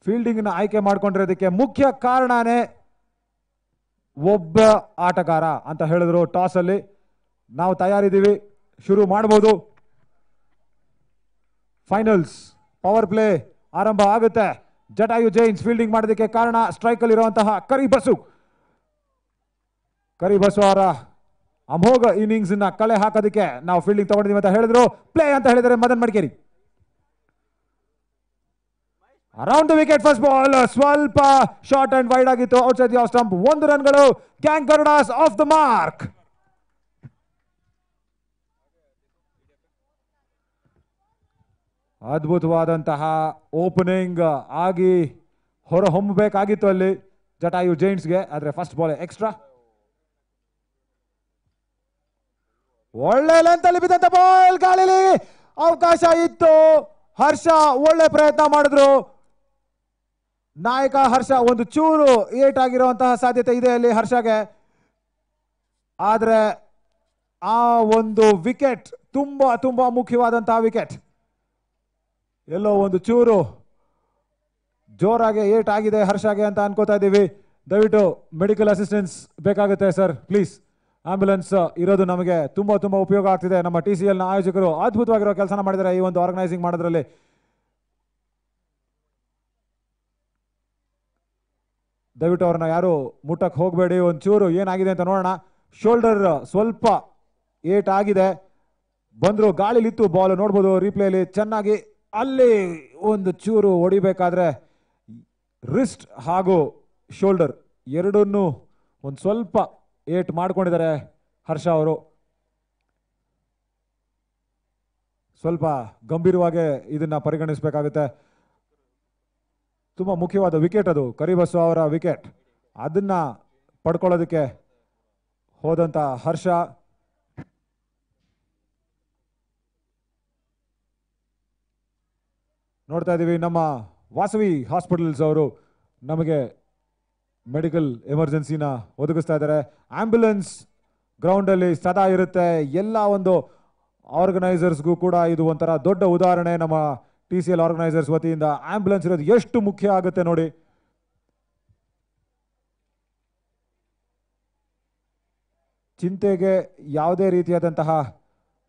Fielding ನ ಆಯ್ಕೆ ಮಾಡ್ಕೊಂಡಿರೋದಕ್ಕೆ ಮುಖ್ಯ ಕಾರಣನೇ ಒಬ್ಬ ಆಟಗಾರ ಅಂತ ಹೇಳಿದ್ರು. ಟಾಸ್ ಅಲ್ಲಿ ನಾವು ತಯಾರಿದ್ದೀವಿ, ಶುರು ಮಾಡಬಹುದು. ಫೈನಲ್ಸ್ ಪವರ್ ಪ್ಲೇ ಆರಂಭ ಆಗುತ್ತೆ. ಜಟಾಯು ಜೈನ್ಸ್ ಫೀಲ್ಡಿಂಗ್ ಮಾಡೋದಕ್ಕೆ ಕಾರಣ ಸ್ಟ್ರೈಕ್ ಅಲ್ಲಿ ಇರುವಂತಹ ಕರಿಬಸು ಅವರ ಅಮೋಘ ಇನ್ನಿಂಗ್ಸ್ ನ ಕಳೆ ಹಾಕೋದಕ್ಕೆ ನಾವು ಫೀಲ್ಡಿಂಗ್ ತಗೊಂಡಿದ್ದೀವಿ ಅಂತ ಹೇಳಿದ್ರು. ಪ್ಲೇ ಅಂತ ಹೇಳಿದರೆ Madan Madikeri. Around the wicket first ball ಸ್ವಲ್ಪ ಶಾರ್ಟ್ ಅಂಡ್ ವೈಡ್ ಆಗಿತ್ತು, ಔಟ್ಸೈಡ್ ದಿ ಆಫ್ ಸ್ಟಂಪ್. 1 ರನ್ಗಳು. Gang Garudas off the mark. ಅದ್ಭುತವಾದಂತಹ ಓಪನಿಂಗ್ ಆಗಿ ಹೊರ ಹೊಮ್ಮಬೇಕಾಗಿತ್ತು ಅಲ್ಲಿ ಜಟಾಯು ಜೈಂಟ್ಸ್ಗೆ, ಆದ್ರೆ ಫಸ್ಟ್ ಬಾಲ್ ಎಕ್ಸ್ಟ್ರಾ. ಒಳ್ಳೆ ಲೆಂತ್ ಅಲ್ಲಿ ಬಿದ್ದಂತ ಬಾಲ್, ಗಾಳಿಲಿ ಅವಕಾಶ ಇತ್ತು. ಹರ್ಷ ಒಳ್ಳೆ ಪ್ರಯತ್ನ ಮಾಡಿದ್ರು. ನಾಯಕ ಹರ್ಷ ಒಂದು ಚೂರು ಏಟ್ ಆಗಿರುವಂತಹ ಸಾಧ್ಯತೆ ಇದೆ ಅಲ್ಲಿ ಹರ್ಷಗೆ, ಆದ್ರೆ ಆ ಒಂದು ವಿಕೆಟ್ ತುಂಬಾ ತುಂಬಾ ಮುಖ್ಯವಾದಂತಹ ವಿಕೆಟ್. ಎಲ್ಲೋ ಒಂದು ಚೂರು ಜೋರಾಗಿ ಏಟ್ ಆಗಿದೆ ಹರ್ಷಗೆ ಅಂತ ಅನ್ಕೋತಾ ಇದ್ದೀವಿ. ದಯವಿಟ್ಟು ಮೆಡಿಕಲ್ ಅಸಿಸ್ಟೆನ್ಸ್ ಬೇಕಾಗುತ್ತೆ ಸರ್, ಪ್ಲೀಸ್. ಆಂಬ್ಯುಲೆನ್ಸ್ ಇರೋದು ನಮಗೆ ತುಂಬಾ ತುಂಬಾ ಉಪಯೋಗ ಆಗ್ತಿದೆ. ನಮ್ಮ TCL ನ ಆಯೋಜಕರು ಅದ್ಭುತವಾಗಿರೋ ಕೆಲಸ ಮಾಡಿದ್ದಾರೆ ಈ ಒಂದು ಆರ್ಗನೈಸಿಂಗ್ ಮಾಡೋದ್ರಲ್ಲಿ. ದಯವಿಟ್ಟು ಅವ್ರನ್ನ ಯಾರು ಮುಟ್ಟಕ್ಕೆ ಹೋಗಬೇಡಿ. ಒಂಚೂರು ಏನಾಗಿದೆ ಅಂತ ನೋಡೋಣ. ಶೋಲ್ಡರ್ ಸ್ವಲ್ಪ ಏಟ್ ಆಗಿದೆ, ಬಂದ್ರು ಗಾಳಿಲಿತ್ತು ಬಾಲ್, ನೋಡ್ಬೋದು ರಿಪ್ಲೇಲಿ ಚೆನ್ನಾಗಿ. ಅಲ್ಲಿ ಒಂದು ಚೂರು ಹೊಡಿಬೇಕಾದ್ರೆ ರಿಸ್ಟ್ ಹಾಗೂ ಶೋಲ್ಡರ್ ಎರಡನ್ನೂ ಒಂದು ಸ್ವಲ್ಪ ಏಟ್ ಮಾಡ್ಕೊಂಡಿದ್ದಾರೆ ಹರ್ಷ ಅವರು. ಸ್ವಲ್ಪ ಗಂಭೀರವಾಗಿ ಇದನ್ನ ಪರಿಗಣಿಸಬೇಕಾಗುತ್ತೆ. ತುಂಬಾ ಮುಖ್ಯವಾದ ವಿಕೆಟ್ ಅದು, ಕರಿಬಸವ ಅವರ ವಿಕೆಟ್. ಅದನ್ನ ಪಡ್ಕೊಳ್ಳೋದಕ್ಕೆ ಹೋದಂತ ಹರ್ಷ ನೋಡ್ತಾ ಇದ್ದೀವಿ. ನಮ್ಮ ವಾಸವಿ ಹಾಸ್ಪಿಟಲ್ಸ್ ಅವರು ನಮಗೆ ಮೆಡಿಕಲ್ ಎಮರ್ಜೆನ್ಸಿನ ಒದಗಿಸ್ತಾ ಇದ್ದಾರೆ. ಆಂಬ್ಯುಲೆನ್ಸ್ ಗ್ರೌಂಡ್ ಅಲ್ಲಿ ಸದಾ ಇರುತ್ತೆ. ಎಲ್ಲ ಒಂದು ಆರ್ಗನೈಸರ್ಸ್ಗೂ ಕೂಡ ಇದು ಒಂಥರ ದೊಡ್ಡ ಉದಾಹರಣೆ. ನಮ್ಮ TCL ಆರ್ಗನೈಸರ್ಸ್ ವತಿಯಿಂದ ಆಂಬ್ಯುಲೆನ್ಸ್ ಇರೋದು ಎಷ್ಟು ಮುಖ್ಯ ಆಗುತ್ತೆ ನೋಡಿ. ಚಿಂತೆಗೆ ಯಾವುದೇ ರೀತಿಯಾದಂತಹ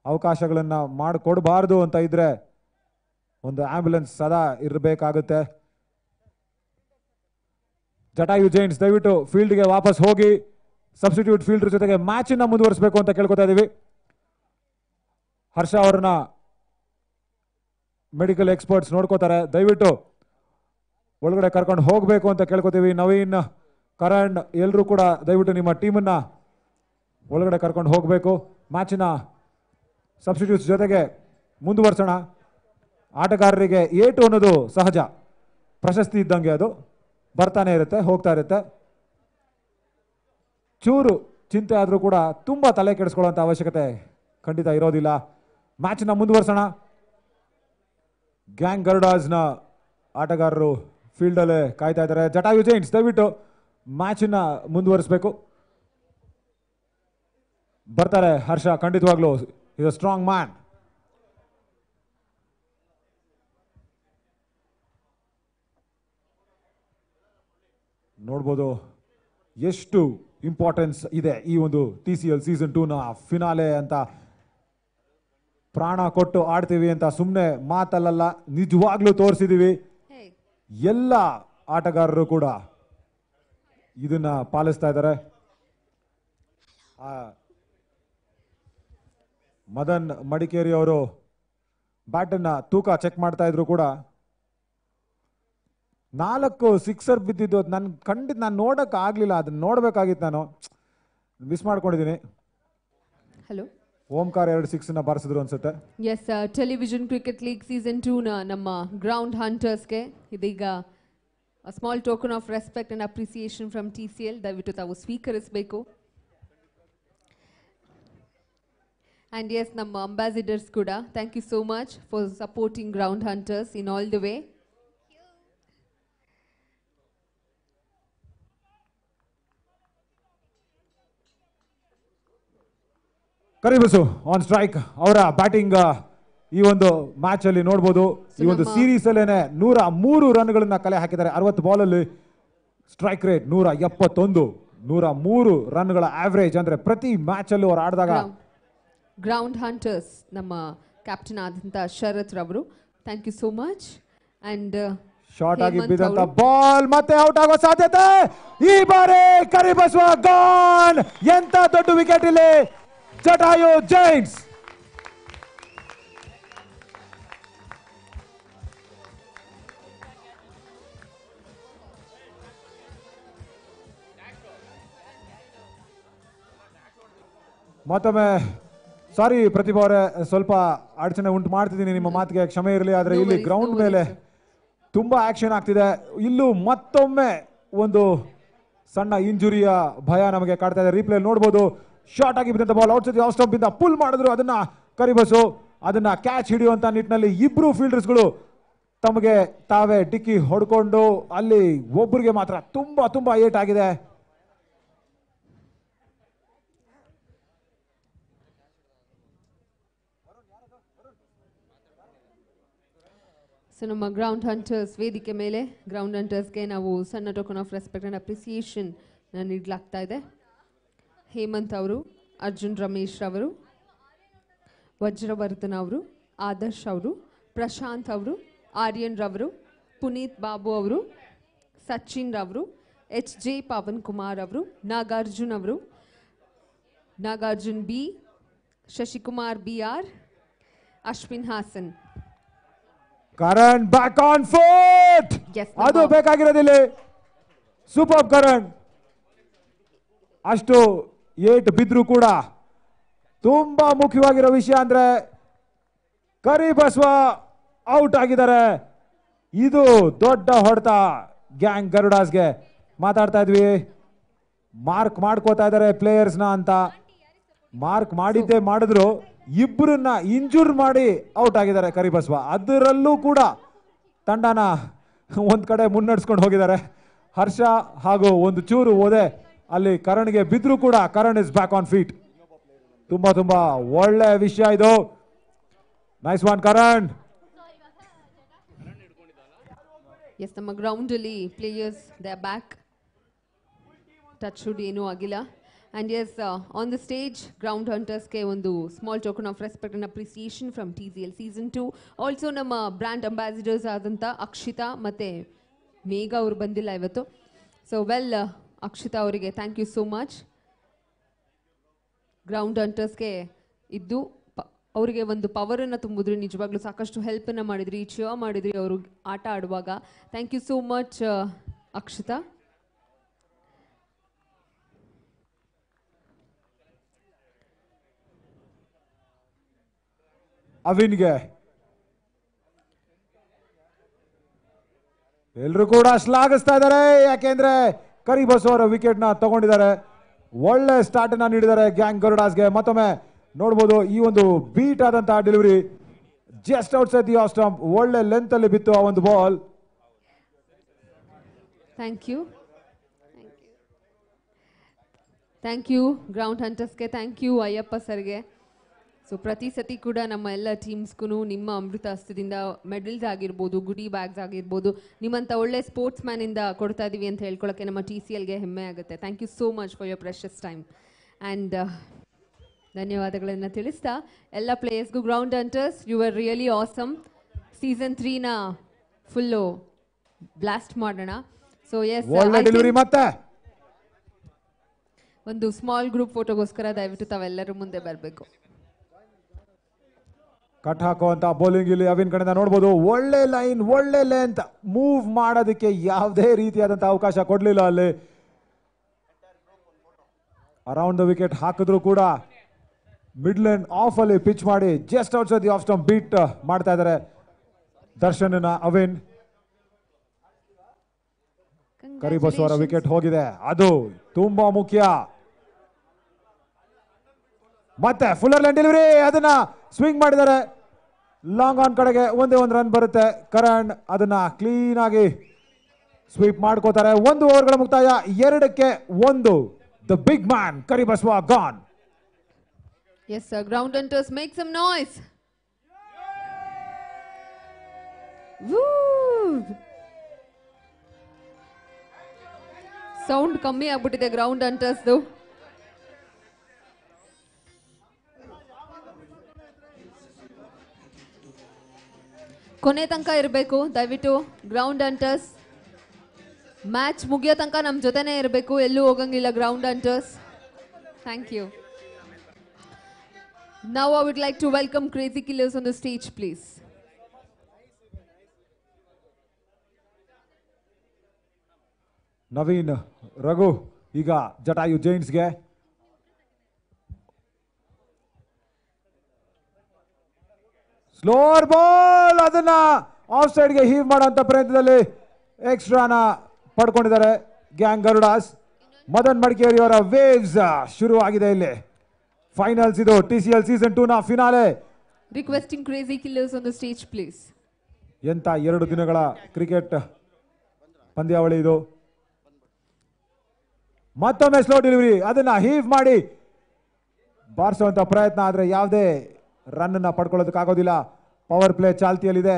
ಅವಕಾಶಗಳನ್ನ ಮಾಡಿಕೊಡಬಾರ್ದು ಅಂತ ಇದ್ರೆ ಒಂದು ಆಂಬ್ಯುಲೆನ್ಸ್ ಸದಾ ಇರಬೇಕಾಗುತ್ತೆ. ಜಟಾಯು ಜೈಂಟ್ಸ್ ದಯವಿಟ್ಟು ಫೀಲ್ಡ್ಗೆ ವಾಪಸ್ ಹೋಗಿ ಸಬ್ಸ್ಟಿಟ್ಯೂಟ್ ಫೀಲ್ಡರ್ ಜೊತೆಗೆ ಮ್ಯಾಚ್ ಅನ್ನ ಮುಂದುವರಿಸಬೇಕು ಅಂತ ಕೇಳ್ಕೊತಾ ಇದೀವಿ. ಹರ್ಷ ಅವರನ್ನ ಮೆಡಿಕಲ್ ಎಕ್ಸ್ಪರ್ಟ್ಸ್ ನೋಡ್ಕೋತಾರೆ, ದಯವಿಟ್ಟು ಒಳಗಡೆ ಕರ್ಕೊಂಡು ಹೋಗಬೇಕು ಅಂತ ಕೇಳ್ಕೊತೀವಿ. ನವೀನ್, ಕರಣ್ ಎಲ್ಲರೂ ಕೂಡ ದಯವಿಟ್ಟು ನಿಮ್ಮ ಟೀಮನ್ನ ಒಳಗಡೆ ಕರ್ಕೊಂಡು ಹೋಗಬೇಕು. ಮ್ಯಾಚಿನ ಸಬ್ಸ್ಟಿಟ್ಯೂಟ್ಸ್ ಜೊತೆಗೆ ಮುಂದುವರ್ಸೋಣ. ಆಟಗಾರರಿಗೆ ಏಟು ಅನ್ನೋದು ಸಹಜ, ಪ್ರಶಸ್ತಿ ಇದ್ದಂಗೆ, ಅದು ಬರ್ತಾನೆ ಇರುತ್ತೆ, ಹೋಗ್ತಾ ಇರುತ್ತೆ. ಚೂರು ಚಿಂತೆ ಆದರೂ ಕೂಡ ತುಂಬಾ ತಲೆ ಕೆಡಿಸ್ಕೊಳ್ಳುವಂತ ಅವಶ್ಯಕತೆ ಖಂಡಿತ ಇರೋದಿಲ್ಲ. ಮ್ಯಾಚ್ನ ಮುಂದುವರ್ಸೋಣ. ಗ್ಯಾಂಗ್ ಗರುಡಾಸ್ನ ಆಟಗಾರರು ಫೀಲ್ಡ್ ಅಲ್ಲೇ ಕಾಯ್ತಾ ಇದ್ದಾರೆ. ಜಟಾಯು ಜೈಂಟ್ಸ್ ದಯವಿಟ್ಟು ಮ್ಯಾಚನ್ನ ಮುಂದುವರಿಸಬೇಕು. ಬರ್ತಾರೆ ಹರ್ಷ, ಖಂಡಿತವಾಗ್ಲೂ ಇಸ್ ಅ ಸ್ಟ್ರಾಂಗ್ ಮ್ಯಾನ್. ನೋಡ್ಬೋದು ಎಷ್ಟು ಇಂಪಾರ್ಟೆನ್ಸ್ ಇದೆ ಈ ಒಂದು TCL ಸೀಸನ್ 2 ನ ಫಿನಾಲೆ ಅಂತ. ಪ್ರಾಣ ಕೊಟ್ಟು ಆಡ್ತೀವಿ ಅಂತ ಸುಮ್ಮನೆ ಮಾತಲ್ಲ, ನಿಜವಾಗ್ಲೂ ತೋರಿಸಿದೀವಿ. ಎಲ್ಲ ಆಟಗಾರರು ಕೂಡ ಇದನ್ನ ಪಾಲಿಸ್ತಾ ಇದ್ದಾರೆ. ಮದನ್ ಮಡಿಕೇರಿ ಅವರು ಬ್ಯಾಟನ್ನ ತೂಕ ಚೆಕ್ ಮಾಡ್ತಾ ಇದ್ರು ಕೂಡ 4 ಸಿಕ್ಸರ್ ಬಿದ್ದಿದ್ದು ನನ್ ಖಂಡಿತ ನಾನು ನೋಡಕ್ ಆಗ್ಲಿಲ್ಲ. ಅದನ್ನ ನೋಡ್ಬೇಕಾಗಿತ್ತು, ನಾನು ಮಿಸ್ ಮಾಡ್ಕೊಂಡಿದ್ದೀನಿ. ಹಲೋ, ಓಂಕಾರ 2 6 ನ ಬಾರಿಸಿದ್ರು ಅನ್ಸುತ್ತೆ. Yes, television cricket league season 2 ನ ನಮ್ಮ ಗ್ರೌಂಡ್ ಹಂಟರ್ಸ್ಗೆ ಇದೀಗ small token of respect and appreciation from TCL ದಯವಿಟ್ಟು ತಾವು ಸ್ವೀಕರಿಸಬೇಕು. And yes, ನಮ್ಮ ಅಂಬಾಸಿಡರ್ಸ್ ಕೂಡ thank you so much for supporting ground hunters in all the way. Karibasu on strike. ಅವರ ಬ್ಯಾಟಿಂಗ್ ಈ ಒಂದು ಮ್ಯಾಚ್ ಅಲ್ಲಿ ನೋಡಬಹುದು. ಈ ಒಂದು ಸೀರೀಸ್ ಅಲ್ಲೇನೆ 103 ರನ್ಗಳನ್ನ ಕಲೆ ಹಾಕಿದ್ದಾರೆ. 60 ಬಾಲ್ ಅಲ್ಲಿ ಸ್ಟ್ರೈಕ್ ರೇಟ್ 171, 103 ರನ್ಗಳ ಆವರೇಜ್. ಅಂದ್ರೆ ಪ್ರತಿ ಮ್ಯಾಚ್ ಅಲ್ಲೂ ಅವರು ಆಡಿದಾಗ ಗ್ರೌಂಡ್ ಹಂಟರ್ಸ್ ನಮ್ಮ ಕ್ಯಾಪ್ಟನ್ ಆದಂತ ಶರತ್ ರವರು, thank you so much. And short ಆಗಿ ಬಿದ್ದಂತ ಬಾಲ್ ಮತ್ತೆ ಔಟ್ ಆಗೋ ಸಾಧ್ಯತೆ. ಈ ಬಾರಿ ಕರಿಬಸವ ಗಾನ್. ಎಂತ ದೊಡ್ಡ ವಿಕೆಟ್ ಇಲ್ಲಿ ಜಟಾಯು ಜೈಂಟ್ಸ್. ಮತ್ತೊಮ್ಮೆ ಸಾರಿ ಪ್ರತಿಭಾ ಅವರೇ, ಸ್ವಲ್ಪ ಅಡಚಣೆ ಉಂಟು ಮಾಡ್ತಿದ್ದೀನಿ, ನಿಮ್ಮ ಮಾತಿಗೆ ಕ್ಷಮೆ ಇರಲಿ. ಆದರೆ ಇಲ್ಲಿ ಗ್ರೌಂಡ್ ಮೇಲೆ ತುಂಬಾ ಆಕ್ಷನ್ ಆಗ್ತಿದೆ. ಇಲ್ಲೂ ಮತ್ತೊಮ್ಮೆ ಒಂದು ಸಣ್ಣ ಇಂಜುರಿಯ ಭಯ ನಮಗೆ ಕಾಡ್ತಾ ಇದೆ. ರೀಪ್ಲೇ ನೋಡಬಹುದು. ಶಾರ್ಟ್ ಆಗಿ ಬಿದ್ದಂತ ball outside off stump ಇಂದ ಪುಲ್ ಮಾಡಿದ್ರು. ಅದನ್ನ ಕರಿಬಸು ಅದನ್ನ ಕ್ಯಾಚ್ ಹಿಡಿಯುವಂತ ನಿಟ್ಟಿನಲ್ಲಿ ಇಬ್ರು ಫೀಲ್ಡರ್ಸ್ಗಳು ತಮಗೆ ತಾವೇ ಡಿಕ್ಕಿ ಹೊಡ್ಕೊಂಡು ಅಲ್ಲಿ ಒಬ್ಬರಿಗೆ ಮಾತ್ರ ತುಂಬಾ ತುಂಬಾ ಏಟ್ ಆಗಿದೆ. ಸೊ ನಮ್ಮ ಗ್ರೌಂಡ್ ಹಂಟರ್ಸ್ ವೇದಿಕೆ ಮೇಲೆ ಗ್ರೌಂಡ್ ಹಂಟರ್ಸ್ಗೆ ನಾವು ಸಣ್ಣ token of respect and appreciation ನೀಡಲಾಗ್ತಾ ಇದೆ. ಹೇಮಂತ್ ಅವರು, ಅರ್ಜುನ್ ರಮೇಶ್ ಅವರು, ವಜ್ರವರ್ಧನ್ ಅವರು, ಆದರ್ಶ್ ಅವರು, ಪ್ರಶಾಂತ್ ಅವರು, ಆರ್ಯನ್ ರವರು, ಪುನೀತ್ ಬಾಬು ಅವರು, ಸಚಿನ್ ರವರು, HJ ಪವನ್ ಕುಮಾರ್ ಅವರು, ನಾಗಾರ್ಜುನ್ ಅವರು, Nagarjun B, Shashikumar BR, Ashwin Hassan. Karan back on foot. ಅದು ಬೇಕಾಗಿರೋದಿಲ್ಲ. ಸೂಪರ್ ಕರಣ್. ಅಷ್ಟು ಏಟ್ ಬಿದ್ರು ಕೂಡ ತುಂಬಾ ಮುಖ್ಯವಾಗಿರೋ ವಿಷಯ ಅಂದ್ರೆ ಕರಿಬಸವ ಔಟ್ ಆಗಿದ್ದಾರೆ. ಇದು ದೊಡ್ಡ ಹೊಡೆತ ಗ್ಯಾಂಗ್ ಗರುಡಾಸ್ಗೆ. ಮಾತಾಡ್ತಾ ಇದ್ವಿ, ಮಾರ್ಕ್ ಮಾಡ್ಕೋತಾ ಇದ್ದಾರೆ ಪ್ಲೇಯರ್ಸ್ನ ಅಂತ. ಮಾರ್ಕ್ ಮಾಡಿದ್ದೇ ಮಾಡಿದ್ರು, ಇಬ್ಬರನ್ನ ಇಂಜೂರ್ ಮಾಡಿ ಔಟ್ ಆಗಿದ್ದಾರೆ ಕರಿಬಸವ. ಅದರಲ್ಲೂ ಕೂಡ ತಂಡನ ಒಂದ್ ಕಡೆ ಮುನ್ನಡೆಸ್ಕೊಂಡು ಹೋಗಿದ್ದಾರೆ. ಹರ್ಷ ಹಾಗೂ ಒಂದು ಚೂರು ಓದೆ ಅಲ್ಲಿ ಕರಣ್ಗೆ ಬಿದ್ರು ಕೂಡ Karan is back on feet. ತುಂಬಾ ತುಂಬಾ ಒಳ್ಳೆ ವಿಷಯ ಇದು. Nice one Karan. ಎಸ್, ನಮ್ಮ ಗ್ರೌಂಡ್ ಅಲ್ಲಿ players they are back. Touch should ಏನೂ ಆಗಿಲ್ಲ. And yes, on the stage, Ground Hunters ke ಒಂದು small token of respect and appreciation from TCL Season 2. Also ನಮ್ಮ brand ambassadors ಆದಂತ ಅಕ್ಷಿತಾ ಮತ್ತೆ ಮೇಘ ಅವರು ಬಂದಿಲ್ಲ ಇವತ್ತು. So well, ಅಕ್ಷಿತಾ ಅವರಿಗೆ thank you so much. Ground ಹಂಟರ್ಸ್ಗೆ ಇದ್ದು ಅವರಿಗೆ ಒಂದು ಪವರನ್ನು ತುಂಬಿದ್ರಿ. ನಿಜವಾಗ್ಲೂ ಸಾಕಷ್ಟು ಹೆಲ್ಪನ್ನು ಮಾಡಿದ್ರಿ, ಚಿಯರ್ ಮಾಡಿದ್ರಿ ಅವರು ಆಟ ಆಡುವಾಗ. Thank you so much Akshita. ಅವಿನ್ಗೆ ಎಲ್ಲರೂ ಕೂಡ ಶ್ಲಾಘಿಸ್ತಾ ಇದ್ದಾರೆ. ಯಾಕೆಂದ್ರೆ ಕರಿಬಸವ ಅವರ ವಿಕೆಟ್ ನ ತಗೊಂಡಿದ್ದಾರೆ. ಒಳ್ಳೆ ಸ್ಟಾರ್ಟ್ ಅನ್ನ ನೀಡಿದ್ದಾರೆ ಗ್ಯಾಂಗ್ ಗರುಡಾಸ್ಗೆ. ಮತ್ತೊಮ್ಮೆ ನೋಡಬಹುದು ಈ ಒಂದು ಬೀಟ್ ಆದಂತಹ delivery just outside the off stump. ಒಳ್ಳೆ ಲೆಂತ್ ಅಲ್ಲಿ ಬಿತ್ತು ಆ ಒಂದು ball. Thank you, thank you ground ಹಂಟರ್ಸ್ಗೆ. ಥ್ಯಾಂಕ್ ಯು ಅಯ್ಯಪ್ಪ ಸರ್ಗೆ. ಸೊ ಪ್ರತಿ ಸತಿ ಕೂಡ ನಮ್ಮ ಎಲ್ಲ ಟೀಮ್ಸ್ಗೂ ನಿಮ್ಮ ಅಮೃತ ಹಸ್ತದಿಂದ ಮೆಡಲ್ಸ್ ಆಗಿರ್ಬೋದು, ಗುಡಿ ಬ್ಯಾಗ್ಸ್ ಆಗಿರ್ಬೋದು, ನಿಮ್ಮಂಥ ಒಳ್ಳೆ ಸ್ಪೋರ್ಟ್ಸ್ ಮ್ಯಾನಿಂದ ಕೊಡ್ತಾ ಇದ್ದೀವಿ ಅಂತ ಹೇಳ್ಕೊಳ್ಳೋಕ್ಕೆ ನಮ್ಮ TCLಗೆ ಹೆಮ್ಮೆ ಆಗುತ್ತೆ. Thank you so much for your precious time and ಧನ್ಯವಾದಗಳನ್ನು ತಿಳಿಸ್ತಾ ಎಲ್ಲ ಪ್ಲೇಯರ್ಸ್ಗೂ ground hunters you are really awesome. Season 3ನ ಫುಲ್ಲು ಬ್ಲಾಸ್ಟ್ ಮಾಡೋಣ. ಸೊ ಎಸ್, ಮತ್ತೆ ಒಂದು ಸ್ಮಾಲ್ ಗ್ರೂಪ್ ಫೋಟೋಗೋಸ್ಕರ ದಯವಿಟ್ಟು ತಾವೆಲ್ಲರೂ ಮುಂದೆ ಬರಬೇಕು. ಕಟ್ ಹಾಕುವಂತ ಬೌಲಿಂಗ್ ಇಲ್ಲಿ ಅವಿನ್ ಕಡೆಯಿಂದ ನೋಡಬಹುದು. ಒಳ್ಳೆ ಲೈನ್, ಒಳ್ಳೆ ಲೆಂತ್, ಮೂವ್ ಮಾಡೋದಕ್ಕೆ ಯಾವುದೇ ರೀತಿಯಾದಂತಹ ಅವಕಾಶ ಕೊಡ್ಲಿಲ್ಲ ಅಲ್ಲಿ. ಅರೌಂಡ್ ದ ವಿಕೆಟ್ ಹಾಕಿದ್ರು ಕೂಡ ಮಿಡ್ ಲೈನ್ ಆಫ್ ಅಲ್ಲಿ ಪಿಚ್ ಮಾಡಿ just outside the off stump beat ಮಾಡ್ತಾ ಇದ್ದಾರೆ ದರ್ಶನ್ ಅವಿನ್. ಕರಿಬಸವ ಅವರ ವಿಕೆಟ್ ಹೋಗಿದೆ, ಅದು ತುಂಬಾ ಮುಖ್ಯ. ಮತ್ತೆ ಫುಲ್ಲರ್ ಲೈನ್ ಡೆಲಿವರಿ, ಅದನ್ನ ಸ್ವಿಂಗ್ ಮಾಡಿದ್ದಾರೆ ಲಾಂಗ್ ಆನ್ ಕಡೆಗೆ. ಒಂದೇ ಒಂದು ರನ್ ಬರುತ್ತೆ. ಕರಣ್ ಅದನ್ನ ಕ್ಲೀನ್ ಆಗಿ ಸ್ವೀಪ್ ಮಾಡ್ಕೋತಾರೆ. 1 ಓವರ್ಗಳ ಮುಕ್ತಾಯ, 2-1. The big man Karibasava gone. Yes sir, ground hunters make some noise. Sound ಕಮ್ಮಿ ಆಗ್ಬಿಟ್ಟಿದೆ ಗ್ರೌಂಡ್ ಅಂಟರ್ಸ್ದು. ಕೊನೆ ತನಕ ಇರಬೇಕು ದಯವಿಟ್ಟು ಗ್ರೌಂಡ್ ಅಂಟರ್ಸ್. ಮ್ಯಾಚ್ ಮುಗಿಯೋ ತನಕ ನಮ್ಮ ಜೊತೆನೇ ಇರಬೇಕು, ಎಲ್ಲೂ ಹೋಗಂಗಿಲ್ಲ ground hunters. Thank you. Now I would like to welcome Crazy Killers on the stage, please. Naveen, Raghu, ಈಗ ಜಟಾಯು ಜೈಂಟ್ಸ್ಗೆ ಸ್ಲೋರ್ ಬಾಲ್, ಅದನ್ನ ಆಫ್ ಸೈಡ್ಗೆ ಹೀವ್ ಮಾಡುವಂತ ಪ್ರಯತ್ನದಲ್ಲಿ ಎಕ್ಸ್ಟ್ರಾನ ಪಡ್ಕೊಂಡಿದ್ದಾರೆ ಗ್ಯಾಂಗ್ ಗರುಡಾಸ್. ಮದನ್ ಮಡಿಕೇರಿ ಅವರ ವೇವ್ಸ್ ಶುರು ಆಗಿದೆ ಇಲ್ಲಿ. ಫೈನಲ್ಸ್ ಇದು TCL ಸೀಸನ್ 2 ನ finale. Requesting Crazy Killers on the stage, please. ಎಂತ 2 ದಿನಗಳ ಕ್ರಿಕೆಟ್ ಪಂದ್ಯಾವಳಿ ಇದು. ಮತ್ತೊಮ್ಮೆ ಸ್ಲೋ ಡೆಲಿವರಿ, ಅದನ್ನ ಹೀವ್ ಮಾಡಿ ಬಾರಿಸುವಂತ ಪ್ರಯತ್ನ, ಆದ್ರೆ ಯಾವುದೇ ರನ್ ಅನ್ನ ಪಡ್ಕೊಳ್ಳೋದಕ್ಕಾಗೋದಿಲ್ಲ. ಪವರ್ ಪ್ಲೇ ಚಾಲ್ತಿಯಲ್ಲಿದೆ.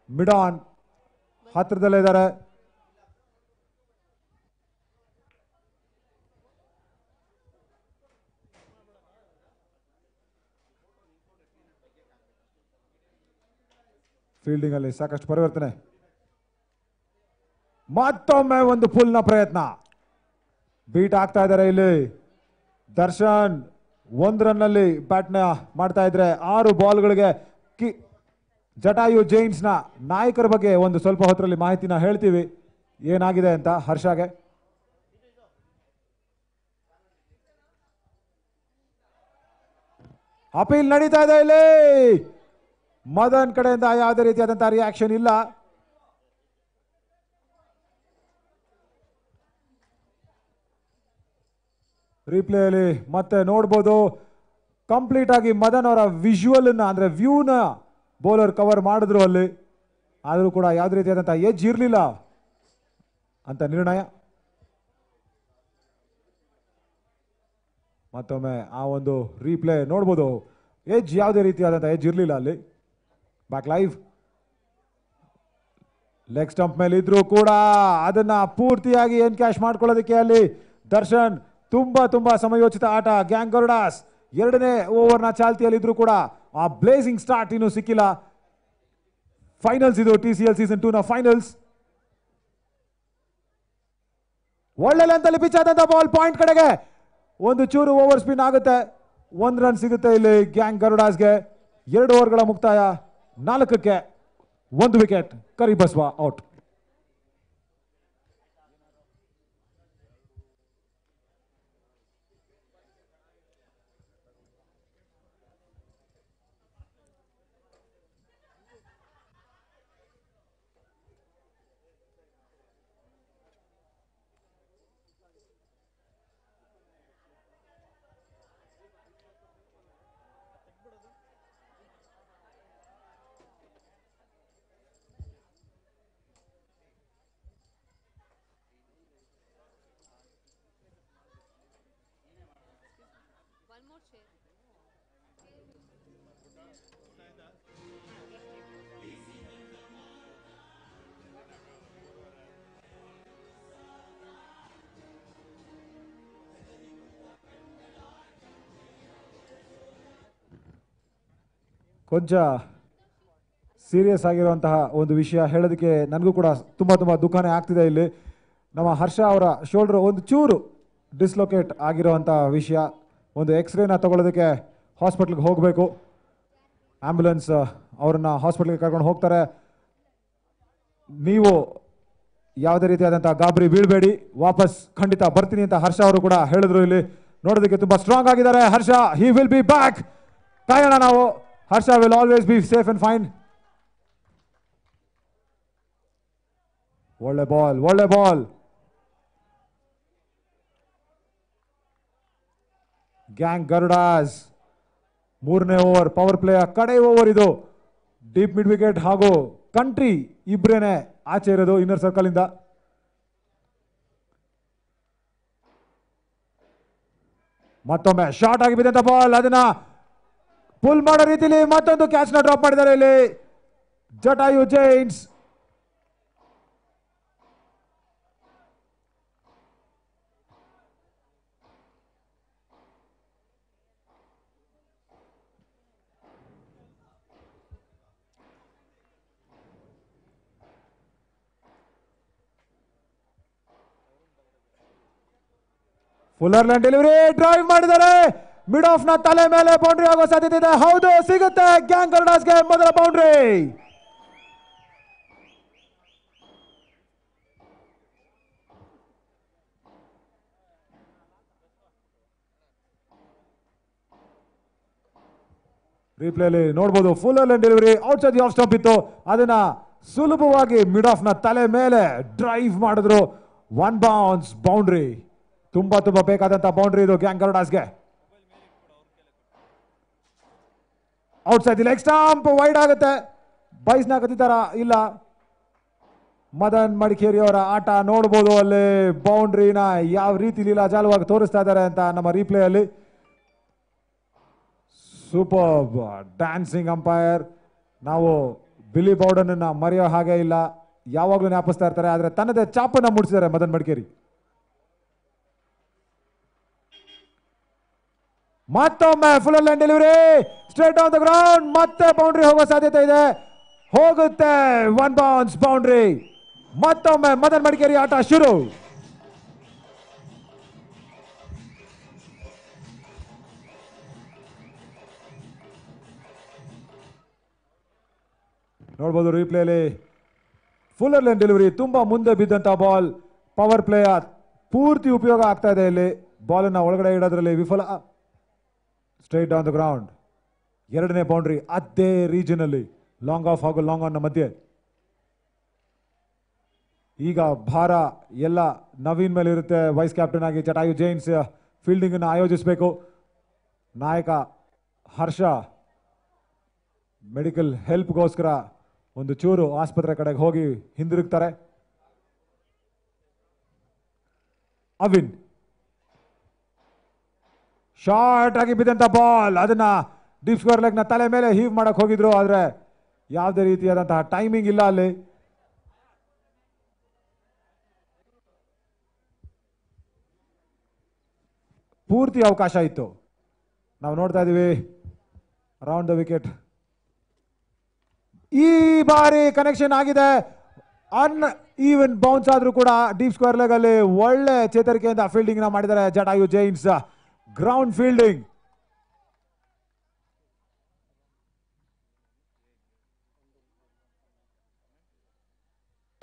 ಮಿಡಾನ್ ಹತ್ರದಲ್ಲೇ ಇದ್ದಾರೆ. ಫೀಲ್ಡಿಂಗ್ ಅಲ್ಲಿ ಸಾಕಷ್ಟು ಪರಿವರ್ತನೆ. ಮತ್ತೊಮ್ಮೆ ಒಂದು ಫುಲ್ ನ ಪ್ರಯತ್ನ, ಬೀಟ್ ಆಗ್ತಾ ಇದ್ದಾರೆ ಇಲ್ಲಿ. ದರ್ಶನ್ 1 ರನ್ ನಲ್ಲಿ ಬ್ಯಾಟ್ ನ ಮಾಡ್ತಾ ಇದ್ರೆ 6 ಬಾಲ್ಗಳಿಗೆ ಜಟಾಯು ಜೈಂಟ್ಸ್ ನ ನಾಯಕರ ಬಗ್ಗೆ ಒಂದು ಸ್ವಲ್ಪ ಹೊತ್ತರಲ್ಲಿ ಮಾಹಿತಿನ ಹೇಳ್ತೀವಿ ಏನಾಗಿದೆ ಅಂತ ಹರ್ಷಗೆ. ಅಪೀಲ್ ನಡೀತಾ ಇದೆ ಇಲ್ಲಿ. ಮದನ್ ಕಡೆಯಿಂದ ಯಾವುದೇ ರೀತಿಯಾದಂತಹ ರಿಯಾಕ್ಷನ್ ಇಲ್ಲ. ರಿಪ್ಲೇಯಲ್ಲಿ ಮತ್ತೆ ನೋಡ್ಬೋದು, ಕಂಪ್ಲೀಟ್ ಆಗಿ ಮದನ್ ಅವರ ವಿಜುವಲ್ ಅಂದ್ರೆ ವ್ಯೂನ ಬೌಲರ್ ಕವರ್ ಮಾಡಿದ್ರು ಅಲ್ಲಿ. ಆದರೂ ಕೂಡ ಯಾವುದೇ ರೀತಿಯಾದಂತಹ ಎಜ್ ಇರಲಿಲ್ಲ ಅಂತ ನಿರ್ಣಯ. ಮತ್ತೊಮ್ಮೆ ಆ ಒಂದು ರೀಪ್ಲೇ ನೋಡ್ಬೋದು, ಎಜ್ ಯಾವುದೇ ರೀತಿಯಾದಂತಹ ಎಜ್ ಇರಲಿಲ್ಲ ಅಲ್ಲಿ. ಬ್ಯಾಕ್ ಲೈವ್ ಲೆಗ್ ಸ್ಟಂಪ್ ಮೇಲೆ ಇದ್ರು ಕೂಡ ಅದನ್ನ ಪೂರ್ತಿಯಾಗಿ ಎನ್ಕ್ಯಾಶ್ ಮಾಡ್ಕೊಳ್ಳೋದಕ್ಕೆ ಅಲ್ಲಿ ದರ್ಶನ್ ತುಂಬಾ ಸಮಯೋಚಿತ ಆಟ. ಗ್ಯಾಂಗ್ ಗರುಡಾಸ್ 2ನೇ ಓವರ್ನ ಚಾಲ್ತಿಯಲ್ಲಿದ್ರು ಕೂಡ ಆ ಬ್ಲೇಸಿಂಗ್ ಸ್ಟಾರ್ಟ್ ಇನ್ನೂ ಸಿಕ್ಕಿಲ್ಲ. ಫೈನಲ್ಸ್ ಇದು TCL ಸೀಸನ್ 2 ನ ಫೈನಲ್ಸ್. ಒಳ್ಳೆ ಲೆಂತಲ್ಲಿ ಪಿಚ್ ಆದಂತ ಬಾಲ್ ಪಾಯಿಂಟ್ ಕಡೆಗೆ ಒಂದು ಚೂರು ಓವರ್ ಸ್ಪಿನ್ ಆಗುತ್ತೆ. 1 ರನ್ ಸಿಗುತ್ತೆ ಇಲ್ಲಿ ಗ್ಯಾಂಗ್ ಗರುಡಾಸ್ಗೆ. 2 ಓವರ್ಗಳ ಮುಕ್ತಾಯ, 4ಕ್ಕೆ 1 ವಿಕೆಟ್. ಕರಿಬಸ್ವಾ ಔಟ್. ಕೊಂಚ ಸೀರಿಯಸ್ ಆಗಿರುವಂತಹ ಒಂದು ವಿಷಯ ಹೇಳೋದಕ್ಕೆ ನನಗೂ ಕೂಡ ತುಂಬ ದುಃಖನೇ ಆಗ್ತಿದೆ ಇಲ್ಲಿ. ನಮ್ಮ ಹರ್ಷ ಅವರ ಶೋಲ್ಡರ್ ಒಂದು ಚೂರು ಡಿಸ್ಲೊಕೇಟ್ ಆಗಿರುವಂತಹ ವಿಷಯ. ಒಂದು ಎಕ್ಸ್ರೇನ ತಗೊಳ್ಳೋದಕ್ಕೆ ಹಾಸ್ಪಿಟ್ಲಿಗೆ ಹೋಗಬೇಕು. ಆಂಬ್ಯುಲೆನ್ಸ್ ಅವ್ರನ್ನ ಹಾಸ್ಪಿಟ್ಲಿಗೆ ಕರ್ಕೊಂಡು ಹೋಗ್ತಾರೆ. ನೀವು ಯಾವುದೇ ರೀತಿಯಾದಂತಹ ಗಾಬರಿ ಬೀಳಬೇಡಿ, ವಾಪಸ್ ಖಂಡಿತ ಬರ್ತೀನಿ ಅಂತ ಹರ್ಷ ಅವರು ಕೂಡ ಹೇಳಿದ್ರು. ಇಲ್ಲಿ ನೋಡೋದಕ್ಕೆ ತುಂಬಾ ಸ್ಟ್ರಾಂಗ್ ಆಗಿದ್ದಾರೆ Harsha. He will be back. ಕಾಯೋಣ ನಾವು. Harsha will always be safe and fine. ಒಳ್ಳೆ ಬಾಲ್. ಗ್ಯಾಂಗ್ ಗರುಡಾಸ್ 3ನೇ ಓವರ್ ಪವರ್ ಪ್ಲೇ ಕಡೆ ಓವರ್ ಇದು. ಡೀಪ್ ಮಿಡ್ ವಿಕೆಟ್ ಹಾಗೂ ಕಂಟ್ರಿ ಇಬ್ರೇನೆ ಆಚೆ ಇರೋದು ಇನ್ನರ್ ಸರ್ಕಲ್ ಇಂದ. ಮತ್ತೊಮ್ಮೆ ಶಾರ್ಟ್ ಆಗಿ ಬಿದ್ದಂತ ಬಾಲ್, ಅದನ್ನ ಪುಲ್ ಮಾಡೋ ರೀತಿಯಲ್ಲಿ ಮತ್ತೊಂದು ಕ್ಯಾಚ್ ನ ಡ್ರಾಪ್ ಮಾಡಿದ್ದಾರೆ ಇಲ್ಲಿ Jatayu Giants. Fuller land delivery drive ಮಾಡಿದ್ದಾರೆ. ಮಿಡ್ ಆಫ್ ನ ತಲೆ ಮೇಲೆ ಬೌಂಡ್ರಿ ಆಗೋ ಸಾಧ್ಯತೆ ಇದೆ. ಹೌದು, ಸಿಗುತ್ತೆ ಗ್ಯಾಂಗ್ ಗರುಡಾಸ್ಗೆ ಮೊದಲ ಬೌಂಡ್ರಿ. ರಿಪ್ಲೇಲಿ ನೋಡಬಹುದು, fuller land delivery out side off stump ಇತ್ತು. ಅದನ್ನ ಸುಲಭವಾಗಿ ಮಿಡ್ ಆಫ್ ನ ತಲೆ ಮೇಲೆ ಡ್ರೈವ್ ಮಾಡಿದ್ರು. One bounce boundary. ತುಂಬಾ ಬೇಕಾದಂತ ಬೌಂಡ್ರಿ ಇದು ಗ್ಯಾಂಗ್ ಗರುಡಾಸ್ಗೆ. Outside leg stump wide ಆಗುತ್ತೆ. ಬೈಸ್ನ ಕತ್ತಿತಾರ ಇಲ್ಲ. ಮದನ್ ಮಡಿಕೇರಿ ಅವರ ಆಟ ನೋಡಬಹುದು. ಅಲ್ಲಿ ಬೌಂಡ್ರಿನ ಯಾವ ರೀತಿ ಲೀಲಾಜಾಲವಾಗಿ ತೋರಿಸ್ತಾ ಇದ್ದಾರೆ ಅಂತ ನಮ್ಮ ರೀಪ್ಲೇ ಅಲ್ಲಿ. Super dancing umpire. ನಾವು ಬಿಲಿ ಬೌಡನ್ ಮರೆಯೋ ಹಾಗೆ ಇಲ್ಲ, ಯಾವಾಗಲೂ ಜ್ಞಾಪಿಸ್ತಾ ಇರ್ತಾರೆ. ಆದ್ರೆ ತನ್ನದೇ ಚಾಪನ್ನ ಮುಡಿಸಿದ್ದಾರೆ ಮದನ್ ಮಡಿಕೇರಿ. ಮತ್ತೊಮ್ಮೆ fuller line delivery straight on the ground. ಮತ್ತೆ ಬೌಂಡ್ರಿ ಹೋಗೋ ಸಾಧ್ಯತೆ ಇದೆ. ಹೋಗುತ್ತೆ ಒನ್ ಬೌನ್ಸ್ ಬೌಂಡ್ರಿ. ಮತ್ತೊಮ್ಮೆ ಮದನ್ ಮಡಿಕೇರಿ ಆಟ ಶುರು. ನೋಡ್ಬೋದು ರೀಪ್ಲೇಲಿ ಫುಲ್ಲರ್ ಲೈನ್ ಡೆಲಿವರಿ. ತುಂಬಾ ಮುಂದೆ ಬಿದ್ದಂತ ಬಾಲ್. ಪವರ್ ಪ್ಲೇ ಪೂರ್ತಿ ಉಪಯೋಗ ಆಗ್ತಾ ಇದೆ ಇಲ್ಲಿ. ಬಾಲ್ ಅನ್ನ ಒಳಗಡೆ ಇಡೋದ್ರಲ್ಲಿ ವಿಫಲ. Straight on the ground. ಎರಡನೇ ಬೌಂಡ್ರಿ ಅದೇ ರೀಜನ್ ಅಲ್ಲಿ, ಲಾಂಗ್ ಆಫ್ ಹಾಗೂ ಲಾಂಗ್ ಆನ್ ನ ಮಧ್ಯೆ. ಈಗ ಭಾರ ಎಲ್ಲ ನವೀನ್ ಮೇಲೆ ಇರುತ್ತೆ. ವೈಸ್ ಕ್ಯಾಪ್ಟನ್ ಆಗಿ ಜಟಾಯು ಜೈನ್ಸ್ ಫೀಲ್ಡಿಂಗ್ ಅನ್ನು ಆಯೋಜಿಸಬೇಕು. ನಾಯಕ ಹರ್ಷ ಮೆಡಿಕಲ್ ಹೆಲ್ಪ್ಗೋಸ್ಕರ ಒಂದು ಚೂರು ಆಸ್ಪತ್ರೆ ಕಡೆಗೆ ಹೋಗಿ ಹಿಂದಿರುಗ್ತಾರೆ. ಅವಿನ್ ಶಾರ್ಟ್ ಆಗಿ ಬಿದ್ದಂತ ಬಾಲ್. ಅದನ್ನ ಡೀಪ್ ಸ್ಕ್ವೇರ್ ಲೆಗ್ ನ ತಲೆ ಮೇಲೆ ಹೀವ್ ಮಾಡಕ್ ಹೋಗಿದ್ರು. ಆದ್ರೆ ಯಾವುದೇ ರೀತಿಯಾದಂತಹ ಟೈಮಿಂಗ್ ಇಲ್ಲ ಅಲ್ಲಿ. ಪೂರ್ತಿ ಅವಕಾಶ ಇತ್ತು. ನಾವು ನೋಡ್ತಾ ಇದೀವಿ ಅರೌಂಡ್ ದ ವಿಕೆಟ್. ಈ ಬಾರಿ ಕನೆಕ್ಷನ್ ಆಗಿದೆ. ಅನ್ ಈವನ್ ಬೌನ್ಸ್ ಆದ್ರೂ ಕೂಡ ಡೀಪ್ ಸ್ಕ್ವೇರ್ ಲೆಗ್ ಅಲ್ಲಿ ಒಳ್ಳೆ ಚೇತರಿಕೆಯಿಂದ ಫೀಲ್ಡಿಂಗ್ ನ ಮಾಡಿದ್ದಾರೆ ಜಟಾಯು ಜೈನ್ಸ್. Ground fielding.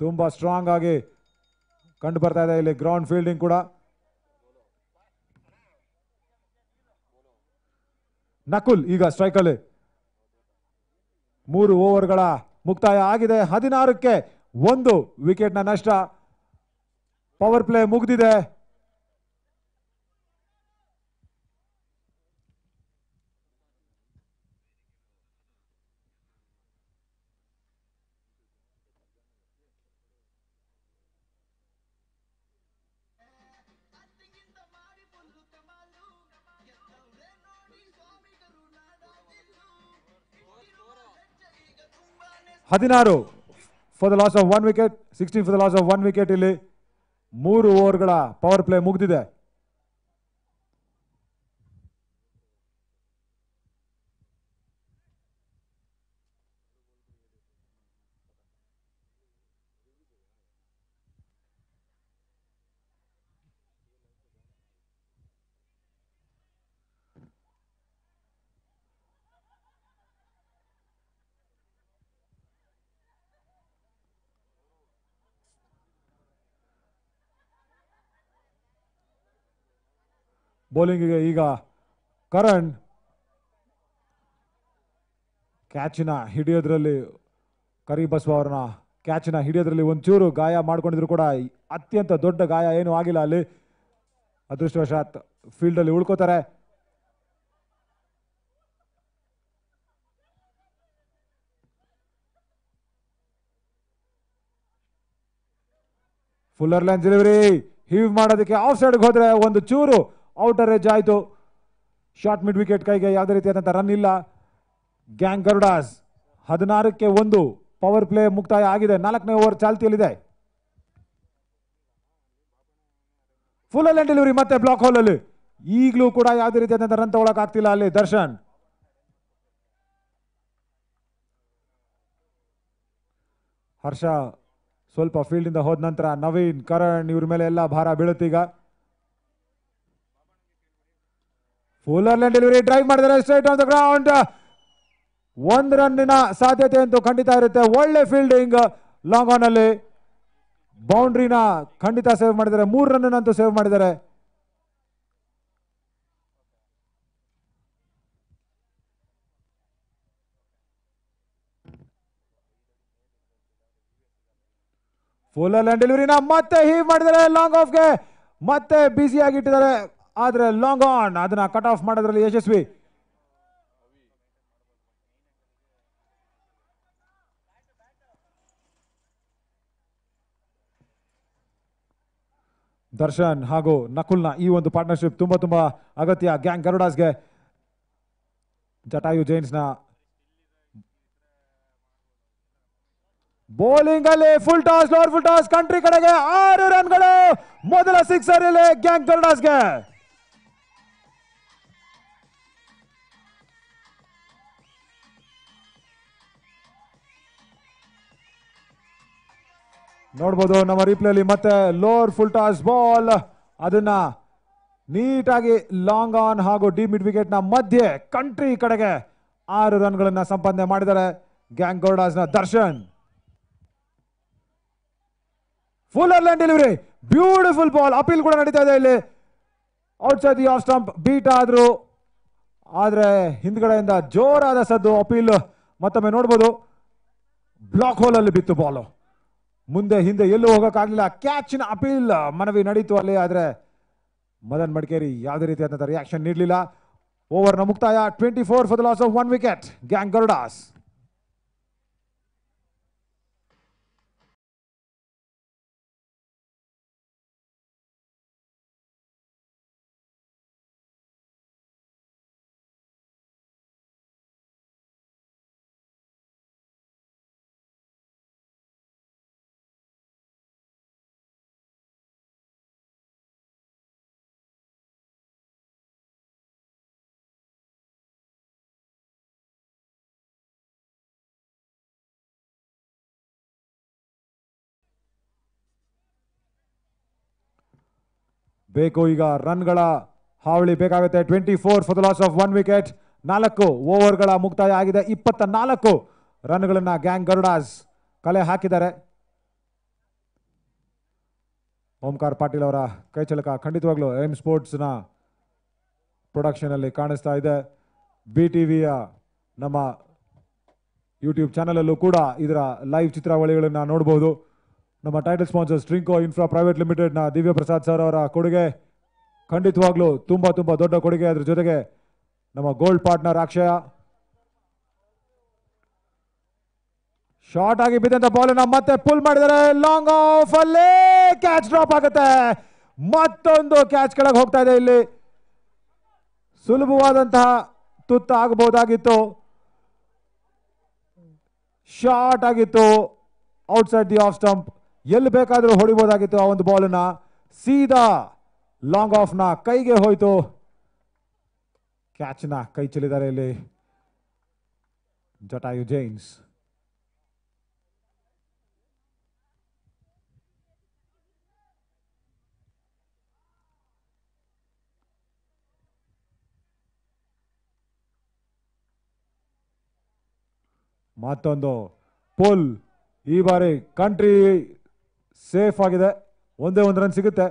ತುಂಬಾ ಸ್ಟ್ರಾಂಗ್ ಆಗಿ ಕಂಡು ಬರ್ತಾ ಇದೆ ಇಲ್ಲಿ ಗ್ರೌಂಡ್ ಫೀಲ್ಡಿಂಗ್ ಕೂಡ. ನಕುಲ್ ಈಗ ಸ್ಟ್ರೈಕ್ ಅಲ್ಲಿ. 3 ಓವರ್ಗಳ ಮುಕ್ತಾಯ ಆಗಿದೆ. 16ಕ್ಕೆ 1 ವಿಕೆಟ್ ನ ನಷ್ಟ. ಪವರ್ ಪ್ಲೇ ಮುಗಿದಿದೆ. ಹದಿನಾರು for the loss of 1 wicket, 16 for the loss of 1 wicket. ಇಲ್ಲಿ 3 ಓವರ್ಗಳ ಪವರ್ ಪ್ಲೇ ಮುಗಿದಿದೆ. ಬೌಲಿಂಗಿಗೆ ಈಗ ಕರಣ್. ಕ್ಯಾಚಿನ ಹಿಡಿಯೋದ್ರಲ್ಲಿ ಕರಿಬಸವ ಅವ್ರನ್ನ ಕ್ಯಾಚಿನ ಹಿಡಿಯೋದ್ರಲ್ಲಿ ಒಂಚೂರು ಗಾಯ ಮಾಡ್ಕೊಂಡಿದ್ರು ಕೂಡ ಅತ್ಯಂತ ದೊಡ್ಡ ಗಾಯ ಏನು ಆಗಿಲ್ಲ ಅಲ್ಲಿ. ಅದೃಷ್ಟವಶಾತ್ ಫೀಲ್ಡ್ ಅಲ್ಲಿ ಉಳ್ಕೋತಾರೆ. ಫುಲ್ಲರ್ ಲೈನ್ ಡೆಲಿವರಿ ಹೀವ್ ಮಾಡೋದಕ್ಕೆ ಆಫ್ ಸೈಡ್ಗೆ ಹೋದ್ರೆ ಒಂದು ಚೂರು ಔಟರ್ ಎಜ್ ಆಯ್ತು. ಶಾರ್ಟ್ ಮಿಡ್ ವಿಕೆಟ್ ಕೈಗೆ ಯಾವುದೇ ರೀತಿಯಾದಂತಹ ರನ್ ಇಲ್ಲ. ಗ್ಯಾಂಗ್ ಗರುಡಾಸ್ 16ಕ್ಕೆ 1 ಪವರ್ ಪ್ಲೇ ಮುಕ್ತಾಯ ಆಗಿದೆ. 4ನೇ ಓವರ್ ಚಾಲ್ತಿಯಲ್ಲಿದೆ. ಫುಲ್ಲರ್ ಲೈನ್ ಡೆಲಿವರಿ ಮತ್ತೆ ಬ್ಲಾಕ್ ಹೋಲ್ ಅಲ್ಲಿ. ಈಗಲೂ ಕೂಡ ಯಾವುದೇ ರೀತಿಯಾದಂತಹ ರನ್ ತಗೊಳಕ್ ಆಗ್ತಿಲ್ಲ ಅಲ್ಲಿ ದರ್ಶನ್. ಹರ್ಷ ಸ್ವಲ್ಪ ಫೀಲ್ಡ್ ಇಂದ ಹೋದ ನಂತರ ನವೀನ್, ಕರಣ್ ಇವ್ರ ಮೇಲೆ ಎಲ್ಲ ಭಾರ ಬೀಳುತ್ತೀಗ. ಫುಲ್ಲರ್ ಲೈನ್ ಡೆಲಿವರಿ ಡ್ರೈವ್ ಮಾಡಿದರೆ ಸ್ಟ್ರೈಟ್ ಆನ್ ದ ಗ್ರೌಂಡ್. 1 ರನ್ನಿನ ಸಾಧ್ಯತೆ ಅಂತೂ ಖಂಡಿತ ಇರುತ್ತೆ. ಒಳ್ಳೆ ಫೀಲ್ಡಿಂಗ್ ಲಾಂಗ್ ಆನ್ ಅಲ್ಲಿ. ಬೌಂಡ್ರಿನ ಖಂಡಿತ ಸೇವ್ ಮಾಡಿದ್ದಾರೆ. 3 ರನ್ ಅಂತೂ ಸೇವ್ ಮಾಡಿದ್ದಾರೆ. ಫುಲ್ಲರ್ ಲೈನ್ ಡೆಲಿವರಿನ ಮತ್ತೆ ಹೀವ್ ಮಾಡಿದ್ದಾರೆ ಲಾಂಗ್ ಆಫ್ಗೆ. ಮತ್ತೆ ಬಿಸಿ ಆಗಿಟ್ಟಿದ್ದಾರೆ. ಆದ್ರೆ ಲಾಂಗ್ ಆನ್ ಅದನ್ನ ಕಟ್ ಆಫ್ ಮಾಡೋದ್ರಲ್ಲಿ ಯಶಸ್ವಿ. ದರ್ಶನ್ ಹಾಗೂ ನಕುಲ್ನ ಈ ಒಂದು ಪಾರ್ಟ್ನರ್ಶಿಪ್ ತುಂಬಾ ಅಗತ್ಯ ಗ್ಯಾಂಗ್ ಗರುಡಾಸ್ಗೆ. ಜಟಾಯು ಜೈನ್ಸ್ನ ಬೌಲಿಂಗ್ ಅಲ್ಲಿ full toss, lower full toss, country ಕಡೆಗೆ 6 ರನ್ಗಳು. ಮೊದಲ ಸಿಕ್ಸರ್ ಇಲ್ಲಿ ಗ್ಯಾಂಗ್ ಗರುಡಾಸ್ಗೆ. ನೋಡ್ಬೋದು ನಮ್ಮ ರಿಪ್ಲೇಲಿ ಮತ್ತೆ ಲೋವರ್ ಫುಲ್ ಟಾಸ್ ಬಾಲ್ ಅದನ್ನ ನೀಟಾಗಿ ಲಾಂಗ್ ಆನ್ ಹಾಗೂ ಡಿ ಮಿಡ್ ವಿಕೆಟ್ ನ ಮಧ್ಯೆ ಕಂಟ್ರಿ ಕಡೆಗೆ 6 ರನ್ಗಳನ್ನ ಸಂಪಾದನೆ ಮಾಡಿದ್ದಾರೆ ಗ್ಯಾಂಗ್ ಗರುಡಾಸ್ ನ Darshan. Fuller line delivery, beautiful ball. Appeal ಕೂಡ ನಡೀತಾ ಇದೆ ಇಲ್ಲಿ. Outside the off stump beat ಆದ್ರು, ಆದ್ರೆ ಹಿಂದ್ಗಡೆಯಿಂದ ಜೋರಾದ ಸದ್ದು. ಅಪೀಲ್ ಮತ್ತೊಮ್ಮೆ ನೋಡ್ಬೋದು. ಬ್ಲಾಕ್ ಹೋಲ್ ಅಲ್ಲಿ ಬಿತ್ತು ಬಾಲ್. ಮುಂದೆ ಹಿಂದೆ ಎಲ್ಲೂ ಹೋಗಕ್ಕಾಗ್ಲಿಲ್ಲ. ಕ್ಯಾಚಿನ ಅಪೀಲ್ ಮನವಿ ನಡೀತು ಅಲ್ಲಿ. ಆದ್ರೆ ಮದನ್ ಮಡಿಕೇರಿ ಯಾವುದೇ ರೀತಿಯಾದಂತಹ ರಿಯಾಕ್ಷನ್ ನೀಡಲಿಲ್ಲ. ಓವರ್ನ ಮುಕ್ತಾಯ 24 for the loss of 1 wicket gang Garudas. ಬೇಕು ಈಗ ರನ್ಗಳ ಹಾವಳಿ ಬೇಕಾಗುತ್ತೆ. 24 for the loss of 1 wicket. 4 ಓವರ್ಗಳ ಮುಕ್ತಾಯ ಆಗಿದೆ. 24 ರನ್ಗಳನ್ನ ಗ್ಯಾಂಗ್ ಗರುಡಾಸ್ ಕಲೆ ಹಾಕಿದ್ದಾರೆ. ಓಂಕಾರ್ ಪಾಟೀಲ್ ಅವರ ಕೈಚಳಕ ಖಂಡಿತವಾಗ್ಲೂ ಎಂ ಸ್ಪೋರ್ಟ್ಸ್ನ ಪ್ರೊಡಕ್ಷನ್ ಅಲ್ಲಿ ಕಾಣಿಸ್ತಾ ಇದೆ. BTVಯ ನಮ್ಮ ಯೂಟ್ಯೂಬ್ ಚಾನಲ್ ಅಲ್ಲೂ ಕೂಡ ಇದರ ಲೈವ್ ಚಿತ್ರಾವಳಿಗಳನ್ನ ನೋಡಬಹುದು. ನಮ್ಮ ಟೈಟಲ್ ಸ್ಪಾನ್ಸರ್ ಸ್ಟ್ರಿಂಕೋ ಇನ್ಫ್ರಾ ಪ್ರೈವೇಟ್ ಲಿಮಿಟೆಡ್ ನ ದಿವ್ಯ ಪ್ರಸಾದ್ ಸರ್ ಅವರ ಕೊಡುಗೆ ಖಂಡಿತವಾಗ್ಲೂ ತುಂಬಾ ದೊಡ್ಡ ಕೊಡುಗೆ. ಅದ್ರ ಜೊತೆಗೆ ನಮ್ಮ ಗೋಲ್ಡ್ ಪಾರ್ಟ್ನರ್ ಅಕ್ಷಯ. ಶಾರ್ಟ್ ಆಗಿ ಬಿದ್ದಂತ ಬಾಲ್ ಮತ್ತೆ ಪುಲ್ ಮಾಡಿದರೆ ಲಾಂಗ್ ಆಫ್ ಅಲ್ಲೇ ಕ್ಯಾಚ್ ಡ್ರಾಪ್ ಆಗುತ್ತೆ. ಮತ್ತೊಂದು ಕ್ಯಾಚ್ ಕೆಳಗೆ ಹೋಗ್ತಾ ಇದೆ. ಇಲ್ಲಿ ಸುಲಭವಾದಂತಹ ತುತ್ತ ಆಗಬಹುದಾಗಿತ್ತು. ಶಾರ್ಟ್ ಆಗಿತ್ತು ಔಟ್ಸೈಡ್ ದಿ ಆಫ್ ಸ್ಟಂಪ್. ಎಲ್ಲಿ ಬೇಕಾದರೂ ಹೊಡಿಬಹುದಾಗಿತ್ತು ಆ ಒಂದು ಬಾಲ್ ನ. ಸೀದಾ ಲಾಂಗ್ ಆಫ್ ನ ಕೈಗೆ ಹೋಯ್ತು. ಕ್ಯಾಚ್ ನ ಕೈ ಚೆಲ್ಲಿದ್ದಾರೆ ಇಲ್ಲಿ ಜಟಾಯು ಜೈನ್ಸ್. ಮತ್ತೊಂದು ಪುಲ್. ಈ ಬಾರಿ ಕಂಟ್ರಿ ಸೇಫ್ ಆಗಿದೆ. ಒಂದೇ 1 ರನ್ ಸಿಗುತ್ತೆ.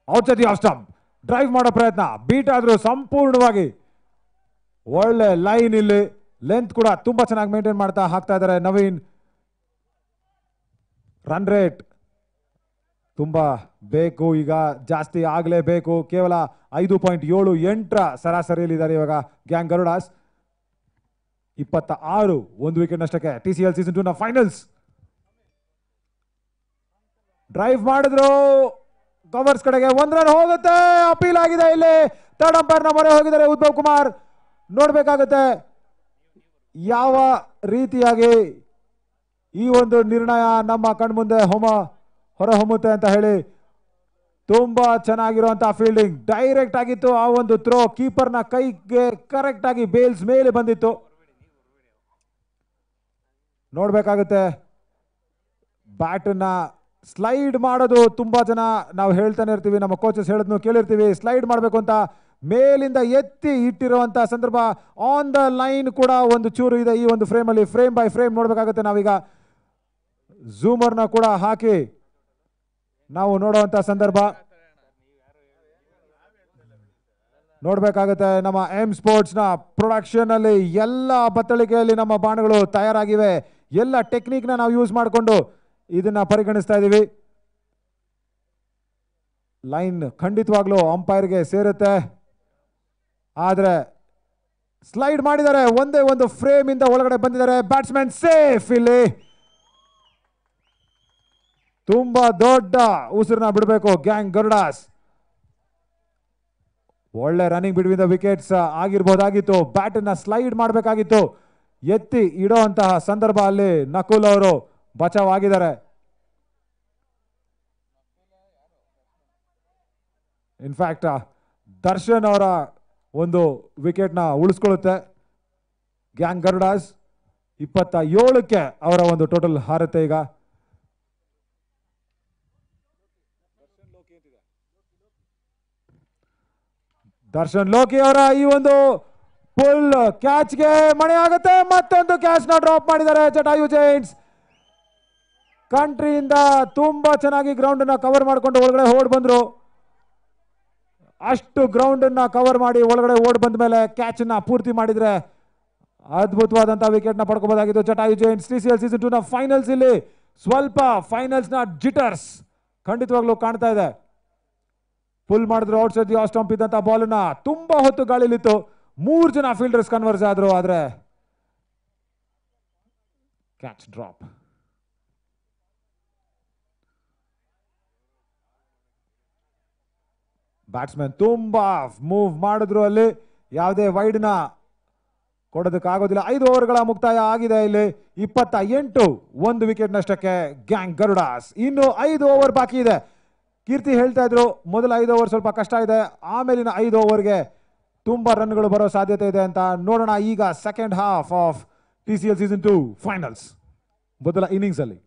Outside the off stump drive ಮಾಡೋ ಪ್ರಯತ್ನ ಬೀಟ್ ಆದ್ರೂ ಸಂಪೂರ್ಣವಾಗಿ ಒಳ್ಳೆ ಲೈನ್. ಇಲ್ಲಿ ಲೆಂತ್ ಕೂಡ ತುಂಬಾ ಚೆನ್ನಾಗಿ ಮೇಂಟೈನ್ ಮಾಡ್ತಾ ಹಾಕ್ತಾ ಇದ್ದಾರೆ ನವೀನ್. ರನ್ ರೇಟ್ ತುಂಬಾ ಬೇಕು, ಈಗ ಜಾಸ್ತಿ ಆಗಲೇಬೇಕು. ಕೇವಲ 5.78 ಸರಾಸರಿಯಲ್ಲಿ ಇದ್ದಾರೆ ಇವಾಗ ಗ್ಯಾಂಗ್ ಗರುಡಾಸ್. 26 1 ವಿಕೆಟ್ ನಷ್ಟಕ್ಕೆ TCL ಸೀಸನ್ 2 ನ ಫೈನಲ್ಸ್. ಡ್ರೈವ್ ಮಾಡಿದ್ರು ಕವರ್ಸ್ ಕಡೆಗೆ 1 ರನ್ ಹೋಗುತ್ತೆ. ಅಪೀಲ್ ಆಗಿದೆ ಇಲ್ಲಿ. ಥರ್ಡ್ ಅಂಪೈರ್ ನ ಮೊರೆ ಹೋಗಿದ್ದಾರೆ ಉದ್ಭವ್ ಕುಮಾರ್. ನೋಡ್ಬೇಕಾಗುತ್ತೆ ಯಾವ ರೀತಿಯಾಗಿ ಈ ಒಂದು ನಿರ್ಣಯ ನಮ್ಮ ಕಣ್ಮುಂದೆ ಹೊರಹೊಮ್ಮುತ್ತೆ ಅಂತ ಹೇಳಿ. ತುಂಬಾ ಚೆನ್ನಾಗಿರುವಂತಹ ಫೀಲ್ಡಿಂಗ್, ಡೈರೆಕ್ಟ್ ಆಗಿತ್ತು ಆ ಒಂದು ಥ್ರೋ, ಕೀಪರ್ನ ಕೈಗೆ ಕರೆಕ್ಟ್ ಆಗಿ ಬೇಲ್ಸ್ ಮೇಲೆ ಬಂದಿತ್ತು. ನೋಡ್ಬೇಕಾಗುತ್ತೆ ಬ್ಯಾಟನ್ನ ಸ್ಲೈಡ್ ಮಾಡೋದು. ತುಂಬಾ ಜನ ನಾವು ಹೇಳ್ತಾನೆ ಇರ್ತೀವಿ, ನಮ್ಮ ಕೋಚಸ್ ಹೇಳೋದನ್ನು ಕೇಳಿರ್ತೀವಿ, ಸ್ಲೈಡ್ ಮಾಡಬೇಕು ಅಂತ. ಮೇಲಿಂದ ಎತ್ತಿ ಇಟ್ಟಿರುವಂತ ಸಂದರ್ಭ, ಆನ್ ದ ಲೈನ್ ಕೂಡ ಒಂದು ಚೂರು ಇದೆ ಈ ಒಂದು ಫ್ರೇಮ್ ಅಲ್ಲಿ. ಫ್ರೇಮ್ ಬೈ ಫ್ರೇಮ್ ನೋಡ್ಬೇಕಾಗುತ್ತೆ ನಾವೀಗ. ಝೂಮರ್ನ ಕೂಡ ಹಾಕಿ ನಾವು ನೋಡುವಂತ ಸಂದರ್ಭ ನೋಡ್ಬೇಕಾಗುತ್ತೆ. ನಮ್ಮ ಎಂ ಸ್ಪೋರ್ಟ್ಸ್ ನ ಪ್ರೊಡಕ್ಷನ್ ಅಲ್ಲಿ ಎಲ್ಲ ಬತ್ತಳಿಕೆಯಲ್ಲಿ ನಮ್ಮ ಬಾಣಗಳು ತಯಾರಾಗಿವೆ. ಎಲ್ಲ ಟೆಕ್ನಿಕ್ ನ ನಾವು ಯೂಸ್ ಮಾಡಿಕೊಂಡು ಇದನ್ನ ಪರಿಗಣಿಸ್ತಾ ಇದೀವಿ. ಲೈನ್ ಖಂಡಿತವಾಗ್ಲೂ ಅಂಪೈರ್ಗೆ ಸೇರುತ್ತೆ, ಆದ್ರೆ ಸ್ಲೈಡ್ ಮಾಡಿದ್ದಾರೆ. ಒಂದೇ ಒಂದು ಫ್ರೇಮ್ ಇಂದ ಒಳಗಡೆ ಬಂದಿದ್ದಾರೆ. Batsman safe. ಇಲ್ಲಿ ತುಂಬಾ ದೊಡ್ಡ ಉಸಿರನ್ನ ಬಿಡಬೇಕು ಗ್ಯಾಂಗ್ ಗರುಡಾಸ್. ಒಳ್ಳೆ ರನ್ನಿಂಗ್ ಬಿಟ್ವೀನ್ ದ ವಿಕೆಟ್ಸ್ ಆಗಿರ್ಬೋದಾಗಿತ್ತು. ಬ್ಯಾಟ್ ಅನ್ನ ಸ್ಲೈಡ್ ಮಾಡಬೇಕಾಗಿತ್ತು. ಎತ್ತಿ ಇಡುವಂತಹ ಸಂದರ್ಭ ಅಲ್ಲಿ ನಕುಲ್ ಅವರು ಬಚಾವ್ ಆಗಿದ್ದಾರೆ. ಇನ್ಫ್ಯಾಕ್ಟ್ ದರ್ಶನ್ ಅವರ ಒಂದು ವಿಕೆಟ್ ನ ಉಳಿಸ್ಕೊಳ್ಳುತ್ತೆ ಗ್ಯಾಂಗ್ ಗರುಡಾಸ್. 27ಕ್ಕೆ ಅವರ ಒಂದು ಟೋಟಲ್ ಹಾರುತ್ತೆ ಈಗ. ದರ್ಶನ್ ಲೋಕಿ ಅವರ ಈ ಒಂದು ಫುಲ್ ಕ್ಯಾಚ್ಗೆ ಮಣೆ ಆಗುತ್ತೆ. ಮತ್ತೊಂದು ಕ್ಯಾಚ್ ನ ಡ್ರಾಪ್ ಮಾಡಿದ್ದಾರೆ ಜಟಾಯು ಜೈಂಟ್ಸ್. ಕಂಟ್ರಿಯಿಂದ ತುಂಬಾ ಚೆನ್ನಾಗಿ ಗ್ರೌಂಡ್ ಅನ್ನ ಕವರ್ ಮಾಡಿಕೊಂಡು ಒಳಗಡೆ ಓಡ್ ಬಂದ್ರು. ಅಷ್ಟು ಗ್ರೌಂಡ್ ಅನ್ನ ಕವರ್ ಮಾಡಿ ಒಳಗಡೆ ಓಡ್ ಬಂದ ಮೇಲೆ ಕ್ಯಾಚ್ ನ ಪೂರ್ತಿ ಮಾಡಿದ್ರೆ ಅದ್ಭುತವಾದಂತಹ ವಿಕೆಟ್ ನ ಪಡ್ಕೋಬಹುದಾಗಿತ್ತು ಜಟಾಯು ಜೈಂಟ್ಸ್. TCL ಸೀಸನ್ 2 ನ ಫೈನಲ್ಸ್ ಇಲ್ಲಿ ಸ್ವಲ್ಪ ಫೈನಲ್ಸ್ ನ ಜಿಟರ್ಸ್ ಖಂಡಿತವಾಗ್ಲೂ ಕಾಣ್ತಾ ಇದೆ. ಪುಲ್ ಮಾಡಿದ್ರು out side the off stump ಇದ್ದಂತ ಬಾಲ್ ನ ತುಂಬಾ ಹೊತ್ತು ಗಾಳಿಲಿತ್ತು. 3 ಜನ ಫೀಲ್ಡರ್ಸ್ ಕನ್ವರ್ಸ್ ಆದ್ರು, ಆದ್ರೆ ಕ್ಯಾಚ್ ಡ್ರಾಪ್. ಬ್ಯಾಟ್ಸ್ಮನ್ ತುಂಬಾ ಮೂವ್ ಮಾಡಿದ್ರು, ಅಲ್ಲಿ ಯಾವುದೇ ವೈಡ್ ನ ಕೊಡೋದಕ್ಕಾಗೋದಿಲ್ಲ. 5 ಓವರ್ಗಳ ಮುಕ್ತಾಯ ಆಗಿದೆ. ಇಲ್ಲಿ 28, 1 ವಿಕೆಟ್ ನಷ್ಟಕ್ಕೆ ಗ್ಯಾಂಗ್ ಗರುಡಾಸ್. ಇನ್ನು 5 ಓವರ್ ಬಾಕಿ ಇದೆ. ಕೀರ್ತಿ ಹೇಳ್ತಾ ಇದ್ರು ಮೊದಲ 5 ಓವರ್ ಸ್ವಲ್ಪ ಕಷ್ಟ ಇದೆ, ಆಮೇಲಿನ 5 ಓವರ್ಗೆ ತುಂಬಾ ರನ್ಗಳು ಬರೋ ಸಾಧ್ಯತೆ ಇದೆ ಅಂತ. ನೋಡೋಣ ಈಗ second half of TCL season 2 finals ಮೊದಲ ಇನ್ನಿಂಗ್ಸ್ ಅಲ್ಲಿ.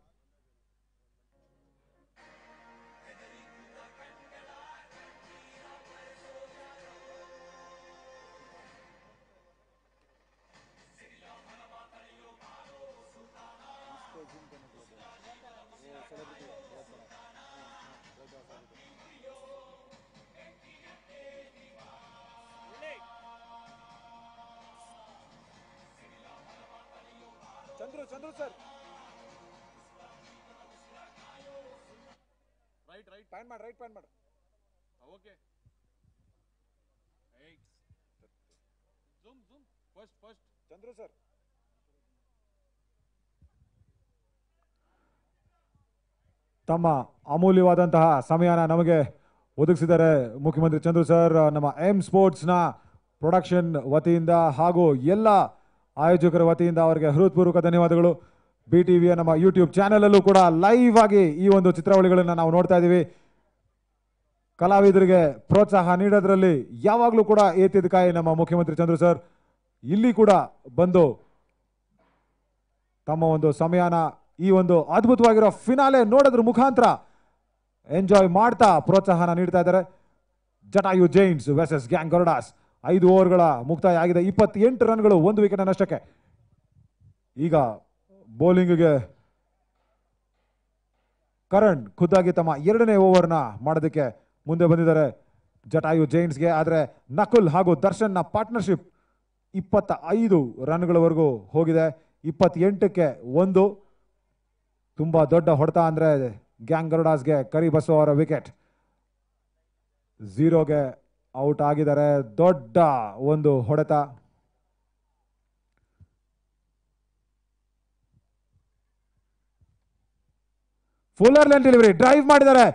ಚಂದ್ರು ಸರ್, ರೈಟ್ ಪ್ಯಾನ್ ಮಾಡಿ. Okay, zoom first Chandru sir. ತಮ್ಮ ಅಮೂಲ್ಯವಾದಂತಹ ಸಮಯನ ನಮಗೆ ಒದಗಿಸಿದ್ದಾರೆ ಮುಖ್ಯಮಂತ್ರಿ ಚಂದ್ರು ಸರ್. ನಮ್ಮ ಎಂ ಸ್ಪೋರ್ಟ್ಸ್ ನ ಪ್ರೊಡಕ್ಷನ್ ವತಿಯಿಂದ ಹಾಗೂ ಎಲ್ಲ ಆಯೋಜಕರ ವತಿಯಿಂದ ಅವರಿಗೆ ಹೃತ್ಪೂರ್ವಕ ಧನ್ಯವಾದಗಳು. BTVಯ ನಮ್ಮ ಯೂಟ್ಯೂಬ್ ಚಾನೆಲ್ ಅಲ್ಲೂ ಕೂಡ ಲೈವ್ ಆಗಿ ಈ ಒಂದು ಚಿತ್ರಾವಳಿಗಳನ್ನ ನಾವು ನೋಡ್ತಾ ಇದ್ದೀವಿ. ಕಲಾವಿದರಿಗೆ ಪ್ರೋತ್ಸಾಹ ನೀಡೋದ್ರಲ್ಲಿ ಯಾವಾಗಲೂ ಕೂಡ ಏತಿದ ಕಾಯಿ ನಮ್ಮ ಮುಖ್ಯಮಂತ್ರಿ ಚಂದ್ರು ಸರ್. ಇಲ್ಲಿ ಕೂಡ ಬಂದು ತಮ್ಮ ಒಂದು ಸಮಯನ ಈ ಒಂದು ಅದ್ಭುತವಾಗಿರೋ ಫಿನಾಲೆ ನೋಡೋದ್ರ ಮುಖಾಂತರ ಎಂಜಾಯ್ ಮಾಡ್ತಾ ಪ್ರೋತ್ಸಾಹನ ನೀಡ್ತಾ ಇದ್ದಾರೆ. Jatayu giants versus gang Garudas. 5 ಓವರ್ಗಳ ಮುಕ್ತಾಯ ಆಗಿದೆ. 28 ರನ್ಗಳು, 1 ವಿಕೆಟ್ ನಷ್ಟಕ್ಕೆ. ಈಗ ಬೌಲಿಂಗ್ಗೆ ಕರಣ್ ಖುದ್ದಾಗಿ ತಮ್ಮ 2ನೇ ಓವರ್ನ ಮಾಡೋದಕ್ಕೆ ಮುಂದೆ ಬಂದಿದ್ದಾರೆ ಜಟಾಯು ಜೈಂಟ್ಸ್ಗೆ. ಆದರೆ ನಕುಲ್ ಹಾಗೂ ದರ್ಶನ್ನ ಪಾರ್ಟ್ನರ್ಶಿಪ್ 25 ರನ್ಗಳವರೆಗೂ ಹೋಗಿದೆ. 28ಕ್ಕೆ 1. ತುಂಬಾ ದೊಡ್ಡ ಹೊಡೆತ ಅಂದ್ರೆ ಗ್ಯಾಂಗ್ ಗರುಡಾಸ್ಗೆ ಕರಿ ಬಸವ ಅವರ ವಿಕೆಟ್. 0ಗೆ ಔಟ್ ಆಗಿದ್ದಾರೆ. ದೊಡ್ಡ ಒಂದು ಹೊಡೆತ. ಫುಲ್ಲರ್ ಲೆಂತ್ ಡೆಲಿವರಿ, ಡ್ರೈವ್ ಮಾಡಿದ್ದಾರೆ.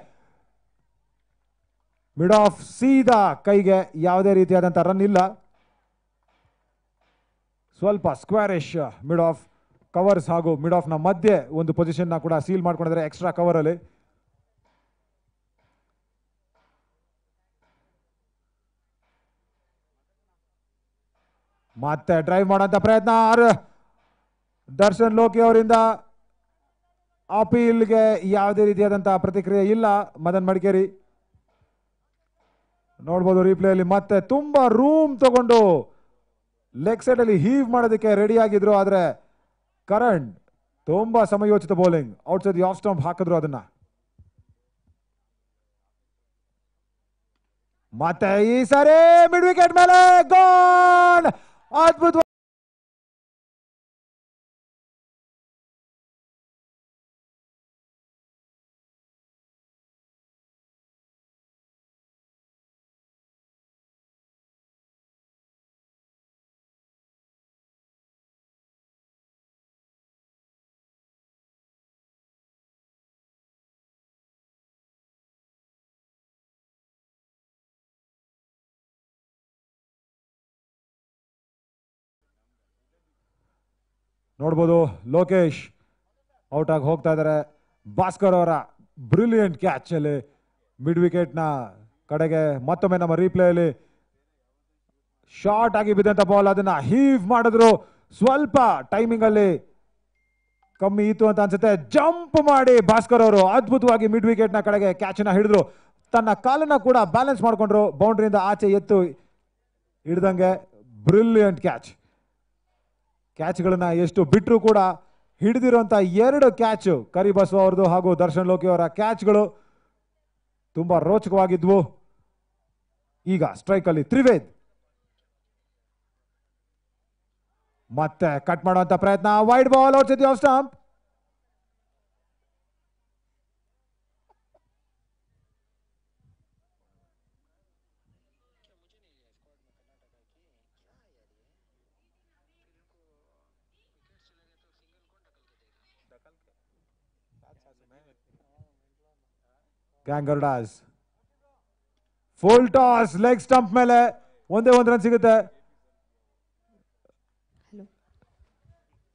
ಮಿಡ್ ಆಫ್ ಸೀದಾ ಕೈಗೆ, ಯಾವುದೇ ರೀತಿಯಾದಂತಹ ರನ್ ಇಲ್ಲ. ಸ್ವಲ್ಪ ಸ್ಕ್ವೇರಿಶ್ ಮಿಡ್ ಆಫ್ ಕವರ್ಸ್ ಹಾಗೂ ಮಿಡ್ ಆಫ್ ನ ಮಧ್ಯೆ ಒಂದು ಪೊಸಿಷನ್ ಕೂಡ ಸೀಲ್ ಮಾಡ್ಕೊಂಡಿದ್ದಾರೆ ಎಕ್ಸ್ಟ್ರಾ ಕವರ್ ಅಲ್ಲಿ. ಮತ್ತೆ ಡ್ರೈವ್ ಮಾಡುವಂತ ಪ್ರಯತ್ನ ದರ್ಶನ್ ಲೋಕಿ ಅವರಿಂದ ಅಪೀಲ್ಗೆ ಯಾವುದೇ ರೀತಿಯಾದಂತಹ ಪ್ರತಿಕ್ರಿಯೆ ಇಲ್ಲ. ಮದನ್ ಮಡಿಕೇರಿ ನೋಡ್ಬೋದು ರೀಪ್ಲೇ ಅಲ್ಲಿ ಮತ್ತೆ ತುಂಬಾ ರೂಮ್ ತಗೊಂಡು ಲೆಗ್ ಸೈಡ್ ಅಲ್ಲಿ ಹೀವ್ ಮಾಡೋದಕ್ಕೆ ರೆಡಿ ಆಗಿದ್ರು. ಆದ್ರೆ ಕರಣ್ ತುಂಬಾ ಸಮಯೋಚಿತ bowling out side off stump ಹಾಕಿದ್ರು ಅದನ್ನ. ಮತ್ತೆ ಈ ಸಾರಿ ಮಿಡ್ ವಿಕೆಟ್ ಮೇಲೆ ಗೋಲ್. ಅದ್ಭುತ ನೋಡ್ಬೋದು ಲೋಕೇಶ್ ಔಟ್ ಆಗಿ ಹೋಗ್ತಾ ಇದ್ದಾರೆ. ಭಾಸ್ಕರ್ ಅವರ ಬ್ರಿಲಿಯಂಟ್ ಕ್ಯಾಚ್ ಅಲ್ಲಿ ಮಿಡ್ ವಿಕೆಟ್ ನ ಕಡೆಗೆ ಮತ್ತೊಮ್ಮೆ ನಮ್ಮ ರೀಪ್ಲೇ ಅಲ್ಲಿ ಶಾರ್ಟ್ ಆಗಿ ಬಿದ್ದಂತ ಬಾಲ್ ಅದನ್ನ ಹೀವ್ ಮಾಡಿದ್ರು. ಸ್ವಲ್ಪ ಟೈಮಿಂಗ್ ಅಲ್ಲಿ ಕಮ್ಮಿ ಇತ್ತು ಅಂತ ಅನ್ಸುತ್ತೆ. ಜಂಪ್ ಮಾಡಿ ಭಾಸ್ಕರ್ ಅವರು ಅದ್ಭುತವಾಗಿ ಮಿಡ್ ವಿಕೆಟ್ ನ ಕಡೆಗೆ ಕ್ಯಾಚ್ ನ ಹಿಡಿದ್ರು. ತನ್ನ ಕಾಲನ್ನ ಕೂಡ ಬ್ಯಾಲೆನ್ಸ್ ಮಾಡ್ಕೊಂಡ್ರು. ಬೌಂಡ್ರಿಯಿಂದ ಆಚೆ ಎತ್ತು ಹಿಡ್ದಂಗೆ ಬ್ರಿಲಿಯಂಟ್ ಕ್ಯಾಚ್ಗಳನ್ನ ಎಷ್ಟು ಬಿಟ್ಟರು ಕೂಡ ಹಿಡಿದಿರುವಂತ 2 ಕ್ಯಾಚ್ ಕರಿಬಸವ ಅವ್ರದ್ದು ಹಾಗೂ ದರ್ಶನ್ ಲೋಕಿ ಅವರ ಕ್ಯಾಚ್ಗಳು ತುಂಬಾ ರೋಚಕವಾಗಿದ್ವು. ಈಗ ಸ್ಟ್ರೈಕ್ ಅಲ್ಲಿ ತ್ರಿವೇದ್ ಮತ್ತೆ ಕಟ್ ಮಾಡುವಂತ ಪ್ರಯತ್ನ. Wide ball outside off stump. ಗ್ಯಾಂಗರ್ಡಾಸ್ ಫುಲ್ ಟಾಸ್ ಲೆಗ್ ಸ್ಟಂಪ್ ಮೇಲೆ ಒಂದೇ 1 ರನ್ ಸಿಗುತ್ತೆ.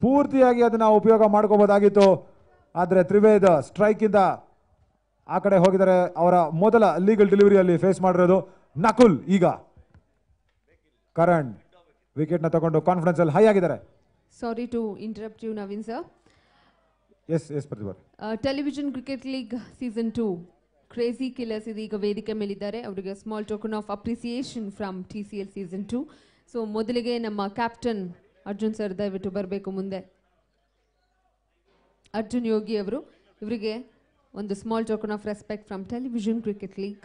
ಪೂರ್ತಿಯಾಗಿ ಅದನ್ನ ಉಪಯೋಗ ಮಾಡ್ಕೋಬಹುದಾಗಿತ್ತು. ಆದ್ರೆ ತ್ರಿವೇದ್ ಸ್ಟ್ರೈಕ್ ಇಂದ ಆ ಕಡೆ ಹೋಗಿದ್ದಾರೆ. ಅವರ ಮೊದಲ ಲೀಗಲ್ ಡೆಲಿವರಿಯಲ್ಲಿ ಫೇಸ್ ಮಾಡಿರೋದು ನಕುಲ್. ಈಗ ಕರಣ್ ವಿಕೆಟ್ ನ ತಗೊಂಡು ಕಾನ್ಫಿಡೆನ್ಸ್ ಅಲ್ಲಿ ಹೈ ಆಗಿದ್ದಾರೆ. Sorry to interrupt you Naveen sir. Yes Prathibha. Television cricket league season 2 crazy killers ಇದೀಗ ವೇದಿಕೆ ಮೇಲಿದ್ದಾರೆ. ಅವರಿಗೆ small token of appreciation from TCL season 2. So ಮೊದಲಿಗೆ ನಮ್ಮ ಕ್ಯಾಪ್ಟನ್ ಅರ್ಜುನ್ ಸರ್ ದಯವಿಟ್ಟು ಬರಬೇಕು ಮುಂದೆ. ಅರ್ಜುನ್ ಯೋಗಿ ಅವರು, ಇವರಿಗೆ ಒಂದು small token of respect from television cricket league.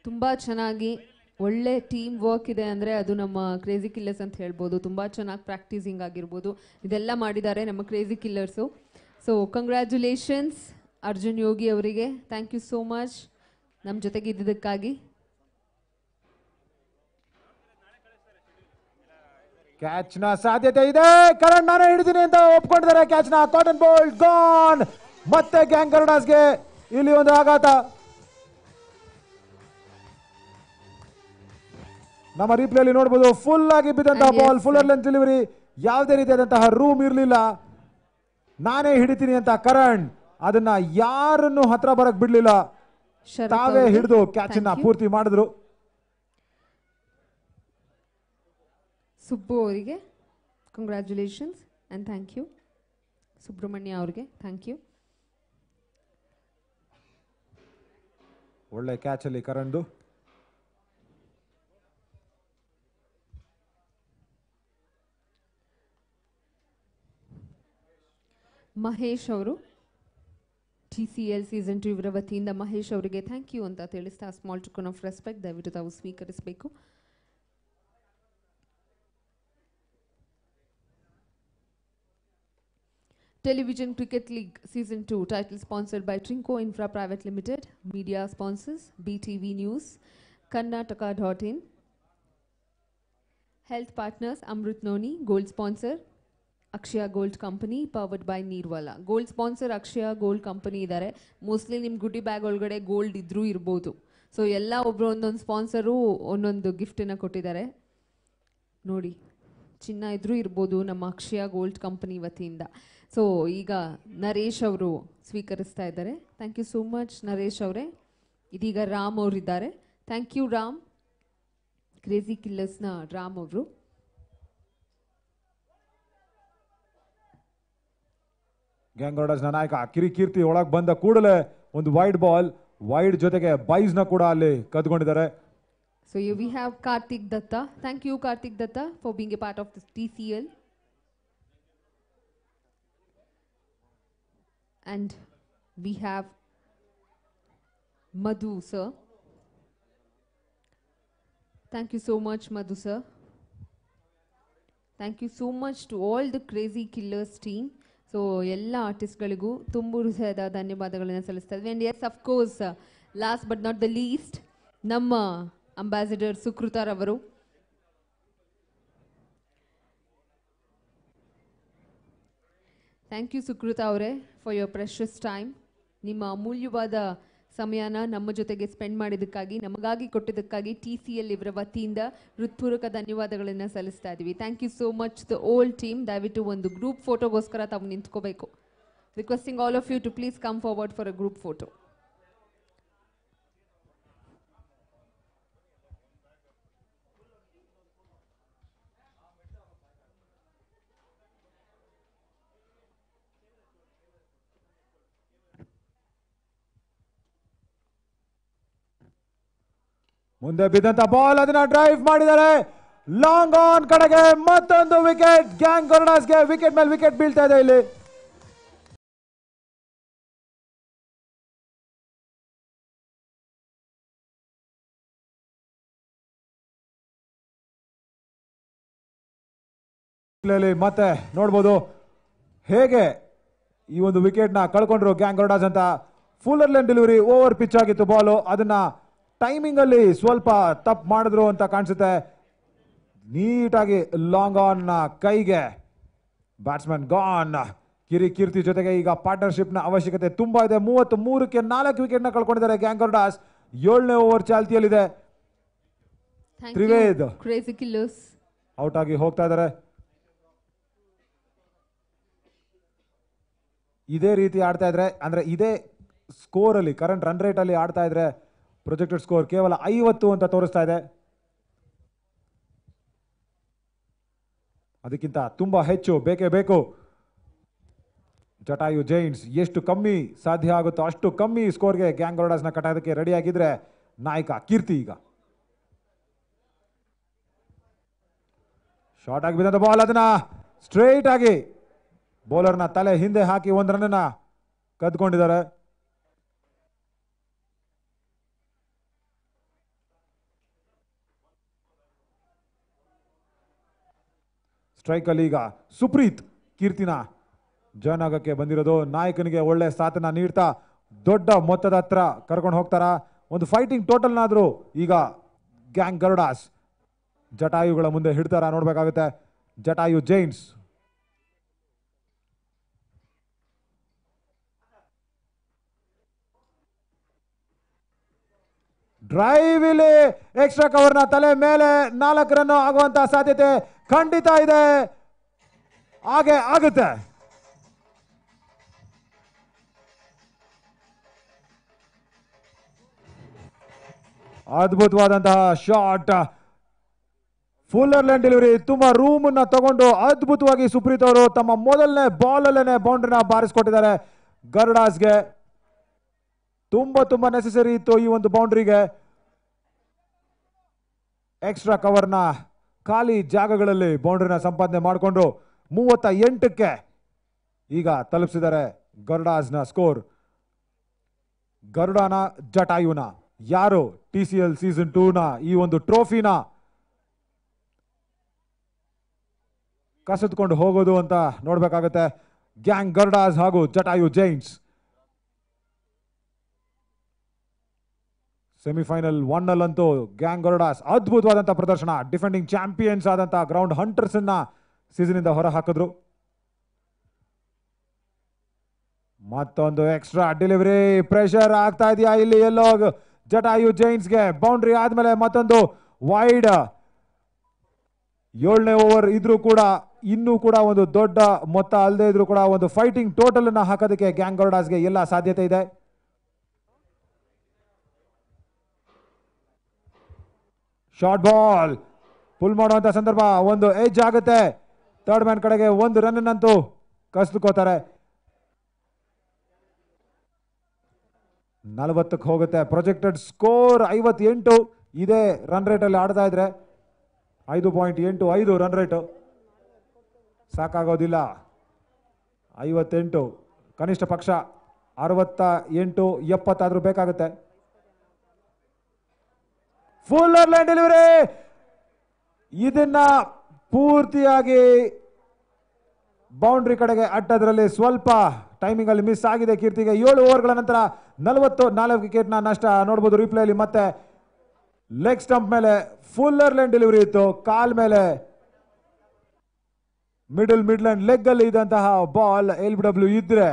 ತುಂಬ ಚೆನ್ನಾಗಿ ಒಳ್ಳೆ ಟೀಮ್ ವರ್ಕ್ ಇದೆ ಅಂದರೆ ಅದು ನಮ್ಮ ಕ್ರೇಜಿ ಕಿಲ್ಲರ್ಸ್ ಅಂತ ಹೇಳ್ಬೋದು. ತುಂಬ ಚೆನ್ನಾಗಿ ಪ್ರಾಕ್ಟೀಸಿಂಗ್ ಆಗಿರ್ಬೋದು, ಇದೆಲ್ಲ ಮಾಡಿದ್ದಾರೆ ನಮ್ಮ crazy killers. So congratulations Arjun Yogi ಅವರಿಗೆ. ಥ್ಯಾಂಕ್ ಯು ಸೋ ಮಚ್ ನಮ್ಮ ಜೊತೆಗೆ ಇದ್ದಿದ್ದಕ್ಕಾಗಿ. ಕ್ಯಾಚ್ ನ ಸಾಧ್ಯತೆ ಇದೆ. ಕರಣ್ ನಾನೇ ಹಿಡಿದೀನಿ ಅಂತ ಒಪ್ಕೊಂಡಿದ್ದಾರೆ. ಕ್ಯಾಚ್ ನ ಕಾಟನ್ ಬೋಲ್ಟ್ ಗಾನ್. ಮತ್ತೆ ಗ್ಯಾಂಗರ್ಡಾಸ್ಗೆ ಇಲ್ಲಿ ಒಂದು ಆಘಾತ. ನಮ್ಮ ರೀಪ್ಲೇ ಅಲ್ಲಿ ನೋಡಬಹುದು ಫುಲ್ ಆಗಿ ಬಿದ್ದಂತಹ ಬಾಲ್, ಫುಲ್ ಲೆಂತ್ ಡೆಲಿವರಿ, ಯಾವುದೇ ರೀತಿಯಾದಂತಹ ರೂಮ್ ಇರಲಿಲ್ಲ. ನಾನೇ ಹಿಡಿತೀನಿ ಅಂತ ಕರಣ್ ಅದನ್ನ ಯಾರನ್ನು ಹತ್ರ ಬರಕ್ ಬಿಡ್ಲಿಲ್ಲ. ತಾವೇ ಹಿಡಿದು ಕ್ಯಾಚ್ ನ ಪೂರ್ತಿ ಮಾಡಿದ್ರು. ಸುಬ್ಬು ಅವರಿಗೆ congratulations and thank you. Subrahmanya ಅವ್ರಿಗೆ ಥ್ಯಾಂಕ್ ಯು. ಒಳ್ಳೆ ಕ್ಯಾಚ್ ಅಲ್ಲಿ ಕರಣ್ದು. ಮಹೇಶ್ ಅವರು TCL ಸೀಸನ್ 2 ಇವರ ವತಿಯಿಂದ ಮಹೇಶ್ ಅವರಿಗೆ ಥ್ಯಾಂಕ್ ಯು ಅಂತ ತಿಳಿಸ್ತಾ ಸ್ಮಾಲ್ ಟೋಕನ್ ಆಫ್ ರೆಸ್ಪೆಕ್ಟ್ ದಯವಿಟ್ಟು ತಾವು ಸ್ವೀಕರಿಸಬೇಕು. Television Cricket League Season 2 title sponsored by Trinco Infra Private Limited. Media sponsors BTV News, Karnataka.in. Health partners Amrut Noni. Gold sponsor Akshaya Gold Company powered by Neerwala. Gold sponsor Akshaya Gold Company idare. Mostly nim goodie bag olgade gold idru irbodu. So ella obru ondond sponsor onondu gift na kottidare. Nodi ಚಿನ್ನ ಇದ್ರೂ ಇರ್ಬೋದು ನಮ್ಮ Akshaya gold company ವತಿಯಿಂದ. So ಈಗ ನರೇಶ್ ಅವರು ಸ್ವೀಕರಿಸ್ತಾ ಇದ್ದಾರೆ. Thank you so much Naresh ಅವರೇ. ಇದೀಗ ರಾಮ್ ಅವರಿದ್ದಾರೆ. Thank you Ram. ಕ್ರೇಜಿ ಕಿಲ್ಲರ್ಸ್ನ ರಾಮ್ ಅವರು. ಗ್ಯಾಂಗ್ ನ ನಾಯಕ ಕಿರಿಕೀರ್ತಿ ಒಳಗೆ ಬಂದ ಕೂಡಲೇ ಒಂದು ವೈಡ್ ಬಾಲ್, ವೈಡ್ ಜೊತೆಗೆ ಬೈಸ್ ನ ಕೂಡ ಅಲ್ಲಿ ಕದ್ಕೊಂಡಿದ್ದಾರೆ. So here we have Karthik Datta. Thank you Karthik Datta for being a part of this TCL. And we have Madhu sir. Thank you so much Madhu sir. Thank you so much to all the Crazy Killers team. So ಎಲ್ಲ ಆರ್ಟಿಸ್ಟ್ಗಳಿಗೂ ತುಂಬ ಹೃದಯದ ಧನ್ಯವಾದಗಳನ್ನು ಸಲ್ಲಿಸ್ತಾ ಇದ್ವಿ. And yes of course last but not the least ನಮ್ಮ ambassador ಸುಕೃತಾರವರು. Thank you Sukrutha ಅವರೇ for your precious time. ನಿಮ್ಮ ಅಮೂಲ್ಯವಾದ ಸಮಯನ ನಮ್ಮ ಜೊತೆಗೆ ಸ್ಪೆಂಡ್ ಮಾಡಿದ್ದಕ್ಕಾಗಿ, ನಮಗಾಗಿ ಕೊಟ್ಟಿದ್ದಕ್ಕಾಗಿ TCL ಇವರ ವತಿಯಿಂದ ಹೃತ್ಪೂರ್ವಕ ಧನ್ಯವಾದಗಳನ್ನು ಸಲ್ಲಿಸ್ತಾ ಇದ್ದೀವಿ. Thank you so much the whole team. ದಯವಿಟ್ಟು ಒಂದು ಗ್ರೂಪ್ ಫೋಟೋಗೋಸ್ಕರ ತಾವು ನಿಂತ್ಕೋಬೇಕು. Requesting all of you to please come forward for a group photo. ಮುಂದೆ ಬಿದ್ದಂತ ಬಾಲ್ ಅದನ್ನ ಡ್ರೈವ್ ಮಾಡಿದ್ದಾರೆ. ಲಾಂಗ್ ಆನ್ ಕಡೆಗೆ ಮತ್ತೊಂದು ವಿಕೆಟ್. ಗ್ಯಾಂಗ್ ಗರುಡಾಸ್ಗೆ ವಿಕೆಟ್ ಮೇಲೆ ವಿಕೆಟ್ ಬೀಳ್ತಾ ಇದೆ ಇಲ್ಲಿ. ಮತ್ತೆ ನೋಡ್ಬೋದು ಹೇಗೆ ಈ ಒಂದು ವಿಕೆಟ್ ನ ಕಳ್ಕೊಂಡ್ರು ಗ್ಯಾಂಗ್ ಗರುಡಾಸ್ ಅಂತ. Fuller line delivery, over pitch ಆಗಿತ್ತು ಬಾಲು. ಅದನ್ನ ಟೈಮಿಂಗ್ ಅಲ್ಲಿ ಸ್ವಲ್ಪ ತಪ್ಪು ಮಾಡಿದ್ರು ಅಂತ ಕಾಣಿಸುತ್ತೆ. ನೀಟಾಗಿ ಲಾಂಗ್ ಆನ್ ಕೈಗೆ ಬ್ಯಾಟ್ಸ್ಮನ್ ಗಾನ್. ಕಿರಿಕೀರ್ತಿ ಜೊತೆಗೆ ಈಗ ಪಾರ್ಟ್ನರ್ಶಿಪ್ ನ ಅವಶ್ಯಕತೆ ತುಂಬಾ ಇದೆ. 33ಕ್ಕೆ 4 ವಿಕೆಟ್ ನ ಕಳ್ಕೊಂಡಿದ್ದಾರೆ ಗ್ಯಾಂಗ್ ಗರುಡಾಸ್. 7ನೇ ಓವರ್ ಚಾಲ್ತಿಯಲ್ಲಿದೆ. ತ್ರಿವೇದ್ ಕ್ರೇಜಿ ಕಿಲ್ಲರ್ಸ್ ಔಟ್ ಆಗಿ ಹೋಗ್ತಾ ಇದ್ದಾರೆ. ಇದೇ ರೀತಿ ಆಡ್ತಾ ಇದ್ರೆ, ಅಂದ್ರೆ ಇದೇ ಸ್ಕೋರ್ ಅಲ್ಲಿ, ಕರೆಂಟ್ ರನ್ ರೇಟ್ ಅಲ್ಲಿ ಆಡ್ತಾ ಇದ್ರೆ ಪ್ರೊಜೆಕ್ಟೆಡ್ ಸ್ಕೋರ್ ಕೇವಲ 50 ಅಂತ ತೋರಿಸ್ತಾ ಇದೆ. ಅದಕ್ಕಿಂತ ತುಂಬಾ ಹೆಚ್ಚು ಬೇಕೇ ಬೇಕು. ಜಟಾಯು ಜೈಂಟ್ಸ್ ಎಷ್ಟು ಕಮ್ಮಿ ಸಾಧ್ಯ ಆಗುತ್ತೋ ಅಷ್ಟು ಕಮ್ಮಿ ಸ್ಕೋರ್ಗೆ ಗ್ಯಾಂಗ್ ಗರುಡಾಸ್ ನ ಕಟಾಯೋದಕ್ಕೆ ರೆಡಿ ಆಗಿದ್ರೆ ನಾಯಕ ಕೀರ್ತಿ ಈಗ ಶಾರ್ಟ್ ಆಗಿ ಬಿದ್ದ ಬಾಲ್ ಅದನ್ನ ಸ್ಟ್ರೈಟ್ ಆಗಿ ಬೌಲರ್ನ ತಲೆ ಹಿಂದೆ ಹಾಕಿ ಒಂದು ರನ್ನ ಕದ್ಕೊಂಡಿದ್ದಾರೆ. ಸ್ಟ್ರೈಕ್ ಅಲ್ಲಿ ಈಗ ಸುಪ್ರೀತ್ ಕೀರ್ತಿನ ಜಾಯ್ನ್ ಆಗಕ್ಕೆ ಬಂದಿರೋದು. ನಾಯಕನಿಗೆ ಒಳ್ಳೆ ಸಾಥನ ನೀಡ್ತಾ ದೊಡ್ಡ ಮೊತ್ತದ ಹತ್ರ ಕರ್ಕೊಂಡು ಹೋಗ್ತಾರ. ಒಂದು ಫೈಟಿಂಗ್ ಟೋಟಲ್ನಾದ್ರೂ ಈಗ ಗ್ಯಾಂಗ್ ಗರುಡಾಸ್ ಜಟಾಯುಗಳ ಮುಂದೆ ಹಿಡ್ತಾರ ನೋಡ್ಬೇಕಾಗುತ್ತೆ. ಜಟಾಯು ಜೈಂಟ್ಸ್ ಡ್ರೈವ್ ಇಲ್ಲಿ ಎಕ್ಸ್ಟ್ರಾ ಕವರ್ನ ತಲೆ ಮೇಲೆ 4 ರನ್ ಆಗುವಂತ ಸಾಧ್ಯತೆ ಖಂಡಿತ ಇದೆ. ಹಾಗೆ ಆಗುತ್ತೆ. ಅದ್ಭುತವಾದಂತಹ ಶಾಟ್, ಫುಲ್ಲರ್ ಲೈನ್ ಡೆಲಿವರಿ, ತುಂಬಾ ರೂಮ್ ಅನ್ನ ತಗೊಂಡು ಅದ್ಭುತವಾಗಿ ಸುಪ್ರೀತ್ ಅವರು ತಮ್ಮ ಮೊದಲನೇ ಬಾಲ್ ಅಲ್ಲೇನೆ ಬೌಂಡ್ರಿನ ಬಾರಿಸ್ಕೊಟ್ಟಿದ್ದಾರೆ. ಗರುಡಾಸ್ಗೆ ತುಂಬಾ ನೆಸೆಸರಿ ಇತ್ತು ಈ ಒಂದು ಬೌಂಡ್ರಿಗೆ. ಎಕ್ಸ್ಟ್ರಾ ಕವರ್ನ ಖಾಲಿ ಜಾಗಗಳಲ್ಲಿ ಬೌಂಡ್ರಿನ ಸಂಪಾದನೆ ಮಾಡಿಕೊಂಡು 38ಕ್ಕೆ ಈಗ ತಲುಪಿಸಿದ್ದಾರೆ ಗರುಡಾಸ್ನ ಸ್ಕೋರ್. ಗರುಡನ ಜಟಾಯುನ ಯಾರು TCL ಸೀಸನ್ 2ನ ಈ ಒಂದು ಟ್ರೋಫಿನ ಕಸಿದುಕೊಂಡು ಹೋಗೋದು ಅಂತ ನೋಡ್ಬೇಕಾಗತ್ತೆ. ಗ್ಯಾಂಗ್ ಗರುಡಾಸ್ ಹಾಗೂ ಜಟಾಯು ಜೈಂಟ್ಸ್ ಸೆಮಿಫೈನಲ್ 1 ಅಲ್ಲಂತೂ ಗ್ಯಾಂಗ್ ಗರುಡಾಸ್ ಅದ್ಭುತವಾದಂತಹ ಪ್ರದರ್ಶನ. ಡಿಫೆಂಡಿಂಗ್ ಚಾಂಪಿಯನ್ಸ್ ಆದಂತಹ ಗ್ರೌಂಡ್ ಹಂಟರ್ಸ್ ಅನ್ನ ಸೀಸನ್ ಇಂದ ಹೊರ ಹಾಕಿದ್ರು. ಮತ್ತೊಂದು ಎಕ್ಸ್ಟ್ರಾ ಡೆಲಿವರಿ, ಪ್ರೆಷರ್ ಆಗ್ತಾ ಇದೆಯಾ ಇಲ್ಲಿ ಎಲ್ಲೋ ಜಟಾಯು ಜೈಂಟ್ಸ್ಗೆ. ಬೌಂಡ್ರಿ ಆದ್ಮೇಲೆ ಮತ್ತೊಂದು ವೈಡ್. 7ನೇ ಓವರ್ ಇದ್ರೂ ಕೂಡ ಇನ್ನೂ ಕೂಡ ಒಂದು ದೊಡ್ಡ ಮೊತ್ತ ಅಲ್ಲದೆ ಇದ್ರೂ ಕೂಡ ಒಂದು ಫೈಟಿಂಗ್ ಟೋಟಲ್ ಅನ್ನ ಹಾಕೋದಕ್ಕೆ ಗ್ಯಾಂಗ್ ಗರುಡಾಸ್ಗೆ ಎಲ್ಲ ಸಾಧ್ಯತೆ ಇದೆ. ಶಾರ್ಟ್ ಬಾಲ್ ಪುಲ್ ಮಾಡುವಂತ ಸಂದರ್ಭ, ಒಂದು ಎಜ್ ಆಗುತ್ತೆ. ಥರ್ಡ್ ಮ್ಯಾನ್ ಕಡೆಗೆ ಒಂದು ರನ್ ಅಂತೂ ಕಸಿದುಕೋತಾರೆ. 40ಕ್ಕೆ ಹೋಗುತ್ತೆ. Projected score 58. ಇದೇ ರನ್ ರೇಟ್ ಅಲ್ಲಿ ಆಡ್ತಾ ಇದ್ರೆ 5.85 ರನ್ ರೇಟ್ ಸಾಕಾಗೋದಿಲ್ಲ. 58 ಕನಿಷ್ಠ ಪಕ್ಷ 68 70 ಬೇಕಾಗುತ್ತೆ. ಫುಲ್ಲರ್ ಲೈನ್ ಡೆಲಿವರಿ, ಇದನ್ನ ಪೂರ್ತಿಯಾಗಿ ಬೌಂಡ್ರಿ ಕಡೆಗೆ ಅಟ್ಟದ್ರಲ್ಲಿ ಸ್ವಲ್ಪ ಟೈಮಿಂಗ್ ಅಲ್ಲಿ ಮಿಸ್ ಆಗಿದೆ ಕೀರ್ತಿಗೆ. 7 ಓವರ್ಗಳ ನಂತರ 44 ವಿಕೆಟ್ ನಷ್ಟ ನೋಡಬಹುದು ರಿಪ್ಲೇ ಅಲ್ಲಿ. ಮತ್ತೆ ಲೆಗ್ ಸ್ಟಂಪ್ ಮೇಲೆ ಫುಲ್ಲರ್ ಲೈನ್ ಡೆಲಿವರಿ ಇತ್ತು, ಕಾಲ್ ಮೇಲೆ ಮಿಡ್ ಲೈನ್ ಲೆಗ್ ಅಲ್ಲಿ ಇದ್ದಂತಹ ಬಾಲ್ LBW ಇದ್ರೆ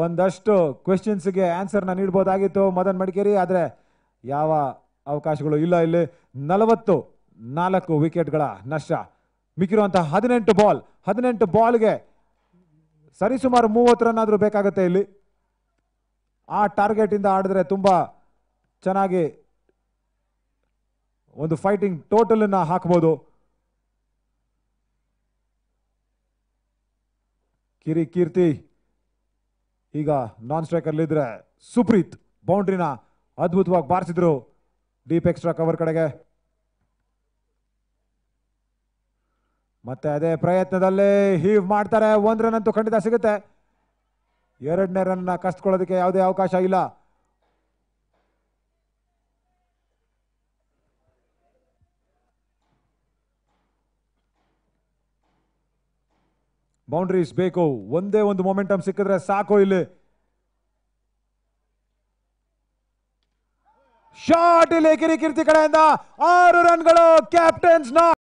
ಒಂದಷ್ಟು ಕ್ವೆಶ್ಚನ್ಸ್ಗೆ ಆನ್ಸರ್ನ ನೀಡಬಹುದಾಗಿತ್ತು ಮದನ್ ಮಡಿಕೇರಿ, ಆದ್ರೆ ಯಾವ ಅವಕಾಶಗಳು ಇಲ್ಲ. ಇಲ್ಲಿ 44 ವಿಕೆಟ್ಗಳ ನಷ್ಟ. ಮಿಕ್ಕಿರುವಂತಹ 18 ಬಾಲ್ಗೆ ಸರಿಸುಮಾರು 30 ರನ್ ಆದ್ರೂ ಬೇಕಾಗುತ್ತೆ. ಇಲ್ಲಿ ಆ ಟಾರ್ಗೆಟ್ ಇಂದ ಆಡಿದ್ರೆ ತುಂಬಾ ಚೆನ್ನಾಗಿ ಒಂದು ಫೈಟಿಂಗ್ ಟೋಟಲ್ ಅನ್ನ ಹಾಕಬಹುದು. ಕೀರ್ತಿ ಈಗ ನಾನ್ ಸ್ಟ್ರೈಕರ್ ಇದ್ರೆ ಸುಪ್ರೀತ್ ಬೌಂಡ್ರಿನ ಅದ್ಭುತವಾಗಿ ಬಾರಿಸಿದ್ರು ಡೀಪ್ ಎಕ್ಸ್ಟ್ರಾ ಕವರ್ ಕಡೆಗೆ. ಮತ್ತೆ ಅದೇ ಪ್ರಯತ್ನದಲ್ಲೇ ಹೀವ್ ಮಾಡ್ತಾರೆ. 1 ರನ್ ಅಂತೂ ಖಂಡಿತ ಸಿಗುತ್ತೆ. 2ನೇ ರನ್ ಕಸ್ಕೊಳ್ಳೋದಕ್ಕೆ ಯಾವುದೇ ಅವಕಾಶ ಇಲ್ಲ. ಬೌಂಡ್ರೀಸ್ ಬೇಕು, ಒಂದೇ ಒಂದು ಮೊಮೆಂಟಮ್ ಸಿಕ್ಕಿದ್ರೆ ಸಾಕು. ಇಲ್ಲಿ ಶಾಟ್, ಇಲ್ಲಿ ಕೀರ್ತಿ ಕಡೆಯಿಂದ 6 ರನ್ಗಳು. Captains not.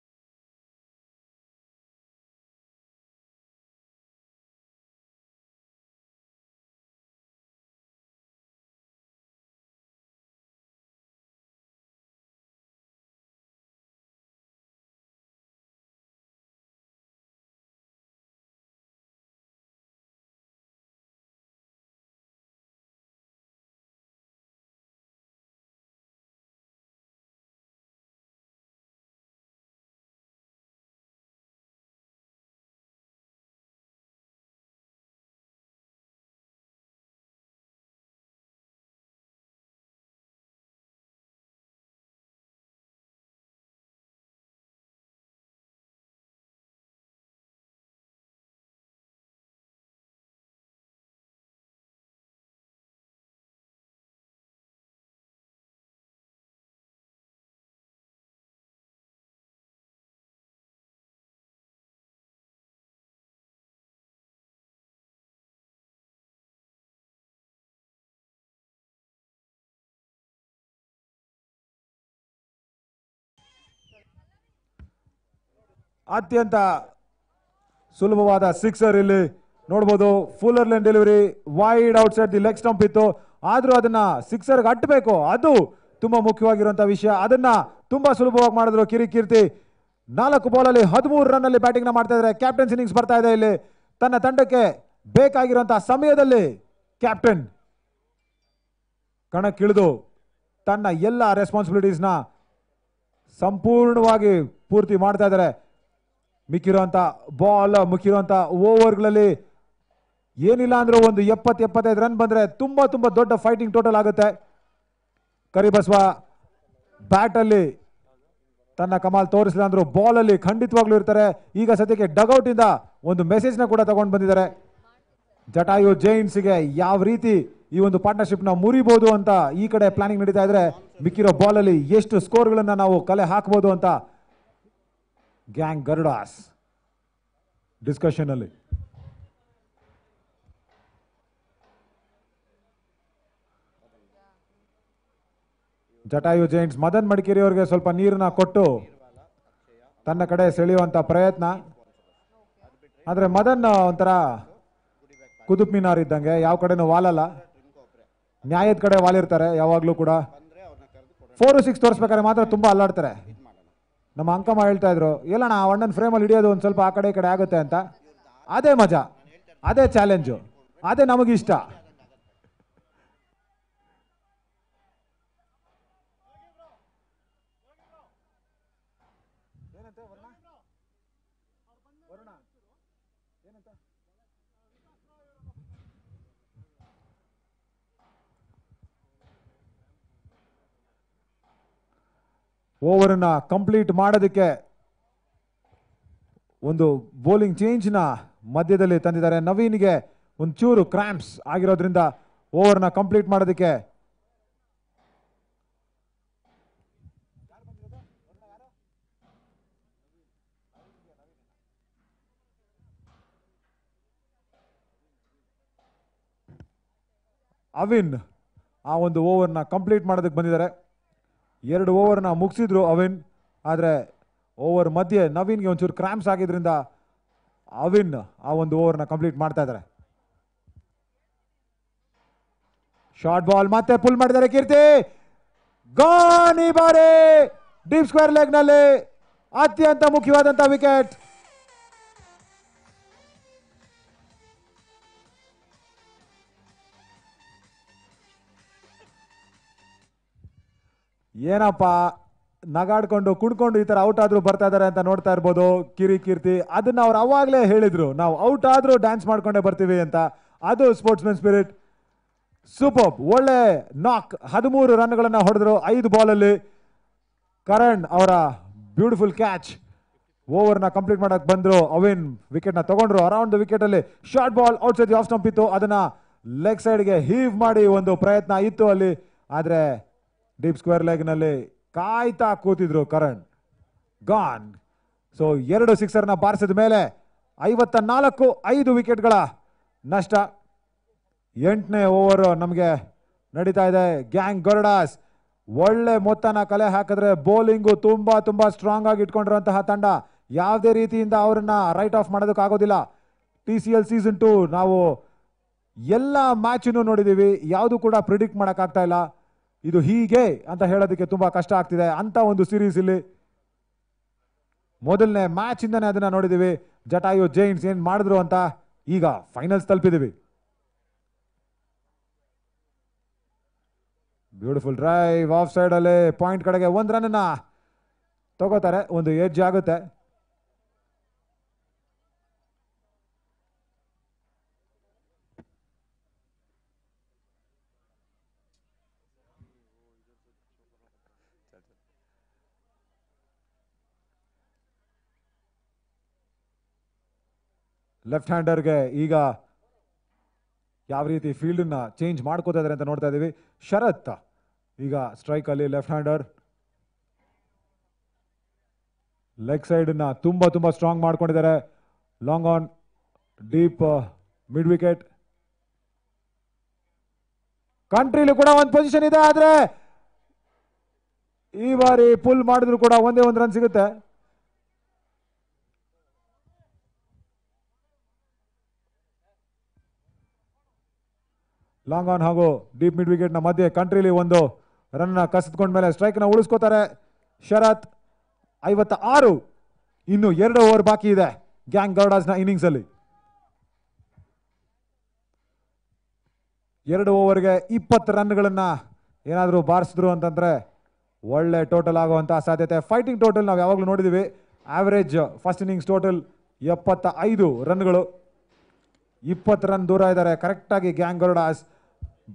ಅತ್ಯಂತ ಸುಲಭವಾದ ಸಿಕ್ಸರ್ ಇಲ್ಲಿ ನೋಡಬಹುದು. Fuller line delivery wide out side the leg stump ಇತ್ತು, ಆದ್ರೂ ಅದನ್ನ ಸಿಕ್ಸರ್ ಅಟ್ಟಬೇಕು, ಅದು ತುಂಬಾ ಮುಖ್ಯವಾಗಿರುವಂತಹ ವಿಷಯ. ಅದನ್ನ ತುಂಬಾ ಸುಲಭವಾಗಿ ಮಾಡಿದ್ರು ಕೀರ್ತಿ. 4 ಬಾಲ್ ಅಲ್ಲಿ 13 ರನ್ ಅಲ್ಲಿ ಬ್ಯಾಟಿಂಗ್ ಮಾಡ್ತಾ ಇದ್ದಾರೆ. ಕ್ಯಾಪ್ಟನ್ಸ್ ಇನ್ನಿಂಗ್ಸ್ ಬರ್ತಾ ಇದೆ. ಇಲ್ಲಿ ತನ್ನ ತಂಡಕ್ಕೆ ಬೇಕಾಗಿರುವಂತಹ ಸಮಯದಲ್ಲಿ ಕ್ಯಾಪ್ಟನ್ ಕಣಕ್ಕಿಳಿದು ತನ್ನ ಎಲ್ಲ ರೆಸ್ಪಾನ್ಸಿಬಿಲಿಟೀಸ್ ನ ಸಂಪೂರ್ಣವಾಗಿ ಪೂರ್ತಿ ಮಾಡ್ತಾ ಇದ್ದಾರೆ. ಮಿಕ್ಕಿರುವಂತ ಬಾಲ್, ಮಿಕ್ಕಿರುವಂತ ಓವರ್ಗಳಲ್ಲಿ ಏನಿಲ್ಲ ಅಂದ್ರೂ ಒಂದು 70-75 ರನ್ ಬಂದ್ರೆ ತುಂಬಾ ದೊಡ್ಡ ಫೈಟಿಂಗ್ ಟೋಟಲ್ ಆಗುತ್ತೆ. ಕರಿಬಸವ ಬ್ಯಾಟ್ ಅಲ್ಲಿ ತನ್ನ ಕಮಾಲ್ ತೋರಿಸಲಿಲ್ಲ ಅಂದ್ರು ಬಾಲ್ ಅಲ್ಲಿ ಖಂಡಿತವಾಗ್ಲೂ ಇರ್ತಾರೆ. ಈಗ ಸದ್ಯಕ್ಕೆ ಡಗೌಟ್ ಇಂದ ಒಂದು ಮೆಸೇಜ್ ನ ಕೂಡ ತಗೊಂಡು ಬಂದಿದ್ದಾರೆ. ಜಟಾಯು ಜೈನ್ಸ್ಗೆ ಯಾವ ರೀತಿ ಈ ಒಂದು ಪಾರ್ಟ್ನರ್ಶಿಪ್ ನ ಮುರಿಬಹುದು ಅಂತ ಈ ಕಡೆ ಪ್ಲಾನಿಂಗ್ ನಡೀತಾ ಇದ್ರೆ, ಮಿಕ್ಕಿರೋ ಬಾಲ್ ಅಲ್ಲಿ ಎಷ್ಟು ಸ್ಕೋರ್ ಗಳನ್ನ ನಾವು ಕಲೆ ಹಾಕಬಹುದು ಅಂತ ಗ್ಯಾಂಗ್ ಗರುಡಾಸ್ ಡಿಸ್ಕಷನ್ ಅಲ್ಲಿ. ಜಟಾಯು ಜೈಂಟ್ಸ್ ಮದನ್ ಮಡಿಕೇರಿ ಅವರಿಗೆ ಸ್ವಲ್ಪ ನೀರನ್ನ ಕೊಟ್ಟು ತನ್ನ ಕಡೆ ಸೆಳೆಯುವಂತ ಪ್ರಯತ್ನ. ಆದ್ರೆ ಮದನ್ ಒಂಥರ ಕುದುಪ್ ಮಿನಾರ್ ಇದ್ದಂಗೆ, ಯಾವ ಕಡೆನೂ ವಾಲಲ್ಲ, ನ್ಯಾಯದ ಕಡೆ ವಾಲಿರ್ತಾರೆ ಯಾವಾಗ್ಲೂ ಕೂಡ. 4-6 ತೋರಿಸ್ಬೇಕಾದ್ರೆ ಮಾತ್ರ ತುಂಬಾ ಅಲ್ಲಾಡ್ತಾರೆ. ನಮ್ಮ ಅಂಕಮ್ಮ ಹೇಳ್ತಾ ಇದ್ರು, ಎಲ್ಲಣ್ಣ ಅಣ್ಣನ ಫ್ರೇಮಲ್ಲಿ ಹಿಡಿಯೋದು ಒಂದು ಸ್ವಲ್ಪ ಆ ಕಡೆ ಈ ಕಡೆ ಆಗುತ್ತೆ ಅಂತ. ಅದೇ ಮಜಾ, ಅದೇ ಚಾಲೆಂಜು, ಅದೇ ನಮಗಿಷ್ಟ. ಓವರನ್ನ ಕಂಪ್ಲೀಟ್ ಮಾಡೋದಕ್ಕೆ ಒಂದು ಬೌಲಿಂಗ್ ಚೇಂಜ್ನ ಮಧ್ಯದಲ್ಲಿ ತಂದಿದ್ದಾರೆ. ನವೀನ್ಗೆ ಒಂಚೂರು ಕ್ರಾಂಪ್ಸ್ ಆಗಿರೋದ್ರಿಂದ ಓವರ್ನ ಕಂಪ್ಲೀಟ್ ಮಾಡೋದಕ್ಕೆ ಅವಿನ್ ಆ ಒಂದು ಓವರ್ನ ಕಂಪ್ಲೀಟ್ ಮಾಡೋದಕ್ಕೆ ಬಂದಿದ್ದಾರೆ. 2 ಓವರ್ನ ಮುಗಿಸಿದ್ರು ಅವಿನ್. ಆದರೆ ಓವರ್ ಮಧ್ಯೆ ನವೀನ್ಗೆ ಒಂಚೂರು ಕ್ರಾಂಪ್ಸ್ ಆಗಿದ್ರಿಂದ ಅವಿನ್ ಆ ಒಂದು ಓವರ್ನ ಕಂಪ್ಲೀಟ್ ಮಾಡ್ತಾ ಇದ್ದಾರೆ. ಶಾರ್ಟ್ ಬಾಲ್ ಮತ್ತೆ ಪುಲ್ ಮಾಡಿದ್ದಾರೆ ಕೀರ್ತಿ. ಗಾನ್ ಈ ಬಾರಿ ಡೀಪ್ ಸ್ಕ್ವೇರ್ ಲೆಗ್ ನಲ್ಲಿ ಅತ್ಯಂತ ಮುಖ್ಯವಾದಂತಹ ವಿಕೆಟ್. ಏನಪ್ಪ ನಗಾಡ್ಕೊಂಡು ಕುಡ್ಕೊಂಡು ಈ ತರ ಔಟ್ ಆದ್ರೂ ಬರ್ತಾ ಇದಾರೆ ಅಂತ ನೋಡ್ತಾ ಇರ್ಬೋದು ಕೀರ್ತಿ. ಅದನ್ನ ಅವ್ರು ಅವಾಗ್ಲೇ ಹೇಳಿದ್ರು, ನಾವು ಔಟ್ ಆದ್ರೂ ಡ್ಯಾನ್ಸ್ ಮಾಡ್ಕೊಂಡೇ ಬರ್ತೀವಿ ಅಂತ. ಅದು ಸ್ಪೋರ್ಟ್ಸ್ಮನ್ ಸ್ಪಿರಿಟ್. ಸೂಪರ್, ಒಳ್ಳೆ ನಾಕ್. 13 ರನ್ಗಳನ್ನ ಹೊಡೆದ್ರು 5 ಬಾಲಲ್ಲಿ. ಕರಣ್ ಅವರ ಬ್ಯೂಟಿಫುಲ್ ಕ್ಯಾಚ್. ಓವರ್ನ ಕಂಪ್ಲೀಟ್ ಮಾಡಕ್ ಬಂದ್ರು. ಅವಿನ್ ವಿಕೆಟ್ ನ ತಗೊಂಡ್ರು. ಅರೌಂಡ್ ದ ವಿಕೆಟ್ ಅಲ್ಲಿ short ball outside off stump ಇತ್ತು. ಅದನ್ನ ಲೆಗ್ ಸೈಡ್ಗೆ ಹೀವ್ ಮಾಡಿ ಒಂದು ಪ್ರಯತ್ನ ಇತ್ತು ಅಲ್ಲಿ. ಆದ್ರೆ ಡೀಪ್ ಸ್ಕ್ವೇರ್ ಲೆಗ್ ನಲ್ಲಿ ಕಾಯ್ತಾ ಕೂತಿದ್ರು ಕರಣ್. ಗಾನ್. ಸೊ 2 ಸಿಕ್ಸರ್ನ ಬಾರಿಸಿದ ಮೇಲೆ 54, 5 ವಿಕೆಟ್ಗಳ ನಷ್ಟ. 8ನೇ ಓವರ್ ನಮಗೆ ನಡೀತಾ ಇದೆ. ಗ್ಯಾಂಗ್ ಗರುಡಾಸ್ ಒಳ್ಳೆ ಮೊತ್ತನ ಕಲೆ ಹಾಕಿದ್ರೆ ಬೌಲಿಂಗು ತುಂಬಾ ಸ್ಟ್ರಾಂಗ್ ಆಗಿ ಇಟ್ಕೊಂಡಿರುವಂತಹ ತಂಡ. ಯಾವುದೇ ರೀತಿಯಿಂದ ಅವರನ್ನ ರೈಟ್ ಆಫ್ ಮಾಡೋದಕ್ಕಾಗೋದಿಲ್ಲ. TCL ಸೀಸನ್ 2 ನಾವು ಎಲ್ಲ ಮ್ಯಾಚನ್ನು ನೋಡಿದೀವಿ. ಯಾವುದು ಕೂಡ ಪ್ರಿಡಿಕ್ಟ್ ಮಾಡೋಕ್ಕಾಗ್ತಾ ಇಲ್ಲ. ಇದು ಹೀಗೆ ಅಂತ ಹೇಳೋದಕ್ಕೆ ತುಂಬಾ ಕಷ್ಟ ಆಗ್ತಿದೆ ಅಂತ ಒಂದು ಸೀರೀಸ್ ಇಲ್ಲಿ. ಮೊದಲನೇ ಮ್ಯಾಚ್ ಇಂದನೇ ಅದನ್ನ ನೋಡಿದೀವಿ. ಜಟಾಯು ಜೈಂಟ್ಸ್ ಏನ್ ಮಾಡಿದ್ರು ಅಂತ. ಈಗ ಫೈನಲ್ಸ್ ತಲುಪಿದೀವಿ. ಬ್ಯೂಟಿಫುಲ್ ಡ್ರೈವ್ ಆಫ್ ಸೈಡ್ ಅಲ್ಲಿ ಪಾಯಿಂಟ್ ಕಡೆಗೆ 1 ರನ್ ಅನ್ನ ತಗೋತಾರೆ. ಒಂದು ಎಡ್ಜ್ ಆಗುತ್ತೆ. ಲೆಫ್ಟ್ ಹ್ಯಾಂಡರ್ಗೆ ಈಗ ಯಾವ ರೀತಿ ಫೀಲ್ಡ್ ನ ಚೇಂಜ್ ಮಾಡ್ಕೋತಾ ಇದಾರೆ ಅಂತ ನೋಡ್ತಾ ಇದೀವಿ. ಶರತ್ ಈಗ ಸ್ಟ್ರೈಕ್ ಅಲ್ಲಿ ಲೆಫ್ಟ್ ಹ್ಯಾಂಡರ್. ಲೆಗ್ ಸೈಡ್ ನ ತುಂಬಾ ಸ್ಟ್ರಾಂಗ್ ಮಾಡ್ಕೊಂಡಿದ್ದಾರೆ. Long on deep mid wicket. ಕಂಟ್ರಿಲಿ ಕೂಡ ಒಂದು ಪೊಸಿಷನ್ ಇದೆ. ಆದ್ರೆ ಈ ಬಾರಿ ಪುಲ್ ಮಾಡಿದ್ರು ಕೂಡ ಒಂದೇ 1 ರನ್ ಸಿಗುತ್ತೆ. ಲಾಂಗ್ ಆನ್ ಹಾಗೂ ಡೀಪ್ ಮಿಡ್ ವಿಕೆಟ್ ನ ಮಧ್ಯೆ ಕಂಟ್ರಿಲಿ 1 ರನ್ ಕಸಿದ್ಕೊಂಡ್ಮೇಲೆ ಸ್ಟ್ರೈಕ್ ನ ಉಳಿಸ್ಕೋತಾರೆ ಶರತ್. 56. ಇನ್ನು 2 ಓವರ್ ಬಾಕಿ ಇದೆ ಗ್ಯಾಂಗ್ ಗರುಡಾಸ್ ನ ಇನ್ನಿಂಗ್ಸ್ ಅಲ್ಲಿ. 2 ಓವರ್ಗೆ 20 ರನ್ಗಳನ್ನ ಏನಾದರೂ ಬಾರಿಸಿದ್ರು ಅಂತಂದ್ರೆ ಒಳ್ಳೆ ಟೋಟಲ್ ಆಗುವಂತಹ ಸಾಧ್ಯತೆ. ಫೈಟಿಂಗ್ ಟೋಟಲ್ ನಾವು ಯಾವಾಗಲೂ ನೋಡಿದೀವಿ. Average first innings total 75 ರನ್ಗಳು. 20 run ದೂರ ಇದ್ದಾರೆ ಕರೆಕ್ಟ್ ಆಗಿ ಗ್ಯಾಂಗ್ ಗರುಡಾಸ್.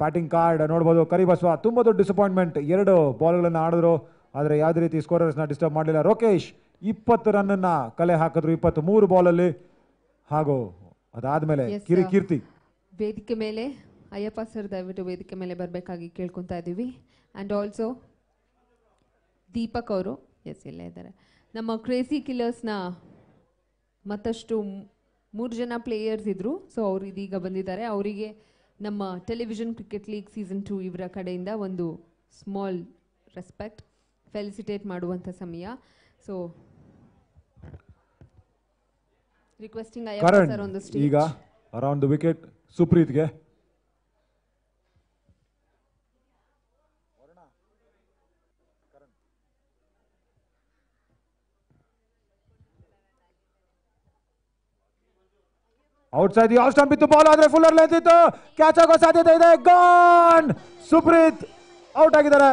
ಬ್ಯಾಟಿಂಗ್ ಕಾರ್ಡ್ ನೋಡ್ಬೋದು. ಕರಿಬಸವ ತುಂಬಾ ದೊಡ್ಡ ಡಿಸಪಾಯಿಂಟ್ಮೆಂಟ್. 2 ಬಾಲ್ಗಳನ್ನ ಆಡಿದ್ರು ಆದರೆ ಯಾವುದೇ ರೀತಿ ಸ್ಕೋರರ್ಸ್ನ ಡಿಸ್ಟರ್ಬ್ ಮಾಡಲಿಲ್ಲ. ರೋಕೇಶ್ 20 ರನ್ ಅನ್ನ ಕಲೆ ಹಾಕಿದ್ರು 23 ಬಾಲಲ್ಲಿ. ಹಾಗೂ ಅದಾದ್ಮೇಲೆ ಕೀರ್ತಿ ವೇದಿಕೆ ಮೇಲೆ ಅಯ್ಯಪ್ಪ ಸರ್ ದಯವಿಟ್ಟು ವೇದಿಕೆ ಮೇಲೆ ಬರಬೇಕಾಗಿ ಕೇಳ್ಕೊತಾ ಇದ್ದೀವಿ. ಆ್ಯಂಡ್ ಆಲ್ಸೋ ದೀಪಕ್ ಅವರು ಇಲ್ಲೇ ಇದ್ದಾರೆ. ನಮ್ಮ ಕ್ರೇಜಿ ಕಿಲ್ಲರ್ಸ್ನ ಮತ್ತಷ್ಟು 3 ಜನ ಪ್ಲೇಯರ್ಸ್ ಇದ್ರು. ಸೊ ಅವರು ಇದೀಗ ಬಂದಿದ್ದಾರೆ. ಅವರಿಗೆ ನಮ್ಮ ಟೆಲಿವಿಷನ್ ಕ್ರಿಕೆಟ್ ಲೀಗ್ ಸೀಸನ್ 2 ಇವರ ಕಡೆಯಿಂದ ಒಂದು ಸ್ಮಾಲ್ ರೆಸ್ಪೆಕ್ಟ್ ಫೆಲಿಸಿಟೇಟ್ ಮಾಡುವಂಥ ಸಮಯ. So requesting Ayyappa sir on the stage. ಈಗ ಅರೌಂಡ್ ದ ವಿಕೆಟ್ ಸುಪ್ರೀತ್ಗೆ. ಔಟ್ ಸೈಡ್ ಆಫ್ ಸ್ಟಂಪ್ ಇತ್ತು. ಬಾಲ್ ಆದ್ರೆ ಫುಲ್ಲರ್ ಲೆಂತ್ ಇತ್ತು. ಕ್ಯಾಚ್ ಆಗೋ ಸಾಧ್ಯತೆ ಇದೆ. ಗಾನ್. ಸುಪ್ರೀತ್ ಔಟ್ ಆಗಿದ್ದಾರೆ.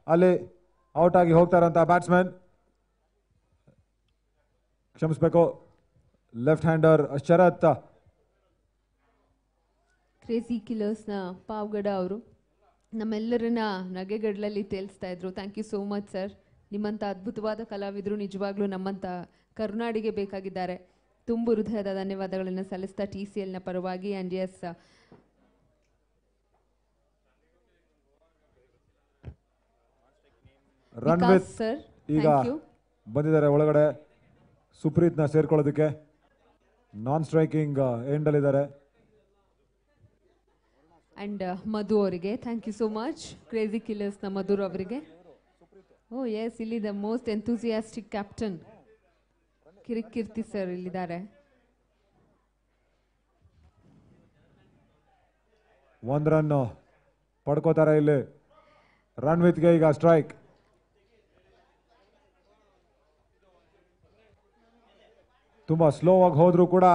ಅಲ್ಲಿ ಔಟ್ ಆಗಿ ಹೋಗ್ತಾ ಇರುವಂತಹ ಬ್ಯಾಟ್ಸ್ಮನ್, ಕ್ಷಮಿಸಬೇಕು, ಲೆಫ್ಟ್ ಹ್ಯಾಂಡರ್ ಶರತ್. ಕ್ರೇಜಿ ಕಿಲ್ಲರ್ಸ್ನ ಪಾವ್ಗಡ ಅವರು ನಮ್ಮೆಲ್ಲರನ್ನ ನಗೆಗಡಲಲ್ಲಿ ತೇಲ್ಸ್ತಾ ಇದ್ರು. Thank you so much sir. ನಿಮ್ಮಂಥ ಅದ್ಭುತವಾದ ಕಲಾವಿದರು ನಿಜವಾಗ್ಲೂ ನಮ್ಮಂಥ ಕರುನಾಡಿಗೆ ಬೇಕಾಗಿದ್ದಾರೆ. ತುಂಬು ಹೃದಯದ ಧನ್ಯವಾದಗಳನ್ನು ಸಲ್ಲಿಸ್ತಾ TCLನ ಪರವಾಗಿ. ಆ್ಯಂಡ್ ಎಸ್, ರನ್ವಿತ್ ಸರ್ ಈಗ ಥ್ಯಾಂಕ್ ಯು. ಬಂದಿದ್ದಾರೆ ಒಳಗಡೆ ಸುಪ್ರೀತ್ನ ಸೇರ್ಕೊಳ್ಳೋದಕ್ಕೆ. ನಾನ್ ಸ್ಟ್ರೈಕಿಂಗ್ ಎಂಡ್ ಅಲ್ಲಿದ್ದಾರೆ. ಆ್ಯಂಡ್ ಮಧು ಅವರಿಗೆ thank you so much. Crazy ಕಿಲ್ಲರ್ಸ್ನ ಮಧುರ್ ಅವರಿಗೆ. ಓ ಎಸ್, ಇಲ್ಲಿ the most enthusiastic captain Kirikeerthi sir ಇಲ್ಲಿದ್ದಾರೆ. ಒಂದ್ ರನ್ ಪಡ್ಕೋತಾರೆ ಇಲ್ಲಿ. ರನ್ವಿತ್ಗೆ ಈಗ ಸ್ಟ್ರೈಕ್. ತುಂಬಾ ಸ್ಲೋ ಆಗಿ ಹೋದ್ರು ಕೂಡ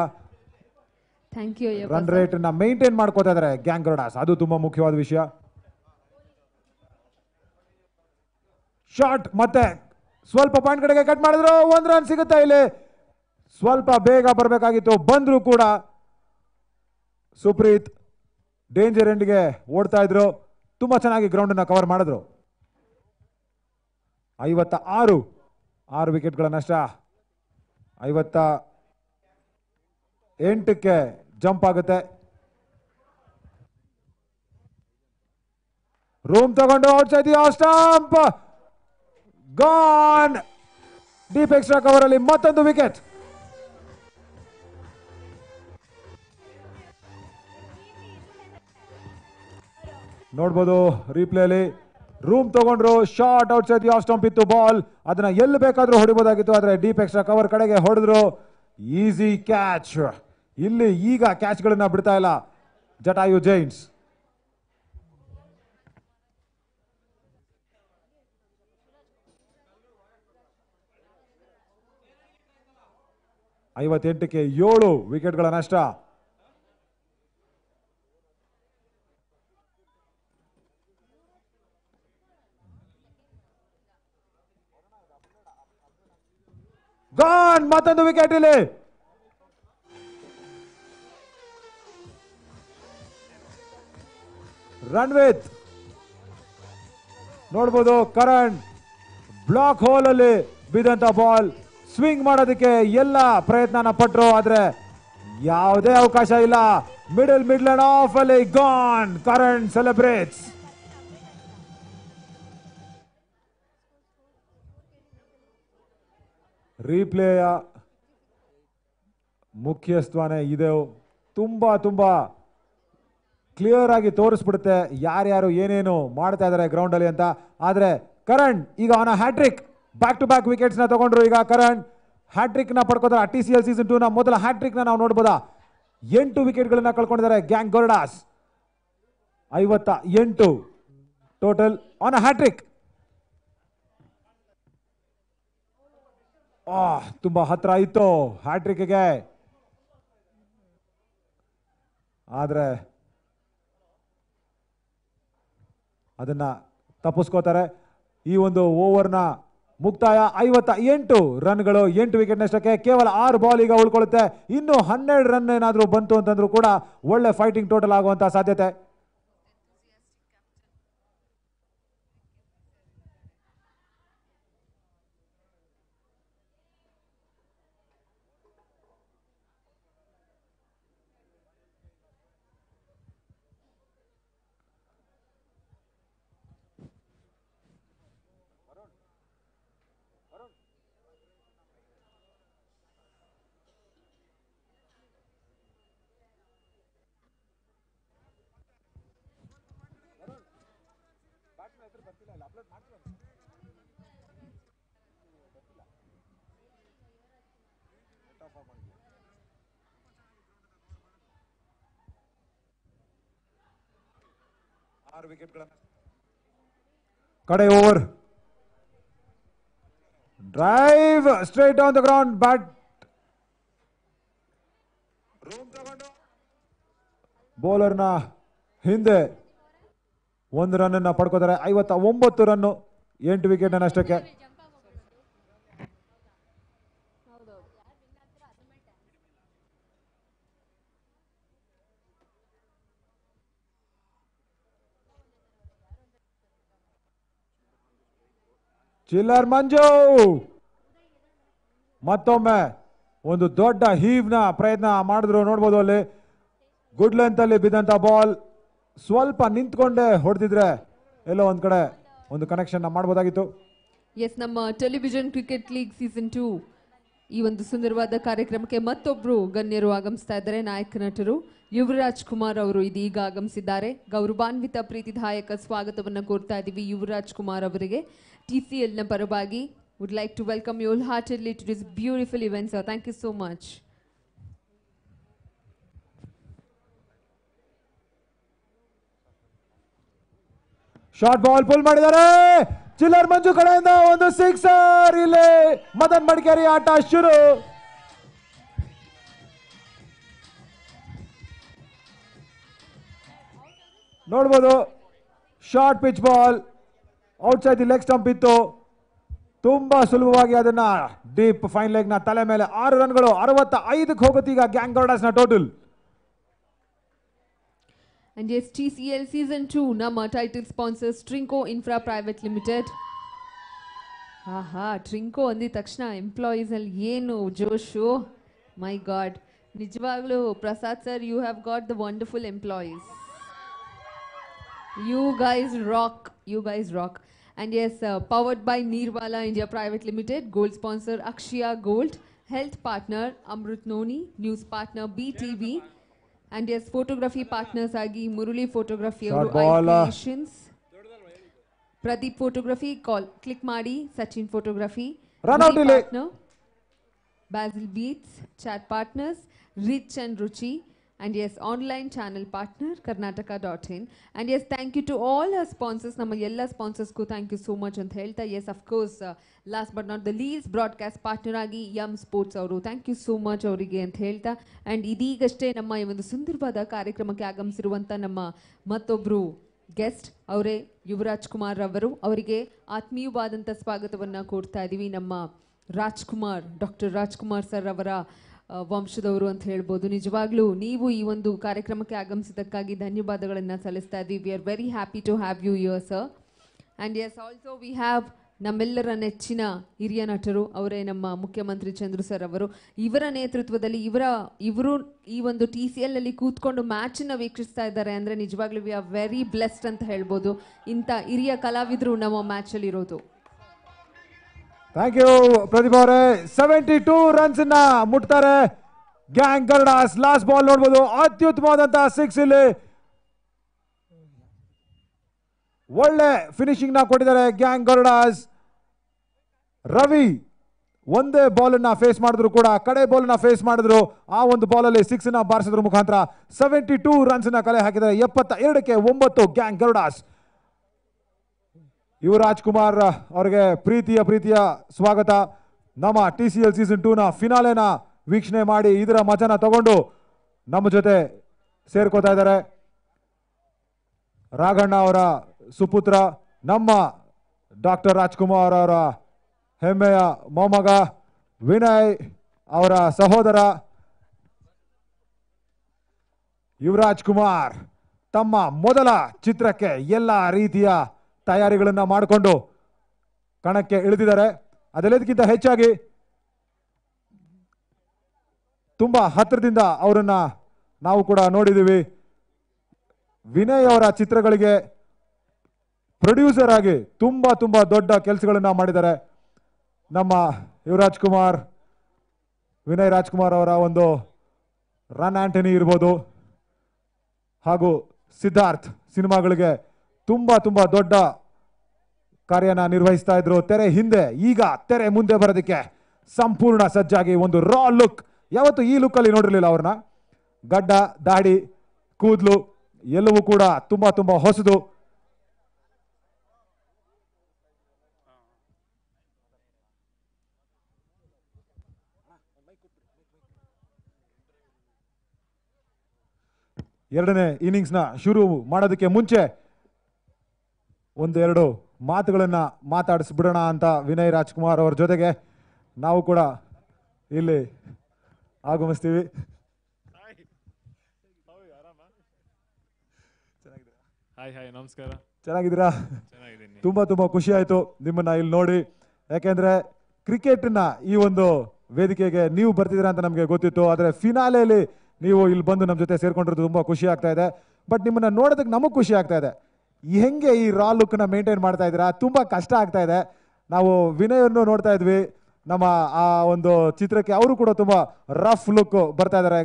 ಥ್ಯಾಂಕ್ ಯು. ರನ್ ರೇಟ್ ನ ಮೇಂಟೈನ್ ಮಾಡ್ಕೋತಾ ಇದಾರೆ ಗ್ಯಾಂಗ್ ಗರುಡಾಸ್. ಅದು ತುಂಬಾ ಮುಖ್ಯವಾದ ವಿಷಯ. ಶಾಟ್ ಮತ್ತೆ ಸ್ವಲ್ಪ ಪಾಯಿಂಟ್ ಕಡೆಗೆ ಕಟ್ ಮಾಡಿದ್ರು. 1 ರನ್ ಸಿಗುತ್ತೆ ಇಲ್ಲಿ. ಸ್ವಲ್ಪ ಬೇಗ ಬರಬೇಕಾಗಿತ್ತು, ಬಂದ್ರು ಕೂಡ ಸುಪ್ರೀತ್ ಡೇಂಜರ್ ಎಂಡ್ಗೆ ಓಡ್ತಾ ಇದ್ರು. ತುಂಬಾ ಚೆನ್ನಾಗಿ ಗ್ರೌಂಡ್ ಅನ್ನ ಕವರ್ ಮಾಡಿದ್ರು. 56 ವಿಕೆಟ್ಗಳ ನಷ್ಟ. 58ಕ್ಕೆ ಜಂಪ್ ಆಗುತ್ತೆ. ರೂಮ್ ತಗೊಂಡು out side the stump, gone. Deep extra cover ಅಲ್ಲಿ ಮತ್ತೊಂದು ವಿಕೆಟ್. ನೋಡ್ಬೋದು ರೀಪ್ಲೇ ಅಲ್ಲಿ. ರೂಮ್ ತಗೊಂಡ್ರು, short out side the stump ಇತ್ತು ಬಾಲ್. ಅದನ್ನ ಎಲ್ಲಿ ಬೇಕಾದ್ರೂ ಹೊಡಿಬೋದಾಗಿತ್ತು, ಆದ್ರೆ ಡೀಪ್ ಎಕ್ಸ್ಟ್ರಾ ಕವರ್ ಕಡೆಗೆ ಹೊಡೆದ್ರು. Easy catch. ಇಲ್ಲಿ ಈಗ ಕ್ಯಾಚ್ ಗಳನ್ನ ಬಿಡ್ತಾ ಇಲ್ಲ ಜಟಾಯು ಜೈಂಟ್ಸ್. ಐವತ್ತೆಂಟಕ್ಕೆ 7 ವಿಕೆಟ್ಗಳ ನಷ್ಟ. ಗಾನ್, ಮತ್ತೊಂದು ವಿಕೆಟ್ ಇಲ್ಲಿ. ರನ್ವಿತ್ ನೋಡ್ಬೋದು, ಕರಣ್ ಬ್ಲಾಕ್ ಹೋಲ್ ಅಲ್ಲಿ ಬಿದ್ದಂತ ಬಾಲ್ ಸ್ವಿಂಗ್ ಮಾಡೋದಕ್ಕೆ ಎಲ್ಲ ಪ್ರಯತ್ನನ ಪಟ್ರು, ಆದ್ರೆ ಯಾವುದೇ ಅವಕಾಶ ಇಲ್ಲ. ಮಿಡಲ್ ಅಂಡ್ ಆಫ್ ಅಲ್ಲಿ ಗಾನ್. ಕರಣ್ ಸೆಲೆಬ್ರೇಟ್ಸ್. ರೀಪ್ಲೇಯ ಮುಖ್ಯಸ್ಥಾನೇ ಇದೆ. ತುಂಬಾ ತುಂಬಾ ಕ್ಲಿಯರ್ ಆಗಿ ತೋರಿಸ್ಬಿಡುತ್ತೆ ಯಾರ್ಯಾರು ಏನೇನು ಮಾಡ್ತಾ ಇದ್ದಾರೆ ಗ್ರೌಂಡ್ ಅಲ್ಲಿ ಅಂತ. ಆದ್ರೆ ಕರಣ್ ಈಗ ಅವನ hattrick, back to back wickets ನ ತಗೊಂಡ್ರು. ಈಗ ಕರಣ್ ಹ್ಯಾಟ್ರಿಕ್ ನ ಪಡ್ಕೋತಾರೆ. TCL ಸೀಸನ್ 2 ನ ಮೊದಲ ಹ್ಯಾಟ್ರಿಕ್ ನ ನಾವು ನೋಡಬಹುದಾ. 8 ವಿಕೆಟ್ ಗಳನ್ನ ಕಳ್ಕೊಂಡಿದ್ದಾರೆ gang Garudas. 58 total on hattrick. ತುಂಬಾ ಹತ್ರ ಇತ್ತು ಹ್ಯಾಟ್ರಿಕ್ಗೆ, ಆದ್ರೆ ಅದನ್ನ ತಪ್ಪಿಸ್ಕೋತಾರೆ. ಈ ಒಂದು ಓವರ್ನ ಮುಕ್ತಾಯ 58 ರನ್ಗಳು, 8 ವಿಕೆಟ್ ನಷ್ಟಕ್ಕೆ. ಕೇವಲ 6 ಬಾಲ್ ಈಗ ಉಳ್ಕೊಳ್ಳುತ್ತೆ. ಇನ್ನು 12 ರನ್ ಏನಾದರೂ ಬಂತು ಅಂತಂದ್ರೂ ಕೂಡ ಒಳ್ಳೆ ಫೈಟಿಂಗ್ ಟೋಟಲ್ ಆಗುವಂತ ಸಾಧ್ಯತೆ. ಕಡೆ over, drive straight on the ground, bat ಬೌಲರ್ನ ಹಿಂದೆ 1 ರನ್ ಅನ್ನ ಪಡ್ಕೋತಾರೆ. 59 ರನ್ನು. 8 ವಿಕೆಟ್ ನಷ್ಟಕ್ಕೆ. ಚಿಲ್ಲರ್ ಮಂಜು ಮತ್ತೊಮ್ಮೆ ಒಂದು ದೊಡ್ಡ ಹೀವ್ನ ಪ್ರಯತ್ನ ಮಾಡಿದ್ರು, ನೋಡ್ಬೋದು ಅಲ್ಲಿ ಗುಡ್ ಲೆಂತ್ ಅಲ್ಲಿ ಬಿದ್ದಂತ ಬಾಲ್ ಸ್ವಲ್ಪ ನಿಂತ್ಕೊಂಡೆ ಹೊಡೆದಿದ್ರೆ ಎಲ್ಲೋ ಒಂದ್ ಕಡೆ ಒಂದು ಕನೆಕ್ಷನ್ ಮಾಡಬಹುದಾಗಿತ್ತು. ಎಸ್, ನಮ್ಮ ಟೆಲಿವಿಷನ್ ಕ್ರಿಕೆಟ್ ಲೀಗ್ ಸೀಸನ್ 2 ಈ ಒಂದು ಸುಂದರವಾದ ಕಾರ್ಯಕ್ರಮಕ್ಕೆ ಮತ್ತೊಬ್ರು ಗಣ್ಯರು ಆಗಮಿಸ್ತಾ ಇದ್ದಾರೆ. ನಾಯಕ ನಟರು ಯುವರಾಜ್ ಕುಮಾರ್ ಅವರು ಇದೀಗ ಆಗಮಿಸಿದ್ದಾರೆ. ಗೌರವಾನ್ವಿತ ಪ್ರೀತಿದಾಯಕ ಸ್ವಾಗತವನ್ನು ಕೋರ್ತಾ ಇದ್ದೀವಿ ಯುವರಾಜ್ ಕುಮಾರ್ ಅವರಿಗೆ. TCL ನ ಪರವಾಗಿ would like to welcome you wholeheartedly to this beautiful event, sir. Thank you so much. Short ball pull ಮಾಡಿದ್ದಾರೆ. ಚಿಲ್ಲರ್ ಮಂಜು ಕಡೆಯಿಂದ ಒಂದು ಸಿಕ್ಸರ್. ಇಲ್ಲಿ ಮದನ್ ಮಡಿಕೇರಿ ಆಟ ಶುರು. ನೋಡ್ಬೋದು short pitch ball outside the leg stump ಇತ್ತು. ತುಂಬಾ ಸುಲಭವಾಗಿ ಅದನ್ನ ಡೀಪ್ ಫೈನ್ ಲೆಗ್ ನ ತಲೆ ಮೇಲೆ 6 ರನ್ಗಳು 65ಕ್ಕೆ ಹೋಗುತ್ತೆ ಈಗ ಗ್ಯಾಂಗ್ ಗೌಡಾಸ್ ನ total. And yes, TCL season 2 ನಮ್ಮ title sponsors Trinko infra private limited. Trinko ಅಂದಿದ ತಕ್ಷಣ ಎಂಪ್ಲಾಯೀಸ್ ಅಲ್ಲಿ ಏನು ಜೋಶು, ಮೈ ಗಾಡ್. ನಿಜವಾಗ್ಲೂ Prasad sir, you have got the wonderful employees. You guys rock. And yes, powered by Nirwala India Private Limited, gold sponsor Akshaya Gold, health partner Amrut Noni, news partner BTV, and yes, photography partners agi Murali Photography ಅವರು Creations, Pradeep Photography, click ಮಾಡಿ Sachin Photography, run out partner Basil Beats, chat partners Rich and Ruchi, and yes, online channel partner karnataka.in. And yes, thank you to all our sponsors. Nama ella sponsors ku thank you so much anta helta. Yes, of course, last but not the least, broadcast partner agi Yum Sports ಅವರು thank you so much ಅವರಿಗೆ ಅಂತ ಹೇಳ್ತಾ. and ಇದೀಗಷ್ಟೇ ನಮ್ಮ ಈ ಒಂದು ಸುಂದರವಾದ ಕಾರ್ಯಕ್ರಮಕ್ಕೆ ಆಗಮಿಸಿರುವಂತ ನಮ್ಮ ಮತ್ತೊಬ್ರು ಗೆಸ್ಟ್ ಅವರೇ ಯುವರಾಜ್ ಕುಮಾರ್ ಅವರು. ಅವರಿಗೆ ಆತ್ಮೀಯವಾದಂಥ ಸ್ವಾಗತವನ್ನ ಕೋರ್ತಾ ಇದೀವಿ. ನಮ್ಮ ಡಾಕ್ಟರ್ ರಾಜ್ಕುಮಾರ್ ಸರ್ ಅವರ ವಂಶದವರು ಅಂತ ಹೇಳ್ಬೋದು. ನಿಜವಾಗ್ಲೂ ನೀವು ಈ ಒಂದು ಕಾರ್ಯಕ್ರಮಕ್ಕೆ ಆಗಮಿಸಿದ್ದಕ್ಕಾಗಿ ಧನ್ಯವಾದಗಳನ್ನು ಸಲ್ಲಿಸ್ತಾ ಇದ್ದೀವಿ. We are very happy to have you here sir. And yes, also we have ನಮ್ಮೆಲ್ಲರ ನೆಚ್ಚಿನ ಹಿರಿಯ ನಟರು ಅವರೇ ನಮ್ಮ ಮುಖ್ಯಮಂತ್ರಿ ಚಂದ್ರು ಸರ್ ಅವರು. ಇವರ ನೇತೃತ್ವದಲ್ಲಿ ಇವರು ಈ ಒಂದು TCL ಅಲ್ಲಿ ಕೂತ್ಕೊಂಡು ಮ್ಯಾಚನ್ನು ವೀಕ್ಷಿಸ್ತಾ ಇದ್ದಾರೆ ಅಂದರೆ ನಿಜವಾಗ್ಲೂ ವಿ ಆರ್ ವೆರಿ ಬ್ಲೆಸ್ಡ್ ಅಂತ ಹೇಳ್ಬೋದು. ಇಂಥ ಹಿರಿಯ ಕಲಾವಿದರು ನಮ್ಮ ಮ್ಯಾಚಲ್ಲಿ ಇರೋದು. ಥ್ಯಾಂಕ್ ಯು ಪ್ರದೀಪ್ ಅವರೇ. 72 ರನ್ಸ್ ಮುಟ್ತಾರೆ ಗ್ಯಾಂಗ್ ಗರುಡಾಸ್. ಲಾಸ್ಟ್ ಬಾಲ್ ನೋಡ್ಬೋದು, ಅತ್ಯುತ್ತಮವಾದಂತಹ 6 ಇಲ್ಲಿ. ಒಳ್ಳೆ ಫಿನಿಶಿಂಗ್ ನ ಕೊಟ್ಟಿದ್ದಾರೆ ಗ್ಯಾಂಗ್ ಗರುಡಾಸ್. ರವಿ ಒಂದೇ ಬಾಲ್ ಅನ್ನ ಫೇಸ್ ಮಾಡಿದ್ರು ಕೂಡ ಕಡೆ ಬಾಲ್ ನ ಫೇಸ್ ಮಾಡಿದ್ರು. ಆ ಒಂದು ಬಾಲ್ ಅಲ್ಲಿ 6 ನ ಬಾರಿಸೋದ್ರ ಮುಖಾಂತರ 72 ರನ್ಸ್ ಕಲೆ ಹಾಕಿದ್ದಾರೆ. 72ಕ್ಕೆ 9 ಗ್ಯಾಂಗ್ ಗರುಡಾಸ್. ಯುವರಾಜ್ ಕುಮಾರ್ ಅವರಿಗೆ ಪ್ರೀತಿಯ ಸ್ವಾಗತ. ನಮ್ಮ TCL ಸೀಸನ್ 2 ನ ಫಿನಾಲೆನ ವೀಕ್ಷಣೆ ಮಾಡಿ ಇದರ ಮಜಾನ ತಗೊಂಡು ನಮ್ಮ ಜೊತೆ ಸೇರ್ಕೋತಾ ಇದ್ದಾರೆ. ರಾಘಣ್ಣ ಅವರ ಸುಪುತ್ರ, ನಮ್ಮ ಡಾಕ್ಟರ್ ರಾಜ್ಕುಮಾರ್ ಅವರ ಹೆಮ್ಮೆಯ ಮೊಮ್ಮಗ, ವಿನಯ್ ಅವರ ಸಹೋದರ ಯುವರಾಜ್ ಕುಮಾರ್ ತಮ್ಮ ಮೊದಲ ಚಿತ್ರಕ್ಕೆ ಎಲ್ಲ ರೀತಿಯ ತಯಾರಿಗಳನ್ನ ಮಾಡಿಕೊಂಡು ಕಣಕ್ಕೆ ಇಳಿದಿದ್ದಾರೆ. ಅದೆಲ್ಲದಕ್ಕಿಂತ ಹೆಚ್ಚಾಗಿ ತುಂಬಾ ಹತ್ತಿರದಿಂದ ಅವರನ್ನ ನಾವು ಕೂಡ ನೋಡಿದ್ದೀವಿ. ವಿನಯ್ ಅವರ ಚಿತ್ರಗಳಿಗೆ ಪ್ರೊಡ್ಯೂಸರ್ ಆಗಿ ತುಂಬಾ ದೊಡ್ಡ ಕೆಲಸಗಳನ್ನ ಮಾಡಿದ್ದಾರೆ. ನಮ್ಮ ಯುವರಾಜ್ ಕುಮಾರ್, ವಿನಯ್ ರಾಜ್ಕುಮಾರ್ ಅವರ ಒಂದು ರನ್ ಆಂಟನಿ ಇರ್ಬೋದು, ಹಾಗೂ ಸಿದ್ಧಾರ್ಥ್ ಸಿನಿಮಾಗಳಿಗೆ ತುಂಬಾ ದೊಡ್ಡ ಕಾರ್ಯನ ನಿರ್ವಹಿಸ್ತಾ ಇದ್ರು ತೆರೆ ಹಿಂದೆ. ಈಗ ತೆರೆ ಮುಂದೆ ಬರೋದಕ್ಕೆ ಸಂಪೂರ್ಣ ಸಜ್ಜಾಗಿ ಒಂದು ರಾ ಲುಕ್. ಯಾವತ್ತು ಈ ಲುಕ್ ಅಲ್ಲಿ ನೋಡಿರ್ಲಿಲ್ಲ ಅವ್ರನ್ನ. ಗಡ್ಡ, ದಾಡಿ, ಕೂದಲು ಎಲ್ಲವೂ ಕೂಡ ತುಂಬಾ ಹೊಸದು. ಎರಡನೇ ಇನ್ನಿಂಗ್ಸ್ ನ ಶುರು ಮಾಡೋದಕ್ಕೆ ಮುಂಚೆ ಒಂದೆರಡು ಮಾತುಗಳನ್ನು ಮಾತಾಡಿಸ್ಬಿಡೋಣ ಅಂತ ವಿನಯ್ ರಾಜ್ಕುಮಾರ್ ಅವ್ರ ಜೊತೆಗೆ ನಾವು ಕೂಡ ಇಲ್ಲಿ ಆಗಮಿಸ್ತೀವಿ. ಹಾಯ್ ನಮಸ್ಕಾರ. ಚೆನ್ನಾಗಿದ್ದೀರಾ? ತುಂಬ ಖುಷಿ ಆಯಿತು ನಿಮ್ಮನ್ನ ಇಲ್ಲಿ ನೋಡಿ. ಯಾಕೆಂದರೆ ಕ್ರಿಕೆಟ್ನ ಈ ಒಂದು ವೇದಿಕೆಗೆ ನೀವು ಬರ್ತಿದ್ದೀರಾ ಅಂತ ನಮಗೆ ಗೊತ್ತಿತ್ತು. ಆದರೆ ಫಿನಾಲೆಯಲ್ಲಿ ನೀವು ಇಲ್ಲಿ ಬಂದು ನಮ್ಮ ಜೊತೆ ಸೇರ್ಕೊಂಡಿರೋದು ತುಂಬ ಖುಷಿ ಆಗ್ತಾ ಇದೆ. ಬಟ್ ನಿಮ್ಮನ್ನ ನೋಡೋದಕ್ಕೆ ನಮಗೆ ಖುಷಿ ಆಗ್ತಾ ಇದೆ. ಹೆಂಗೆ ಈ ರಾ ಲುಕ್ನ ಮೇಂಟೈನ್ ಮಾಡ್ತಾ ಇದ್ದೀರಾ? ತುಂಬ ಕಷ್ಟ ಆಗ್ತಾ ಇದೆ. ನಾವು ವಿನಯನ್ನು ನೋಡ್ತಾ ಇದ್ವಿ ನಮ್ಮ ಆ ಒಂದು ಚಿತ್ರಕ್ಕೆ, ಅವರು ಕೂಡ ತುಂಬ ರಫ್ ಲುಕ್ ಬರ್ತಾ ಇದ್ದಾರೆ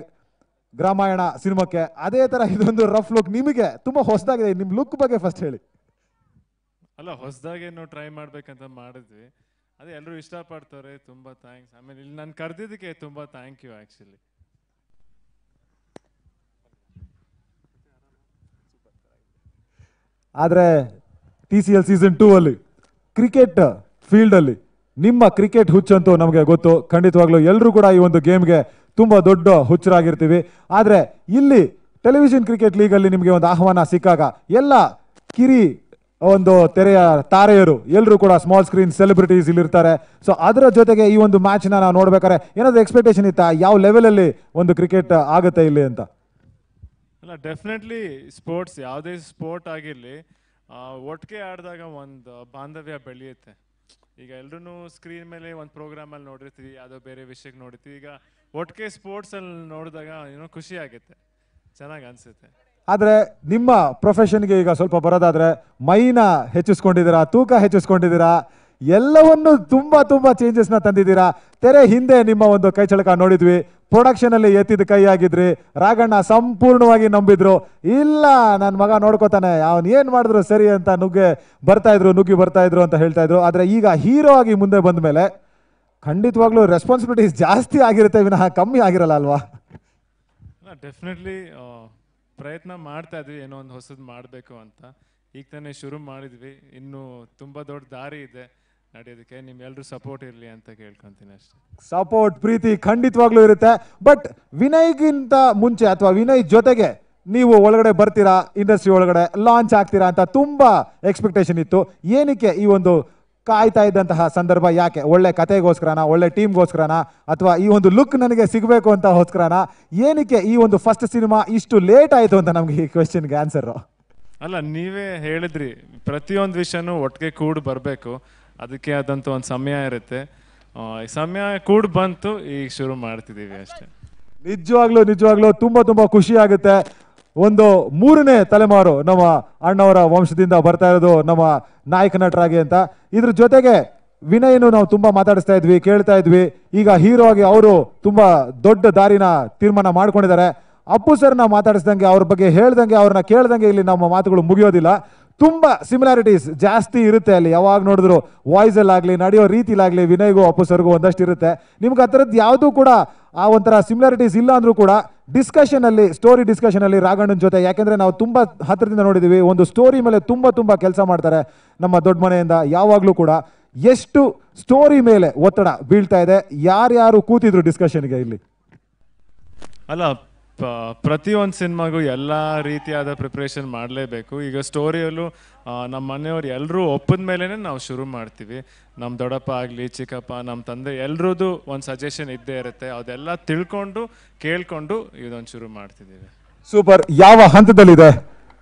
ಗ್ರಾಮಾಯಣ ಸಿನಿಮಾಕ್ಕೆ. ಅದೇ ಥರ ಇದೊಂದು ರಫ್ ಲುಕ್ ನಿಮಗೆ ತುಂಬ ಹೊಸದಾಗಿದೆ. ನಿಮ್ಮ ಲುಕ್ ಬಗ್ಗೆ ಫಸ್ಟ್ ಹೇಳಿ. ಅಲ್ಲ, ಹೊಸದಾಗೇನು ಟ್ರೈ ಮಾಡ್ಬೇಕಂತ ಮಾಡಿದ್ವಿ. ಅದೇ ಎಲ್ಲರೂ ಇಷ್ಟಪಡ್ತಾರೆ. ತುಂಬ ಥ್ಯಾಂಕ್ಸ್. ಆಮೇಲೆ ಇಲ್ಲಿ ನಾನು ಕರೆದಿದ್ದಕ್ಕೆ ತುಂಬ ಥ್ಯಾಂಕ್ ಯು ಆ್ಯಕ್ಚುಲಿ. ಆದರೆ TCL ಸೀಸನ್ 2 ಅಲ್ಲಿ ಕ್ರಿಕೆಟ್ ಫೀಲ್ಡಲ್ಲಿ ನಿಮ್ಮ ಕ್ರಿಕೆಟ್ ಹುಚ್ಚಂತೂ ನಮಗೆ ಗೊತ್ತು. ಖಂಡಿತವಾಗ್ಲೂ ಎಲ್ಲರೂ ಕೂಡ ಈ ಒಂದು ಗೇಮ್ಗೆ ತುಂಬ ದೊಡ್ಡ ಹುಚ್ಚರಾಗಿರ್ತೀವಿ. ಆದರೆ ಇಲ್ಲಿ ಟೆಲಿವಿಷನ್ ಕ್ರಿಕೆಟ್ ಲೀಗಲ್ಲಿ ನಿಮಗೆ ಒಂದು ಆಹ್ವಾನ ಸಿಕ್ಕಾಗ ಎಲ್ಲ ಕಿರಿ ಒಂದು ತೆರೆಯ ತಾರೆಯರು ಎಲ್ಲರೂ ಕೂಡ ಸ್ಮಾಲ್ ಸ್ಕ್ರೀನ್ ಸೆಲೆಬ್ರಿಟೀಸ್ ಇಲ್ಲಿರ್ತಾರೆ. ಸೊ ಅದರ ಜೊತೆಗೆ ಈ ಒಂದು ಮ್ಯಾಚ್ನ ನಾವು ನೋಡ್ಬೇಕಾದ್ರೆ ಏನಾದರೂ ಎಕ್ಸ್ಪೆಕ್ಟೇಷನ್ ಇತ್ತಾ? ಯಾವ ಲೆವೆಲಲ್ಲಿ ಒಂದು ಕ್ರಿಕೆಟ್ ಆಗುತ್ತೆ ಇಲ್ಲಿ ಅಂತ? ಅಲ್ಲ, ಡೆಫಿನೆಟ್ಲಿ ಸ್ಪೋರ್ಟ್ಸ್, ಯಾವುದೇ ಸ್ಪೋರ್ಟ್ ಆಗಿರಲಿ, ಒಟ್ಟಿಗೆ ಆಡಿದಾಗ ಒಂದು ಬಾಂಧವ್ಯ ಬೆಳೆಯುತ್ತೆ. ಈಗ ಎಲ್ಲರೂ ಸ್ಕ್ರೀನ್ ಮೇಲೆ ಒಂದು ಪ್ರೋಗ್ರಾಮಲ್ಲಿ ನೋಡಿರ್ತೀವಿ, ಯಾವುದೋ ಬೇರೆ ವಿಷಯಕ್ಕೆ ನೋಡಿರ್ತೀವಿ. ಈಗ ಒಟ್ಟಿಗೆ ಸ್ಪೋರ್ಟ್ಸಲ್ಲಿ ನೋಡಿದಾಗ ಏನೋ ಖುಷಿ ಆಗುತ್ತೆ, ಚೆನ್ನಾಗಿ ಅನಿಸುತ್ತೆ. ಆದರೆ ನಿಮ್ಮ ಪ್ರೊಫೆಷನ್ಗೆ ಈಗ ಸ್ವಲ್ಪ ಬರೋದಾದ್ರೆ ಮೈನ ಹೆಚ್ಚಿಸ್ಕೊಂಡಿದ್ದೀರಾ, ತೂಕ ಹೆಚ್ಚಿಸ್ಕೊಂಡಿದ್ದೀರಾ, ಎಲ್ಲವನ್ನು ತುಂಬ ಚೇಂಜಸ್ನ ತಂದಿದ್ದೀರಾ. ತೆರೆ ಹಿಂದೆ ನಿಮ್ಮ ಒಂದು ಕೈ ಚಳಕ ನೋಡಿದ್ವಿ, ಪ್ರೊಡಕ್ಷನ್ ಅಲ್ಲಿ ಎತ್ತಿದ ಕೈ ಆಗಿದ್ರಿ. ರಾಘಣ್ಣ ಸಂಪೂರ್ಣವಾಗಿ ನಂಬಿದ್ರು, ಇಲ್ಲ ನನ್ನ ಮಗ ನೋಡ್ಕೋತಾನೆ, ಅವನು ಏನ್ ಮಾಡಿದ್ರು ಸರಿ ಅಂತ ನುಗ್ಗಿ ಬರ್ತಾ ಇದ್ರು ಅಂತ ಹೇಳ್ತಾ ಇದ್ರು. ಆದ್ರೆ ಈಗ ಹೀರೋ ಆಗಿ ಮುಂದೆ ಬಂದ ಮೇಲೆ ಖಂಡಿತವಾಗ್ಲೂ ರೆಸ್ಪಾನ್ಸಿಬಿಲಿಟೀಸ್ ಜಾಸ್ತಿ ಆಗಿರುತ್ತೆ ವಿನಃ ಕಮ್ಮಿ ಆಗಿರಲ್ಲ ಅಲ್ವಾ? ಡೆಫಿನೆಟ್ಲಿ ಪ್ರಯತ್ನ ಮಾಡ್ತಾ ಇದ್ವಿ, ಏನೋ ಒಂದು ಹೊಸದು ಮಾಡಬೇಕು ಅಂತ. ಈಗ ತಾನೇ ಶುರು ಮಾಡಿದ್ವಿ, ಇನ್ನೂ ತುಂಬ ದೊಡ್ಡ ದಾರಿ ಇದೆ ನಡೆಯೋದಕ್ಕೆ. ನಿಮ್ಮೆಲ್ಲರೂ ಸಪೋರ್ಟ್ ಇರಲಿ ಅಂತ ಕೇಳ್ಕೊತೀನಿ ಅಷ್ಟೇ. ಸಪೋರ್ಟ್, ಪ್ರೀತಿ ಖಂಡಿತವಾಗ್ಲೂ ಇರುತ್ತೆ. ಬಟ್ ವಿನಯ್ಗಿಂತ ಮುಂಚೆ ಅಥವಾ ವಿನಯ್ ಜೊತೆಗೆ ನೀವು ಒಳಗಡೆ ಬರ್ತೀರಾ, ಇಂಡಸ್ಟ್ರಿ ಒಳಗಡೆ ಲಾಂಚ್ ಆಗ್ತೀರಾ ಅಂತ ತುಂಬಾ ಎಕ್ಸ್ಪೆಕ್ಟೇಷನ್ ಇತ್ತು. ಏನಕ್ಕೆ ಈ ಒಂದು ಕಾಯ್ತಾ ಇದ್ದಂತಹ ಸಂದರ್ಭ? ಯಾಕೆ? ಒಳ್ಳೆ ಕತೆಗೋಸ್ಕರನ, ಒಳ್ಳೆ ಟೀಮ್ಗೋಸ್ಕರನ, ಅಥವಾ ಈ ಒಂದು ಲುಕ್ ನನಗೆ ಸಿಗಬೇಕು ಅಂತ ಹೋಸ್ಕರನ? ಏನಕ್ಕೆ ಈ ಒಂದು ಫಸ್ಟ್ ಸಿನಿಮಾ ಇಷ್ಟು ಲೇಟ್ ಆಯಿತು ಅಂತ ನಮ್ಗೆ ಈ ಕ್ವೆಶ್ಚನ್ಗೆ ಆನ್ಸರ್? ಅಲ್ಲ, ನೀವೇ ಹೇಳಿದ್ರಿ, ಪ್ರತಿಯೊಂದು ವಿಷಯನೂ ಒಟ್ಟಿಗೆ ಕೂಡಿ ಬರಬೇಕು, ಅದಕ್ಕೆ ಆದಂಥ ಒಂದು ಸಮಯ ಇರುತ್ತೆ. ಸಮಯ ಕೂಡಿ ಬಂತು, ಈಗ ಶುರು ಮಾಡ್ತಿದ್ದೀವಿ ಅಷ್ಟೇ. ನಿಜವಾಗ್ಲೂ ತುಂಬಾ ಖುಷಿ ಆಗುತ್ತೆ. ಒಂದು 3ನೇ ತಲೆಮಾರು ನಮ್ಮ ಅಣ್ಣವರ ವಂಶದಿಂದ ಬರ್ತಾ ಇರೋದು ನಮ್ಮ ನಾಯಕ ನಟರಾಗಿ ಅಂತ. ಇದ್ರ ಜೊತೆಗೆ ವಿನಯ್ನು ನಾವು ತುಂಬಾ ಮಾತಾಡಿಸ್ತಾ ಇದ್ವಿ, ಕೇಳ್ತಾ ಇದ್ವಿ. ಈಗ ಹೀರೋ ಆಗಿ ಅವರು ತುಂಬಾ ದೊಡ್ಡ ದಾರಿನ ತೀರ್ಮಾನ ಮಾಡ್ಕೊಂಡಿದ್ದಾರೆ. ಅಪ್ಪು ಸರ್ನ ಮಾತಾಡಿಸ್ದಂಗೆ, ಅವ್ರ ಬಗ್ಗೆ ಹೇಳ್ದಂಗೆ, ಅವ್ರನ್ನ ಕೇಳ್ದಂಗೆ ಇಲ್ಲಿ ನಮ್ಮ ಮಾತುಗಳು ಮುಗಿಯೋದಿಲ್ಲ. ತುಂಬಾ ಸಿಮಿಲಾರಿಟೀಸ್ ಜಾಸ್ತಿ ಇರುತ್ತೆ ಅಲ್ಲಿ. ಯಾವಾಗ ನೋಡಿದ್ರು ವಾಯ್ಸಲ್ಲಾಗಲಿ, ನಡೆಯೋ ರೀತಿಲಾಗಲಿ ವಿನಯ್ಗೂ ಅಪ್ಪು ಸರ್ಗೂ ಒಂದಷ್ಟು ಇರುತ್ತೆ. ನಿಮ್ಗೆ ಆ ಥರದ್ದು ಯಾವುದೂ ಕೂಡ ಆ ಒಂಥರ ಸಿಮಿಲಾರಿಟೀಸ್ ಇಲ್ಲ ಅಂದ್ರೂ ಕೂಡ ಡಿಸ್ಕಷನ್ ಅಲ್ಲಿ, ಸ್ಟೋರಿ ಡಿಸ್ಕಷನ್ ಅಲ್ಲಿ ರಾಘಣ್ಣನ ಜೊತೆ, ಯಾಕೆಂದ್ರೆ ನಾವು ತುಂಬಾ ಹತ್ತಿರದಿಂದ ನೋಡಿದೀವಿ, ಒಂದು ಸ್ಟೋರಿ ಮೇಲೆ ತುಂಬಾ ಕೆಲಸ ಮಾಡ್ತಾರೆ ನಮ್ಮ ದೊಡ್ಡ ಮನೆಯಿಂದ. ಯಾವಾಗಲೂ ಕೂಡ ಎಷ್ಟು ಸ್ಟೋರಿ ಮೇಲೆ ಒತ್ತಡ ಬೀಳ್ತಾ ಇದೆ, ಯಾರ್ಯಾರು ಕೂತಿದ್ರು ಡಿಸ್ಕಷನ್ಗೆ ಇಲ್ಲಿ? ಅಲ್ಲ, ಪ್ರತಿಯೊಂದು ಸಿನಿಮಾಗೂ ಎಲ್ಲ ರೀತಿಯಾದ ಪ್ರಿಪ್ರೇಷನ್ ಮಾಡಲೇಬೇಕು. ಈಗ ಸ್ಟೋರಿಯಲ್ಲೂ ನಮ್ಮ ಮನೆಯವ್ರು ಎಲ್ಲರೂ ಒಪ್ಪಿದ ಮೇಲೇ ನಾವು ಶುರು ಮಾಡ್ತೀವಿ. ನಮ್ಮ ದೊಡ್ಡಪ್ಪ ಆಗಲಿ, ಚಿಕ್ಕಪ್ಪ, ನಮ್ಮ ತಂದೆ ಎಲ್ರದ್ದು ಒಂದು ಸಜೆಷನ್ ಇದ್ದೇ ಇರುತ್ತೆ. ಅದೆಲ್ಲ ತಿಳ್ಕೊಂಡು ಕೇಳ್ಕೊಂಡು ಇದೊಂದು ಶುರು ಮಾಡ್ತಿದ್ದೀವಿ. ಸೂಪರ್. ಯಾವ ಹಂತದಲ್ಲಿದೆ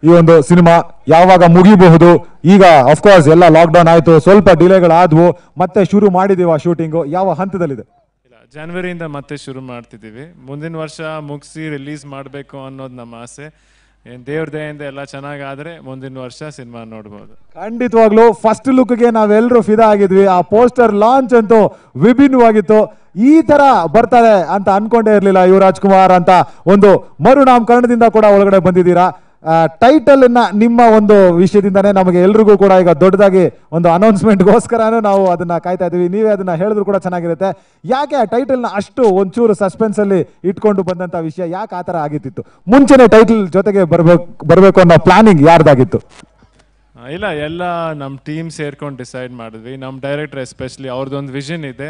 ಈ ಒಂದು ಸಿನಿಮಾ? ಯಾವಾಗ ಮುಗಿಬಹುದು? ಈಗ ಅಫ್ಕೋರ್ಸ್ ಎಲ್ಲ ಲಾಕ್ಡೌನ್ ಆಯ್ತು, ಸ್ವಲ್ಪ ಡಿಲೇಗಳಾದ್ವು, ಮತ್ತೆ ಶುರು ಮಾಡಿದೀವಿ ಆ ಶೂಟಿಂಗು. ಯಾವ ಹಂತದಲ್ಲಿದೆ? ಜನವರಿಯಿಂದ ಮತ್ತೆ ಶುರು ಮಾಡ್ತಿದ್ದೀವಿ. ಮುಂದಿನ ವರ್ಷ ಮುಗಿಸಿ ರಿಲೀಸ್ ಮಾಡಬೇಕು ಅನ್ನೋದು ನಮ್ಮ ಆಸೆ. ದೇವ್ರ ದಯೆಯಿಂದ ಎಲ್ಲ ಚೆನ್ನಾಗಾದ್ರೆ ಮುಂದಿನ ವರ್ಷ ಸಿನಿಮಾ ನೋಡ್ಬೋದು. ಖಂಡಿತವಾಗ್ಲೂ ಫಸ್ಟ್ ಲುಕ್ಗೆ ನಾವೆಲ್ಲರೂ ಫಿದಾ ಆಗಿದ್ವಿ. ಆ ಪೋಸ್ಟರ್ ಲಾಂಚ್ ಅಂತೂ ವಿಭಿನ್ನವಾಗಿತ್ತು. ಈ ತರ ಬರ್ತಾರೆ ಅಂತ ಅನ್ಕೊಂಡೇ ಇರಲಿಲ್ಲ ಯುವರಾಜ್ ಕುಮಾರ್ ಅಂತ ಒಂದು ಮರುನಾಮಕರಣದಿಂದ ಕೂಡ ಒಳಗಡೆ ಬಂದಿದ್ದೀರಾ. ಟೈಟಲ್ ನಿಮ್ಮ ಒಂದು ವಿಷಯದಿಂದಾನೇ ನಮಗೆ ಎಲ್ರಿಗೂ ಕೂಡ ಈಗ ದೊಡ್ಡದಾಗಿ ಒಂದು ಅನೌನ್ಸ್ಮೆಂಟ್ಗೋಸ್ಕರನೂ ನಾವು ಅದನ್ನ ಕಾಯ್ತಾ ಇದೀವಿ. ನೀವೇ ಅದನ್ನ ಹೇಳಿದ್ರು ಕೂಡ ಚೆನ್ನಾಗಿರುತ್ತೆ. ಯಾಕೆ ಆ ಟೈಟಲ್ನ ಅಷ್ಟು ಒಂಚೂರು ಸಸ್ಪೆನ್ಸ್ ಅಲ್ಲಿ ಇಟ್ಕೊಂಡು ಬಂದಂತ ವಿಷಯ ಯಾಕೆ ಆ ಥರ ಆಗಿತ್ತು? ಮುಂಚೆನೆ ಟೈಟಲ್ ಜೊತೆಗೆ ಬರಬೇಕು ಅನ್ನೋ ಪ್ಲಾನಿಂಗ್ ಯಾರ್ದಾಗಿತ್ತು? ಇಲ್ಲ, ಎಲ್ಲ ನಮ್ಮ ಟೀಮ್ ಸೇರ್ಕೊಂಡು ಡಿಸೈಡ್ ಮಾಡಿದ್ವಿ. ನಮ್ಮ ಡೈರೆಕ್ಟರ್ ಎಸ್ಪೆಷಲಿ ಅವ್ರದ್ದೊಂದು ವಿಷನ್ ಇದೆ,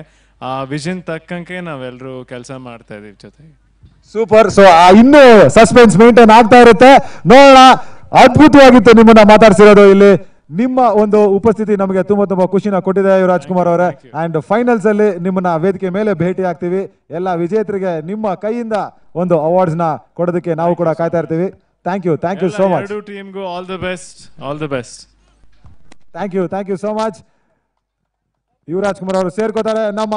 ಆ ವಿಷನ್ ತಕ್ಕಂಗೆ ನಾವೆಲ್ಲರೂ ಕೆಲಸ ಮಾಡ್ತಾ ಇದೀವಿ ಜೊತೆಗೆ. ಸೂಪರ್. ಸೊ ಇನ್ನೂ ಸಸ್ಪೆನ್ಸ್ ಮೇಂಟೈನ್ ಆಗ್ತಾ ಇರುತ್ತೆ, ನೋಡೋಣ. ಅದ್ಭುತವಾಗಿತ್ತು ನಿಮ್ಮನ್ನ ಮಾತಾಡ್ಸಿರೋದು ಇಲ್ಲಿ. ನಿಮ್ಮ ಒಂದು ಉಪಸ್ಥಿತಿ ನಮಗೆ ತುಂಬಾ ತುಂಬಾ ಖುಷಿನ ಕೊಟ್ಟಿದೆ ಯುವರಾಜ್ ಕುಮಾರ್ ಅವರೇ. ಅಂಡ್ ಫೈನಲ್ಸ್ ಅಲ್ಲಿ ನಿಮ್ಮನ್ನ ವೇದಿಕೆ ಮೇಲೆ ಭೇಟಿ ಆಗ್ತೀವಿ. ಎಲ್ಲ ವಿಜೇತರಿಗೆ ನಿಮ್ಮ ಕೈಯಿಂದ ಒಂದು ಅವಾರ್ಡ್ಸ್ ನ ಕೊಡೋದಕ್ಕೆ ನಾವು ಕೂಡ ಕಾಯ್ತಾ ಇರ್ತೀವಿ. Thank you so much. ಎರಡು ಟೀಮ್ಗೂ all the best. Thank you so much. Yuvaraj Kumar ಅವರು ಸೇರ್ಕೋತಾರೆ. ನಮ್ಮ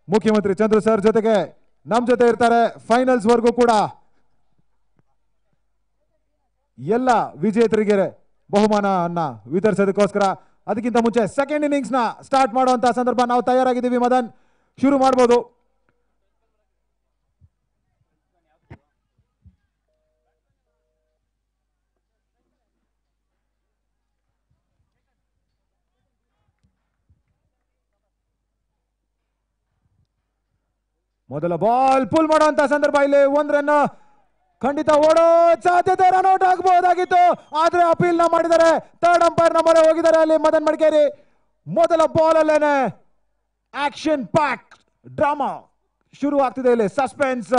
ಮುಖ್ಯಮಂತ್ರಿ ಚಂದ್ರು ಸರ್ ಜೊತೆಗೆ ನಮ್ಮ ಜೊತೆ ಇರ್ತಾರೆ ಫೈನಲ್ಸ್ ವರ್ಗೂ ಕೂಡ. ಎಲ್ಲ ವಿಜೇತರಿಗೆ ಬಹುಮಾನವನ್ನ ವಿತರಿಸೋದಕ್ಕೋಸ್ಕರ ಅದಕ್ಕಿಂತ ಮುಂಚೆ ಸೆಕೆಂಡ್ ಇನ್ನಿಂಗ್ಸ್ ನ ಸ್ಟಾರ್ಟ್ ಮಾಡುವಂತಹ ಸಂದರ್ಭ. ನಾವು ತಯಾರಾಗಿದ್ದೀವಿ ಮದನ್, ಶುರು ಮಾಡಬಹುದು. ಮೊದಲ ಬಾಲ್ ಪುಲ್ ಮಾಡುವಂತ ಸಂದರ್ಭ. ಇಲ್ಲಿ 1 ರನ್ ಖಂಡಿತ ಓಡೋ ಸಾಧ್ಯತೆ, ರನ್ಔಟ್ ಆಗಬಹುದಾಗಿತ್ತು, ಆದ್ರೆ ಅಪೀಲ್ ನ ಮಾಡಿದ್ದಾರೆ. ಥರ್ಡ್ ಅಂಪೈರ್ ನ ಮೊರೆ ಹೋಗಿದ್ದಾರೆ ಅಲ್ಲಿ ಮದನ್ ಮಡಿಕೇರಿ. ಮೊದಲ ಬಾಲ್ ಅಲ್ಲೇನೆ ಆಕ್ಷನ್ ಪ್ಯಾಕ್ ಡ್ರಾಮಾ ಶುರು ಆಗ್ತಿದೆ. ಇಲ್ಲಿ ಸಸ್ಪೆನ್ಸ್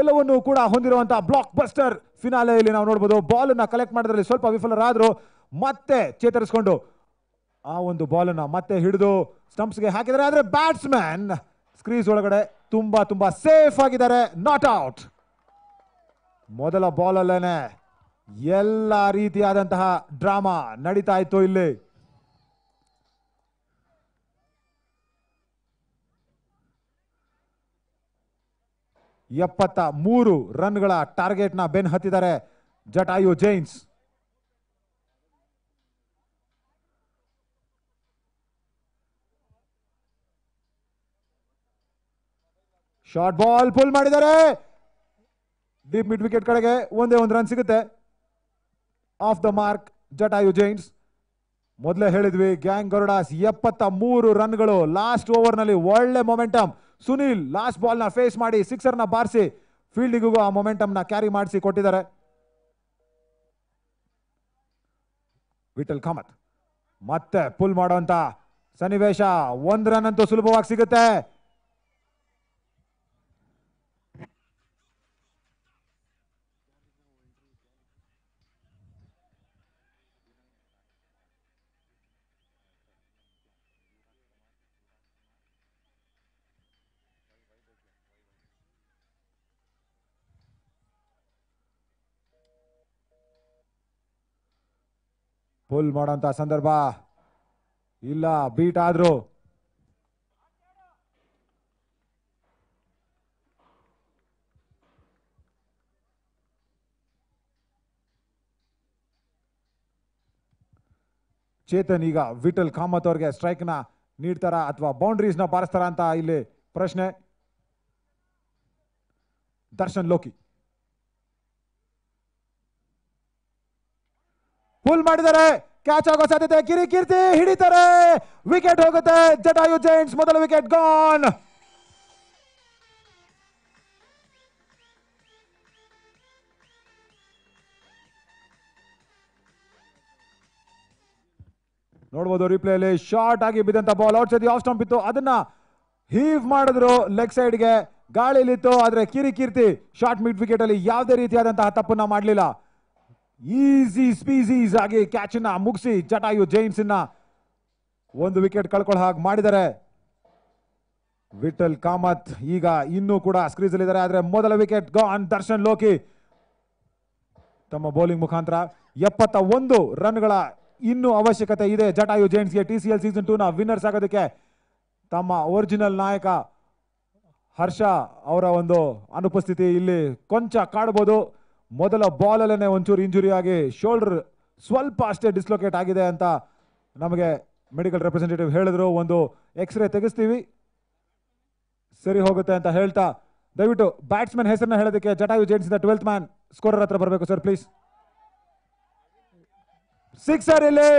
ಎಲ್ಲವನ್ನೂ ಕೂಡ ಹೊಂದಿರುವಂತಹ ಬ್ಲಾಕ್ ಬಸ್ಟರ್ ಫಿನಾಲೆ ಇಲ್ಲಿ ನಾವು ನೋಡಬಹುದು. ಬಾಲ್ ಅನ್ನ ಕಲೆಕ್ಟ್ ಮಾಡೋದ್ರಲ್ಲಿ ಸ್ವಲ್ಪ ವಿಫಲರಾದ್ರು, ಮತ್ತೆ ಚೇತರಿಸಿಕೊಂಡು ಆ ಒಂದು ಬಾಲ್ ಅನ್ನ ಮತ್ತೆ ಹಿಡಿದು ಸ್ಟಂಪ್ಸ್ ಗೆ ಹಾಕಿದ್ದಾರೆ. ಆದ್ರೆ ಬ್ಯಾಟ್ಸ್ಮನ್ ಸ್ಕ್ರೀಸ್ ಒಳಗಡೆ ತುಂಬಾ ಸೇಫ್ ಆಗಿದ್ದಾರೆ, ನಾಟ್ ಔಟ್. ಮೊದಲ ಬಾಲ್ ಅಲ್ಲೇನೆ ಎಲ್ಲ ರೀತಿಯಾದಂತಹ ಡ್ರಾಮಾ ನಡೀತಾ ಇತ್ತು ಇಲ್ಲಿ. ಎಪ್ಪತ್ತ 3 ರನ್ಗಳ ಟಾರ್ಗೆಟ್ ನ ಬೆನ್ ಹತ್ತಿದ್ದಾರೆ Jatayu giants. Short ball pull ಮಾಡಿದ್ದಾರೆ. ಡೀಪ್ ಮಿಡ್ ವಿಕೆಟ್ ಕಡೆಗೆ ಒಂದೇ ಒಂದು ರನ್ ಸಿಗುತ್ತೆ. Off the mark Jatayu giants. ಮೊದಲೇ ಹೇಳಿದ್ವಿ ಗ್ಯಾಂಗ್ ಗರುಡಾಸ್ 73 ರನ್ಗಳು ಲಾಸ್ಟ್ ಓವರ್ ನಲ್ಲಿ. ಒಳ್ಳೆ ಮೊಮೆಂಟಮ್. ಸುನಿಲ್ ಲಾಸ್ಟ್ ಬಾಲ್ ನ ಫೇಸ್ ಮಾಡಿ ಸಿಕ್ಸರ್ ನ ಬಾರಿಸಿ ಫೀಲ್ಡಿಗೂ ಆ ಮೊಮೆಂಟಮ್ ನ ಕ್ಯಾರಿ ಮಾಡಿಸಿ ಕೊಟ್ಟಿದ್ದಾರೆ. ವಿಠಲ್ ಕಾಮತ್ ಮತ್ತೆ ಪುಲ್ ಮಾಡುವಂತ ಸನ್ನಿವೇಶ. 1 ರನ್ ಅಂತೂ ಸುಲಭವಾಗಿ ಸಿಗುತ್ತೆ. ಪುಲ್ ಮಾಡೋಂತ ಸಂದರ್ಭ ಇಲ್ಲ, ಬೀಟ್ ಆದ್ರು. ಚೇತನ್ ಈಗ ವಿಠಲ್ ಕಾಮತ್ ಅವ್ರಿಗೆ ಸ್ಟ್ರೈಕ್ ನ ನೀಡ್ತಾರ ಅಥವಾ ಬೌಂಡ್ರೀಸ್ ನ ಬಾರಿಸ್ತಾರ ಅಂತ ಇಲ್ಲಿ ಪ್ರಶ್ನೆ. ದರ್ಶನ್ ಲೋಕಿ ಪುಲ್ ಮಾಡಿದ್ದಾರೆ, ಕ್ಯಾಚ್ ಆಗೋ ಸಾಧ್ಯತೆ. ಕಿರಿಕೀರ್ತಿ ಹಿಡಿತಾರೆ, ವಿಕೆಟ್ ಹೋಗುತ್ತೆ. ಜಟಾಯು ಜೈಂಟ್ಸ್ ಮೊದಲ ವಿಕೆಟ್ ಗಾನ್. ನೋಡಬಹುದು ರಿಪ್ಲೇಲಿ ಶಾರ್ಟ್ ಆಗಿ ಬಿದ್ದಂತ ball outside off stump ಇತ್ತು. ಅದನ್ನ ಹೀವ್ ಮಾಡಿದ್ರು ಲೆಗ್ ಸೈಡ್ ಗೆ, ಗಾಳಿಲಿತ್ತು. ಆದ್ರೆ ಕಿರಿಕೀರ್ತಿ ಶಾರ್ಟ್ ಮಿಡ್ ವಿಕೆಟ್ ಅಲ್ಲಿ ಯಾವುದೇ ರೀತಿಯಾದಂತಹ ತಪ್ಪನ್ನ ಮಾಡಲಿಲ್ಲ. ಈಸಿ ಸ್ಪೀಸೀಸ್ ಆಗಿ ಕ್ಯಾಚ್ ನ ಮುಗಿಸಿ ಜಟಾಯು ಜೈನ್ಸ್ ಒಂದು ವಿಕೆಟ್ ಕಳ್ಕೊಳ್ಳೋ ಹಾಗೆ ಮಾಡಿದ್ದಾರೆ. ವಿಠಲ್ ಕಾಮತ್ ಈಗ ಇನ್ನೂ ಕೂಡ ಸ್ಕ್ರೀಸ್ ಅಲ್ಲಿ ಇದ್ದಾರೆ. ಆದ್ರೆ ಮೊದಲ ವಿಕೆಟ್ ಗಾನ್. ದರ್ಶನ್ ಲೋಕಿ ತಮ್ಮ ಬೌಲಿಂಗ್ ಮುಖಾಂತರ 71 ರನ್ಗಳ ಇನ್ನೂ ಅವಶ್ಯಕತೆ ಇದೆ ಜಟಾಯು ಜೈನ್ಸ್ಗೆ TCL ಸೀಸನ್ 2 ನ ವಿನ್ನರ್ಸ್ ಆಗೋದಕ್ಕೆ. ತಮ್ಮ ಒರಿಜಿನಲ್ ನಾಯಕ ಹರ್ಷ ಅವರ ಒಂದು ಅನುಪಸ್ಥಿತಿ ಇಲ್ಲಿ ಕೊಂಚ ಕಾಡಬಹುದು. ಮೊದಲ ಬಾಲ್ ಅಲ್ಲೇ ಒಂಚೂರು ಇಂಜುರಿ ಆಗಿ ಶೋಲ್ಡರ್ ಸ್ವಲ್ಪ ಅಷ್ಟೇ ಡಿಸ್ಲೊಕೇಟ್ ಆಗಿದೆ ಅಂತ ನಮಗೆ ಮೆಡಿಕಲ್ ರೆಪ್ರೆಸೆಂಟೇಟಿವ್ ಹೇಳಿದ್ರು. ಒಂದು ಎಕ್ಸ್ರೇ ತೆಗೆಸ್ತೀವಿ, ಸರಿ ಹೋಗುತ್ತೆ ಅಂತ ಹೇಳ್ತಾ ದಯವಿಟ್ಟು ಬ್ಯಾಟ್ಸ್ಮನ್ ಹೆಸರನ್ನ ಹೇಳೋದಕ್ಕೆ Jatayu Jains 12th man scorer ಹತ್ರ ಬರಬೇಕು ಸರ್ ಪ್ಲೀಸ್. ಸಿಕ್ಸರ್ ಇಲ್ಲಿ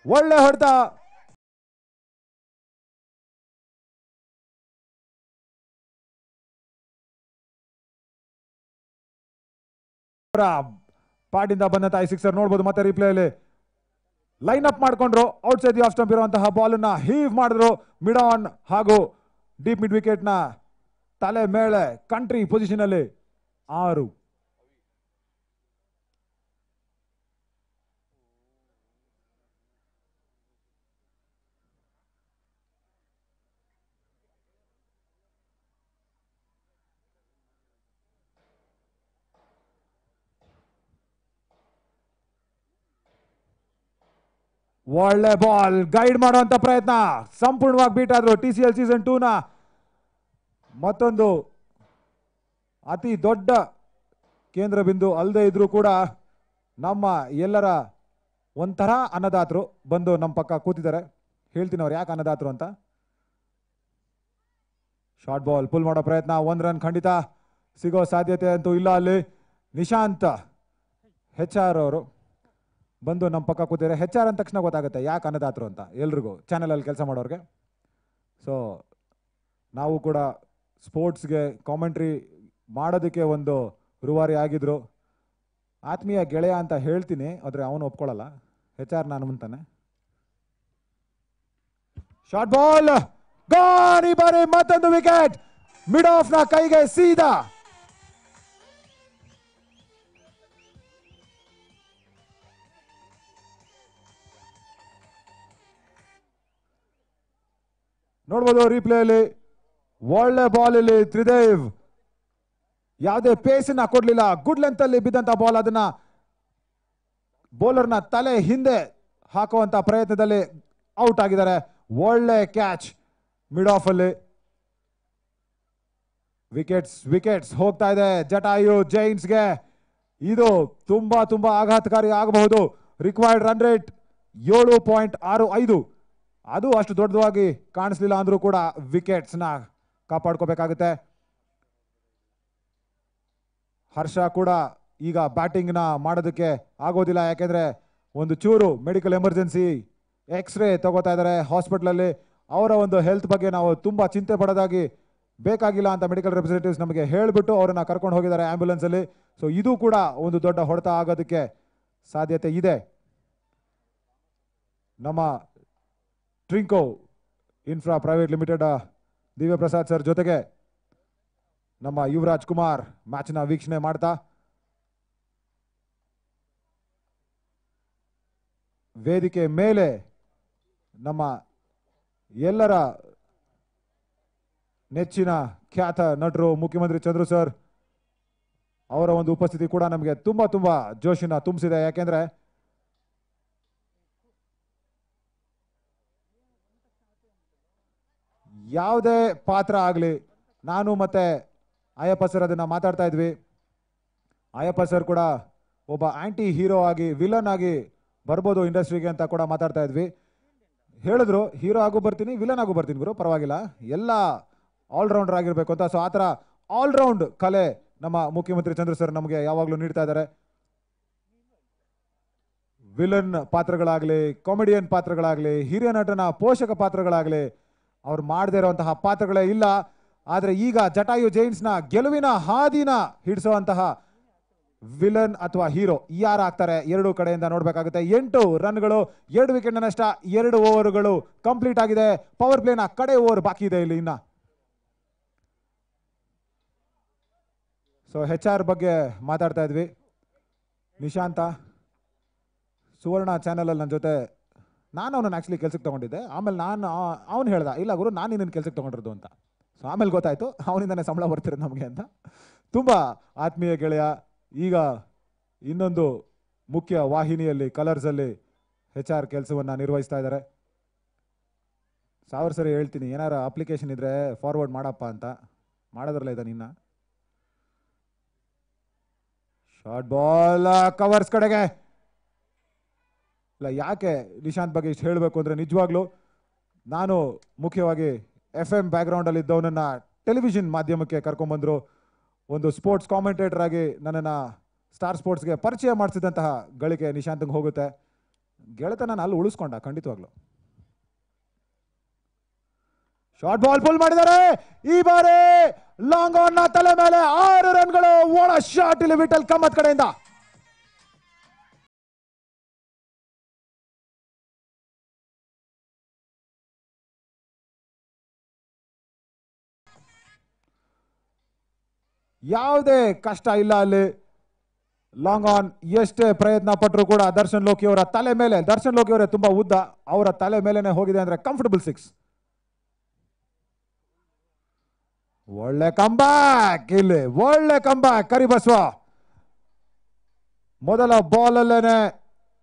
ಒಳ್ಳೆ ಹೊಡೆತ. ಪಾಡಿಂದ ಬಂದಂತ ಈ ಸಿಕ್ಸರ್ ನೋಡಬಹುದು. ಮತ್ತೆ ರಿಪ್ಲೇಲಿ ಲೈನ್ ಅಪ್ ಮಾಡ್ಕೊಂಡ್ರು. ಔಟ್ ಸೈಡ್ ಆಫ್ ಸ್ಟಂಪ್ ಇರುವಂತಹ ಬಾಲ್ ಅನ್ನ ಹೀವ್ ಮಾಡಿದ್ರು. ಮಿಡ್ ಆನ್ ಹಾಗೂ ಡೀಪ್ ಮಿಡ್ ವಿಕೆಟ್ ನ ತಲೆ ಮೇಲೆ ಕಂಟ್ರಿ ಪೊಸಿಷನ್ ಅಲ್ಲಿ 6. ಒಳ್ಳೆ ಬಾಲ್, ಗೈಡ್ ಮಾಡುವಂತ ಪ್ರಯತ್ನ, ಸಂಪೂರ್ಣವಾಗಿ ಬೀಟ್ ಆದ್ರು. TCL ಸೀಸನ್ 2 ನ ಮತ್ತೊಂದು ಅತಿ ದೊಡ್ಡ ಕೇಂದ್ರ ಬಿಂದು ಅಲ್ಲದೆ ಇದ್ರೂ ಕೂಡ ನಮ್ಮ ಎಲ್ಲರ ಒಂಥರ ಅನ್ನದಾತರು ಬಂದು ನಮ್ಮ ಪಕ್ಕ ಕೂತಿದ್ದಾರೆ. ಹೇಳ್ತೀನಿ ಅವ್ರು ಯಾಕೆ ಅನ್ನದಾತರು ಅಂತ. ಶಾರ್ಟ್ ಬಾಲ್ ಪುಲ್ ಮಾಡೋ ಪ್ರಯತ್ನ, 1 ರನ್ ಖಂಡಿತ ಸಿಗೋ ಸಾಧ್ಯತೆ ಅಂತೂ ಇಲ್ಲ. ಅಲ್ಲಿ ನಿಶಾಂತ್ HR ಅವರು ಬಂದು ನಮ್ಮ ಪಕ್ಕ ಕೂತಿದ್ದಾರೆ. HR ಅಂದ ತಕ್ಷಣ ಗೊತ್ತಾಗುತ್ತೆ ಯಾಕೆ ಅನ್ನದಾತರು ಅಂತ ಎಲ್ರಿಗೂ, ಚಾನಲಲ್ಲಿ ಕೆಲಸ ಮಾಡೋರಿಗೆ. ಸೊ ನಾವು ಕೂಡ ಸ್ಪೋರ್ಟ್ಸ್ಗೆ ಕಾಮೆಂಟ್ರಿ ಮಾಡೋದಕ್ಕೆ ಒಂದು ರೂವಾರಿ ಆಗಿದ್ರು. ಆತ್ಮೀಯ ಗೆಳೆಯ ಅಂತ ಹೇಳ್ತೀನಿ, ಆದರೆ ಅವನು ಒಪ್ಕೊಳ್ಳಲ್ಲ. HR ನಾನು ಮುಂತಾನೆ. ಶಾರ್ಟ್ ಬಾಲ್ ಗಾನ್, ಈ ಬಾರಿ ಮತ್ತೊಂದು ವಿಕೆಟ್, ಮಿಡ್ ಆಫ್ ನ ಕೈಗೆ ಸೀದಾ. ನೋಡ್ಬೋದು ರೀಪ್ಲೇಯಲ್ಲಿ, ಒಳ್ಳೆ ಬಾಲ್ ಇಲ್ಲಿ ತ್ರಿದೇವ್ ಯಾವುದೇ ಪೇಸನ್ನ ಕೊಡ್ಲಿಲ್ಲ. ಗುಡ್ ಲೆಂತ್ ಅಲ್ಲಿ ಬಿದ್ದಂತ ಬಾಲ್ ಅದನ್ನ ಬೌಲರ್ನ ತಲೆ ಹಿಂದೆ ಹಾಕುವಂತ ಪ್ರಯತ್ನದಲ್ಲಿ ಔಟ್ ಆಗಿದ್ದಾರೆ. ಒಳ್ಳೆ ಕ್ಯಾಚ್ ಮಿಡ್ ಆಫ್ ಅಲ್ಲಿ. ವಿಕೆಟ್ಸ್ ಹೋಗ್ತಾ ಇದೆ ಜಟಾಯು ಜೈನ್ಸ್ಗೆ. ಇದು ತುಂಬಾ ತುಂಬಾ ಆಘಾತಕಾರಿ ಆಗಬಹುದು. Required run rate 7.65. ಅದು ಅಷ್ಟು ದೊಡ್ಡದಾಗಿ ಕಾಣಿಸ್ಲಿಲ್ಲ ಅಂದ್ರೂ ಕೂಡ ವಿಕೆಟ್ಸ್ ನ ಕಾಪಾಡ್ಕೋಬೇಕಾಗುತ್ತೆ. ಹರ್ಷ ಕೂಡ ಈಗ ಬ್ಯಾಟಿಂಗ್ ನ ಮಾಡೋದಕ್ಕೆ ಆಗೋದಿಲ್ಲ, ಯಾಕೆಂದ್ರೆ ಒಂದು ಚೂರು ಮೆಡಿಕಲ್ ಎಮರ್ಜೆನ್ಸಿ ಎಕ್ಸ್ರೇ ತಗೋತಾ ಇದ್ದಾರೆ ಹಾಸ್ಪಿಟಲ್ ಅಲ್ಲಿ. ಅವರ ಒಂದು ಹೆಲ್ತ್ ಬಗ್ಗೆ ನಾವು ತುಂಬಾ ಚಿಂತೆ ಪಡೋದಾಗಿ ಬೇಕಾಗಿಲ್ಲ ಅಂತ ಮೆಡಿಕಲ್ ರೆಪ್ರೆಸೆಂಟೇಟಿವ್ಸ್ ನಮಗೆ ಹೇಳಿಬಿಟ್ಟು ಅವರನ್ನ ಕರ್ಕೊಂಡು ಹೋಗಿದ್ದಾರೆ ಆಂಬ್ಯುಲೆನ್ಸ್ ಅಲ್ಲಿ. ಸೊ ಇದು ಕೂಡ ಒಂದು ದೊಡ್ಡ ಹೊಡೆತ ಆಗೋದಕ್ಕೆ ಸಾಧ್ಯತೆ ಇದೆ. ನಮ್ಮ ಟ್ರಿಂಕೋ ಇನ್ಫ್ರಾ ಪ್ರೈವೇಟ್ ಲಿಮಿಟೆಡ್ ದಿವ್ಯ ಪ್ರಸಾದ್ ಸರ್ ಜೊತೆಗೆ ನಮ್ಮ ಯುವರಾಜ್ ಕುಮಾರ್ ಮ್ಯಾಚ್ನ ವೀಕ್ಷಣೆ ಮಾಡ್ತಾ ವೇದಿಕೆ ಮೇಲೆ ನಮ್ಮ ಎಲ್ಲರ ನೆಚ್ಚಿನ ಖ್ಯಾತ ನಟರು ಮುಖ್ಯಮಂತ್ರಿ ಚಂದ್ರು ಸರ್ ಅವರ ಒಂದು ಉಪಸ್ಥಿತಿ ಕೂಡ ನಮಗೆ ತುಂಬಾ ತುಂಬಾ ಜೋಶಿನ ತುಂಬಿಸಿದೆ. ಯಾಕೆಂದ್ರೆ ಯಾವುದೇ ಪಾತ್ರ ಆಗಲಿ, ನಾನು ಮತ್ತೆ ಅಯ್ಯಪ್ಪ ಸರ್ ಅದನ್ನ ಮಾತಾಡ್ತಾ ಇದ್ವಿ. ಅಯ್ಯಪ್ಪ ಸರ್ ಕೂಡ ಒಬ್ಬ ಆಂಟಿ ಹೀರೋ ಆಗಿ ವಿಲನ್ ಆಗಿ ಬರ್ಬೋದು ಇಂಡಸ್ಟ್ರಿಗೆ ಅಂತ ಕೂಡ ಮಾತಾಡ್ತಾ ಇದ್ವಿ. ಹೇಳಿದ್ರು ಹೀರೋ ಆಗು ಬರ್ತೀನಿ, ವಿಲನ್ ಆಗು ಬರ್ತೀನಿ ಗುರು, ಪರವಾಗಿಲ್ಲ, ಎಲ್ಲ ಆಲ್ರೌಂಡರ್ ಆಗಿರ್ಬೇಕು ಅಂತ. ಸೊ ಆತರ ಆಲ್ರೌಂಡ್ ಕಲೆ ನಮ್ಮ ಮುಖ್ಯಮಂತ್ರಿ ಚಂದ್ರ ಸರ್ ನಮಗೆ ಯಾವಾಗಲೂ ನೀಡ್ತಾ ಇದ್ದಾರೆ. ವಿಲನ್ ಪಾತ್ರಗಳಾಗ್ಲಿ, ಕಾಮಿಡಿಯನ್ ಪಾತ್ರಗಳಾಗ್ಲಿ, ಹಿರಿಯ ನಟನ ಪೋಷಕ ಪಾತ್ರಗಳಾಗ್ಲಿ, ಅವ್ರು ಮಾಡದೇ ಇರುವಂತಹ ಪಾತ್ರಗಳೇ ಇಲ್ಲ. ಆದ್ರೆ ಈಗ ಜಟಾಯು ಜೈನ್ಸ್ ನ ಗೆಲುವಿನ ಹಾದಿನ ಹಿಡಿಸುವಂತಹ ವಿಲನ್ ಅಥವಾ ಹೀರೋ ಯಾರಾಗ್ತಾರೆ ಎರಡೂ ಕಡೆಯಿಂದ ನೋಡ್ಬೇಕಾಗುತ್ತೆ. 8 ರನ್ಗಳು, 2 ವಿಕೆಟ್ ನಷ್ಟ, 2 ಓವರ್ಗಳು ಕಂಪ್ಲೀಟ್ ಆಗಿದೆ. ಪವರ್ ಪ್ಲೇನ ಕಡೆ ಓವರ್ ಬಾಕಿ ಇದೆ ಇಲ್ಲಿ ಇನ್ನ. ಸೊ HR ಬಗ್ಗೆ ಮಾತಾಡ್ತಾ ಇದ್ವಿ. ನಿಶಾಂತ ಸುವರ್ಣ ಚಾನೆಲ್ ಅಲ್ಲಿ ನನ್ನ ಜೊತೆ, ನಾನು ಅವನನ್ನು ಆಕ್ಚುಲಿ ಕೆಲ್ಸಕ್ಕೆ ತಗೊಂಡಿದ್ದೆ. ಆಮೇಲೆ ಅವ್ನು ಹೇಳ್ದ ಇಲ್ಲ ಗುರು ನಾನು ನಿನ್ನ ಕೆಲ್ಸಕ್ಕೆ ತಗೊಂಡಿರೋದು ಅಂತ. ಸೊ ಆಮೇಲೆ ಗೊತ್ತಾಯ್ತು ಅವನಿಂದನೇ ಸಂಬಳ ಬರ್ತಿರೋದು ನಮಗೆ ಅಂತ. ತುಂಬಾ ಆತ್ಮೀಯ ಗೆಳೆಯ. ಈಗ ಇನ್ನೊಂದು ಮುಖ್ಯ ವಾಹಿನಿಯಲ್ಲಿ ಕಲರ್ಸ್ ಅಲ್ಲಿ HR ಕೆಲಸವನ್ನ ನಿರ್ವಹಿಸ್ತಾ ಇದ್ದಾರೆ. ಸಾವಿರ ಸರಿ ಹೇಳ್ತೀನಿ, ಏನಾರ ಅಪ್ಲಿಕೇಶನ್ ಇದ್ರೆ ಫಾರ್ವರ್ಡ್ ಮಾಡಪ್ಪ ಅಂತ. ಮಾಡೋದ್ರಲ್ಲ ಇದ ನಿನ್ನ. ಶಾರ್ಟ್ ಬಾಲ್ ಕವರ್ಸ್ ಕಡೆಗೆ. ಇಲ್ಲ, ಯಾಕೆ ನಿಶಾಂತ್ ಬಗ್ಗೆ ಇಷ್ಟು ಹೇಳಬೇಕು ಅಂದ್ರೆ, ನಿಜವಾಗ್ಲೂ ನಾನು ಮುಖ್ಯವಾಗಿ FM ಬ್ಯಾಕ್ಗ್ರೌಂಡ್ ಅಲ್ಲಿ ಇದ್ದವನನ್ನ ಟೆಲಿವಿಷನ್ ಮಾಧ್ಯಮಕ್ಕೆ ಕರ್ಕೊಂಡ್ಬಂದ್ರು. ಒಂದು ಸ್ಪೋರ್ಟ್ಸ್ ಕಾಮೆಂಟೇಟರ್ ಆಗಿ ನನ್ನನ್ನು ಸ್ಟಾರ್ ಸ್ಪೋರ್ಟ್ಸ್ಗೆ ಪರಿಚಯ ಮಾಡಿಸಿದಂತಹ ಗಳಿಕೆ ನಿಶಾಂತ್ಗೆ ಹೋಗುತ್ತೆ. ಗೆಳೆತನ ನಾನು ಅಲ್ಲಿ ಉಳಿಸ್ಕೊಂಡ ಖಂಡಿತವಾಗ್ಲು. ಶಾರ್ಟ್ ಬಾಲ್ ಪುಲ್ ಮಾಡಿದ್ದಾರೆ. ಈ ಬಾರಿ ಲಾಂಗ್ ಆನ್ ನ ತಲೆ ಮೇಲೆ 6 ರನ್ಗಳು. ಒಳ ಶಾಟ್ ಇಲ್ಲಿ ವಿಠಲ್ ಕಮ್ಮತ್ ಕಡೆಯಿಂದ. ಯಾವುದೇ ಕಷ್ಟ ಇಲ್ಲ ಅಲ್ಲಿ. ಲಾಂಗ್ ಆನ್ ಎಷ್ಟೇ ಪ್ರಯತ್ನ ಪಟ್ಟರು ಕೂಡ ದರ್ಶನ್ ಲೋಕಿ ಅವರ ತಲೆ ಮೇಲೆ, ದರ್ಶನ್ ಲೋಕಿ ಅವರೇ ತುಂಬಾ ಉದ್ದ, ಅವರ ತಲೆ ಮೇಲೆನೆ ಹೋಗಿದೆ ಅಂದ್ರೆ ಕಂಫರ್ಟಬಲ್ 6. ಒಳ್ಳೆ ಕಂಬ್ಯಾಕ್ ಇಲ್ಲಿ, ಒಳ್ಳೆ ಕಂಬ್ಯಾಕ್ ಕರಿಬಸವ. ಮೊದಲ ಬಾಲ್ ಅಲ್ಲೇನೆ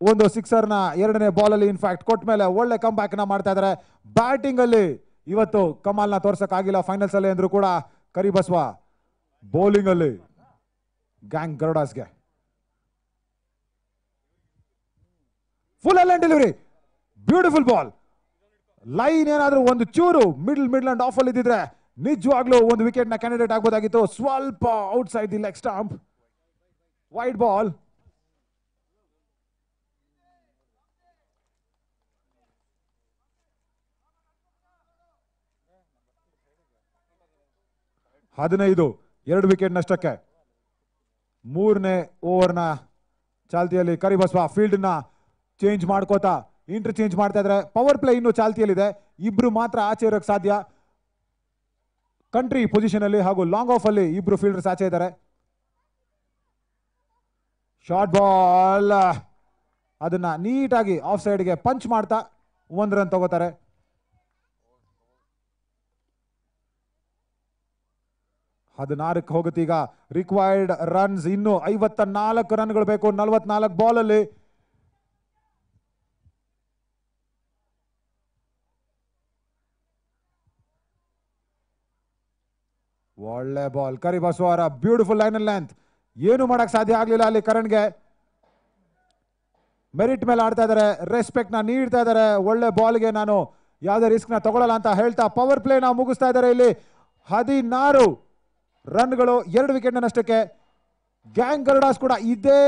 ಒಂದು ಸಿಕ್ಸರ್ನ ಎರಡನೇ ಬಾಲ್ ಅಲ್ಲಿ ಇನ್ಫ್ಯಾಕ್ಟ್ ಕೊಟ್ಟ ಮೇಲೆ ಒಳ್ಳೆ ಕಮ್ ಬ್ಯಾಕ್ ನ ಮಾಡ್ತಾ ಇದ್ದಾರೆ. ಬ್ಯಾಟಿಂಗ್ ಅಲ್ಲಿ ಇವತ್ತು ಕಮಾಲ್ನ ತೋರ್ಸಕ್ ಆಗಿಲ್ಲ ಫೈನಲ್ಸ್ ಅಲ್ಲಿ ಅಂದ್ರೂ ಕೂಡ ಕರಿಬಸವ. ಬೌಲಿಂಗ್ ಅಲ್ಲಿ ಗ್ಯಾಂಗ್ ಗರುಡಾಸ್ಗೆ ಫುಲ್ ಅಲ್ಲೈನ್ ಡೆಲಿವರಿ, ಬ್ಯೂಟಿಫುಲ್ ಬಾಲ್. ಲೈನ್ ಏನಾದ್ರೂ ಒಂದು ಚೂರು ಮಿಡ್ಲ್ ಅಂಡ್ ಆಫ್ ಅಲ್ಲಿ ಇದ್ದಿದ್ರೆ ನಿಜವಾಗ್ಲೂ ಒಂದು ವಿಕೆಟ್ ನ ಕ್ಯಾಂಡಿಡೇಟ್ ಆಗ್ಬೋದಾಗಿತ್ತು. ಸ್ವಲ್ಪ out side the leg stump, wide ball. ಹದಿನೈದು, 2 ವಿಕೆಟ್ ನಷ್ಟಕ್ಕೆ. ಮೂರನೇ ಓವರ್ನ ಚಾಲ್ತಿಯಲ್ಲಿ ಕರಿಬಸವ ಫೀಲ್ಡ್ ನ ಚೇಂಜ್ ಮಾಡ್ಕೋತಾ ಇಂಟರ್ಚೇಂಜ್ ಮಾಡ್ತಾ ಇದ್ರೆ. ಪವರ್ ಪ್ಲೇ ಇನ್ನು ಚಾಲ್ತಿಯಲ್ಲಿದೆ, ಇಬ್ರು ಮಾತ್ರ ಆಚೆ ಇರೋಕ್ ಸಾಧ್ಯ ಕಂಟ್ರಿ ಪೊಸಿಷನ್ ಅಲ್ಲಿ, ಹಾಗೂ ಲಾಂಗ್ ಆಫ್ ಅಲ್ಲಿ ಇಬ್ರು ಫೀಲ್ಡರ್ಸ್ ಆಚೆ ಇದ್ದಾರೆ. ಶಾರ್ಟ್ ಬಾಲ್, ಅದನ್ನ ನೀಟಾಗಿ ಆಫ್ ಸೈಡ್ಗೆ ಪಂಚ್ ಮಾಡ್ತಾ 1 ರನ್ ತಗೋತಾರೆ. 16ಕ್ಕೆ ಹೋಗುತ್ತೆ ಈಗ. ರಿಕ್ವೈರ್ಡ್ ರನ್ಸ್ ಇನ್ನು 54 ರನ್ಗಳು ಬೇಕು 44 ಬಾಲ್ ಅಲ್ಲಿ. ಒಳ್ಳೆ ಬಾಲ್ ಕರಿಬಸವ ಅವರ, ಬ್ಯೂಟಿಫುಲ್ ಲೈನ್ ಅಂಡ್ ಲೆಂತ್. ಏನು ಮಾಡಕ್ ಸಾಧ್ಯ ಆಗ್ಲಿಲ್ಲ ಅಲ್ಲಿ ಕರಣ್ಗೆ. ಮೆರಿಟ್ ಮೇಲೆ ಆಡ್ತಾ ಇದ್ದಾರೆ, ರೆಸ್ಪೆಕ್ಟ್ ನ ನೀಡ್ತಾ ಇದ್ದಾರೆ. ಒಳ್ಳೆ ಬಾಲ್ಗೆ ನಾನು ಯಾವುದೇ ರಿಸ್ಕ್ ನ ತಗೊಳ್ಳಲ್ಲ ಅಂತ ಹೇಳ್ತಾ ಪವರ್ ಪ್ಲೇ ನ ಮುಗಿಸ್ತಾ ಇದ್ದಾರೆ ಇಲ್ಲಿ. 16 ರನ್ಗಳು 2 ವಿಕೆಟ್ ನಷ್ಟಕ್ಕೆ. ಗ್ಯಾಂಗ್ ಗರುಡಾಸ್ ಕೂಡ ಇದೇ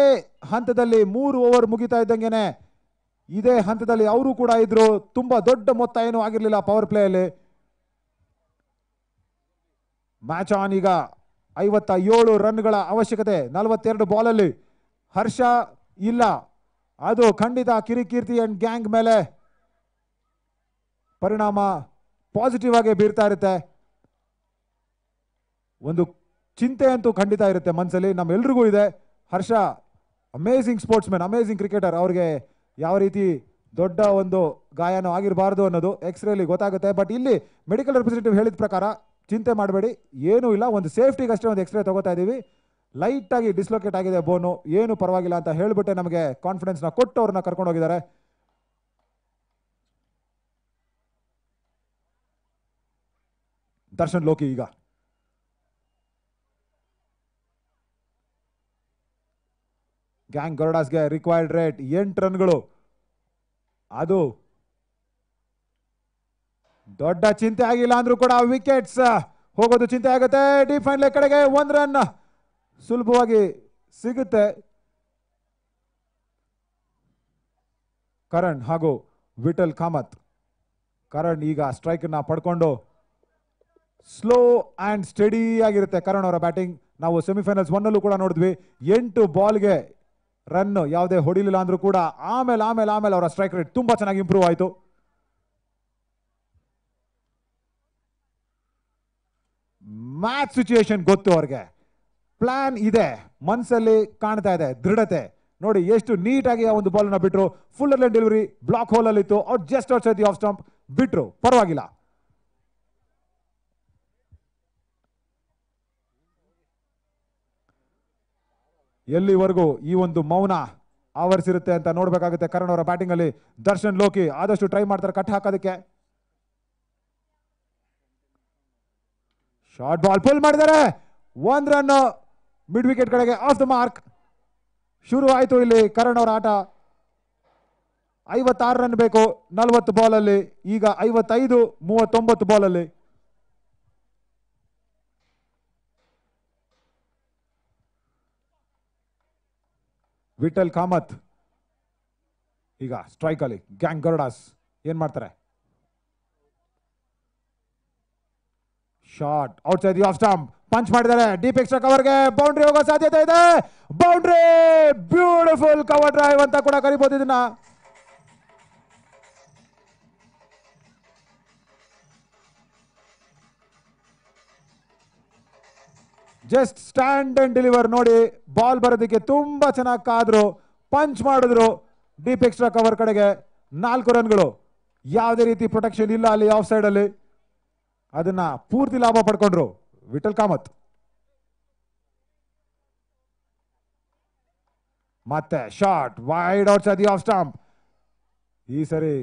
ಹಂತದಲ್ಲಿ 3 ಓವರ್ ಮುಗಿತಾ ಇದ್ದಂಗೆನೆ ಇದೇ ಹಂತದಲ್ಲಿ ಅವರು ಕೂಡ ಇದ್ರು. ತುಂಬಾ ದೊಡ್ಡ ಮೊತ್ತ ಏನು ಆಗಿರ್ಲಿಲ್ಲ ಪವರ್ ಪ್ಲೇ ಅಲ್ಲಿ. ಮ್ಯಾಚ್ ಆನ್ ಈಗ. 57 ರನ್ಗಳ ಅವಶ್ಯಕತೆ 42 ಬಾಲ್ ಅಲ್ಲಿ. ಹರ್ಷ ಇಲ್ಲ, ಅದು ಖಂಡಿತ ಕಿರಿಕೀರ್ತಿ ಅಂಡ್ ಗ್ಯಾಂಗ್ ಮೇಲೆ ಪರಿಣಾಮ ಪಾಸಿಟಿವ್ ಆಗಿ ಬೀರ್ತಾ ಇರುತ್ತೆ. ಒಂದು ಚಿಂತೆ ಅಂತೂ ಖಂಡಿತ ಇರುತ್ತೆ ಮನಸ್ಸಲ್ಲಿ, ನಮ್ಮೆಲ್ರಿಗೂ ಇದೆ. Harsha amazing sportsman, amazing cricketer. ಅವ್ರಿಗೆ ಯಾವ ರೀತಿ ದೊಡ್ಡ ಒಂದು ಗಾಯನೂ ಆಗಿರಬಾರ್ದು ಅನ್ನೋದು ಎಕ್ಸ್ರೇಲಿ ಗೊತ್ತಾಗುತ್ತೆ. ಬಟ್ ಇಲ್ಲಿ ಮೆಡಿಕಲ್ ರೆಪ್ರೆಸೆಂಟೇಟಿವ್ ಹೇಳಿದ ಪ್ರಕಾರ ಚಿಂತೆ ಮಾಡಬೇಡಿ, ಏನೂ ಇಲ್ಲ, ಒಂದು ಸೇಫ್ಟಿಗೆ ಅಷ್ಟೇ ಒಂದು ಎಕ್ಸ್ರೇ ತಗೋತಾ ಇದ್ದೀವಿ, ಲೈಟ್ ಆಗಿ ಡಿಸ್ಲೊಕೇಟ್ ಆಗಿದೆ ಬೋನು, ಏನು ಪರವಾಗಿಲ್ಲ ಅಂತ ಹೇಳ್ಬಿಟ್ಟೆ ನಮಗೆ ಕಾನ್ಫಿಡೆನ್ಸ್ ನ ಕೊಟ್ಟು ಅವ್ರನ್ನ ಕರ್ಕೊಂಡು ಹೋಗಿದ್ದಾರೆ. ದರ್ಶನ್ ಲೋಕಿ ಈಗ ಗ್ಯಾಂಗ್ ಗರುಡಾಸ್ಗೆ ರಿಕ್ವೈರ್ಡ್ ರೇಟ್ 8 ರನ್ಗಳು. ಅದು ದೊಡ್ಡ ಚಿಂತೆ ಆಗಿಲ್ಲ ಅಂದ್ರೂ ಕೂಡ ವಿಕೆಟ್ಸ್ ಹೋಗೋದು ಚಿಂತೆ ಆಗುತ್ತೆ. ಡೀಪ್ ಫೈನ್ ಲೆಗ್ ಕಡೆಗೆ 1 ರನ್ ಸುಲಭವಾಗಿ ಸಿಗುತ್ತೆ. ಕರಣ್ ಹಾಗೂ ವಿಠಲ್ ಕಾಮತ್. ಕರಣ್ ಈಗ ಸ್ಟ್ರೈಕ್ ನ ಪಡ್ಕೊಂಡು ಸ್ಲೋ ಅಂಡ್ ಸ್ಟಡಿ ಆಗಿರುತ್ತೆ ಕರಣ್ ಅವರ ಬ್ಯಾಟಿಂಗ್. ನಾವು ಸೆಮಿಫೈನಲ್ಸ್ 1 ಅಲ್ಲೂ ಕೂಡ ನೋಡಿದ್ವಿ, 8 ಬಾಲ್ಗೆ ರನ್ ಯಾವುದೇ ಹೊಡಿಲಿಲ್ಲ ಅಂದ್ರೂ ಕೂಡ ಆಮೇಲೆ ಅವರ ಸ್ಟ್ರೈಕ್ ರೇಟ್ ತುಂಬಾ ಚೆನ್ನಾಗಿ ಇಂಪ್ರೂವ್ ಆಯಿತು. ಮ್ಯಾಚ್ ಸಿಚುಯೇಷನ್ ಗೊತ್ತು ಅವ್ರಿಗೆ, ಪ್ಲಾನ್ ಇದೆ, ಮನಸ್ಸಲ್ಲಿ ಕಾಣ್ತಾ ಇದೆ ದೃಢತೆ. ನೋಡಿ ಎಷ್ಟು ನೀಟಾಗಿ ಆ ಒಂದು ಬಾಲ್ ನ ಬಿಟ್ರು. Full line delivery, blockhole ಅಲ್ಲಿ ಇತ್ತು, ಅವ್ರು just outside the off stump ಬಿಟ್ರು, ಪರವಾಗಿಲ್ಲ. ಎಲ್ಲಿವರೆಗೂ ಈ ಒಂದು ಮೌನ ಆವರಿಸಿರುತ್ತೆ ಅಂತ ನೋಡ್ಬೇಕಾಗುತ್ತೆ ಕರಣ್ ಅವರ ಬ್ಯಾಟಿಂಗ್ ಅಲ್ಲಿ. ದರ್ಶನ್ ಲೋಕಿ ಆದಷ್ಟು ಟ್ರೈ ಮಾಡ್ತಾರೆ ಕಟ್ ಹಾಕೋದಕ್ಕೆ. ಶಾರ್ಟ್ ಬಾಲ್ ಪುಲ್ ಮಾಡಿದ್ದಾರೆ, 1 ರನ್ ಮಿಡ್ ವಿಕೆಟ್ ಕಡೆಗೆ, ಆಫ್ ದ ಮಾರ್ಕ್. ಶುರು ಆಯ್ತು ಇಲ್ಲಿ ಕರಣ್ ಅವರ ಆಟ. 56 ರನ್ ಬೇಕು 40 ಬಾಲ್ ಅಲ್ಲಿ, ಈಗ 55 39 ಬಾಲ್ ಅಲ್ಲಿ. ವಿಠಲ್ ಕಾಮತ್ ಈಗ ಸ್ಟ್ರೈಕ್ ಅಲ್ಲಿ. ಗ್ಯಾಂಗ್ ಗರುಡಾಸ್ ಏನ್ ಮಾಡ್ತಾರೆ? Short out side the off stump, punch ಮಾಡಿದ್ದಾರೆ, ಡೀಪ್ ಎಕ್ಸ್ಟ್ರಾ ಕವರ್ಗೆ ಬೌಂಡ್ರಿ ಹೋಗೋ ಸಾಧ್ಯತೆ ಇದೆ. ಬೌಂಡ್ರಿ, ಬ್ಯೂಟಿಫುಲ್ ಕವರ್ ಡ್ರೈವ್ ಅಂತ ಕೂಡ ಕರಿಬಹುದು ಇದನ್ನ. Just stand and deliver. ನೋಡಿ ಬಾಲ್ ಬರೋದಕ್ಕೆ ತುಂಬಾ ಚೆನ್ನಾಗಿ ಕಾದ್ರು, ಪಂಚ್ ಮಾಡಿದ್ರು ಡೀಪ್ ಎಕ್ಸ್ಟ್ರಾ ಕವರ್ ಕಡೆಗೆ. 4 ರನ್ಗಳು, ಯಾವುದೇ ರೀತಿ ಪ್ರೊಟೆಕ್ಷನ್ ಇಲ್ಲ ಅಲ್ಲಿ ಆಫ್ ಸೈಡ್ ಅಲ್ಲಿ. ಅದನ್ನ ಪೂರ್ತಿ ಲಾಭ ಪಡ್ಕೊಂಡ್ರು ವಿಠಲ್ ಕಾಮತ್. ಮತ್ತೆ shot wide out side the of stamp. ಈ ಸರಿ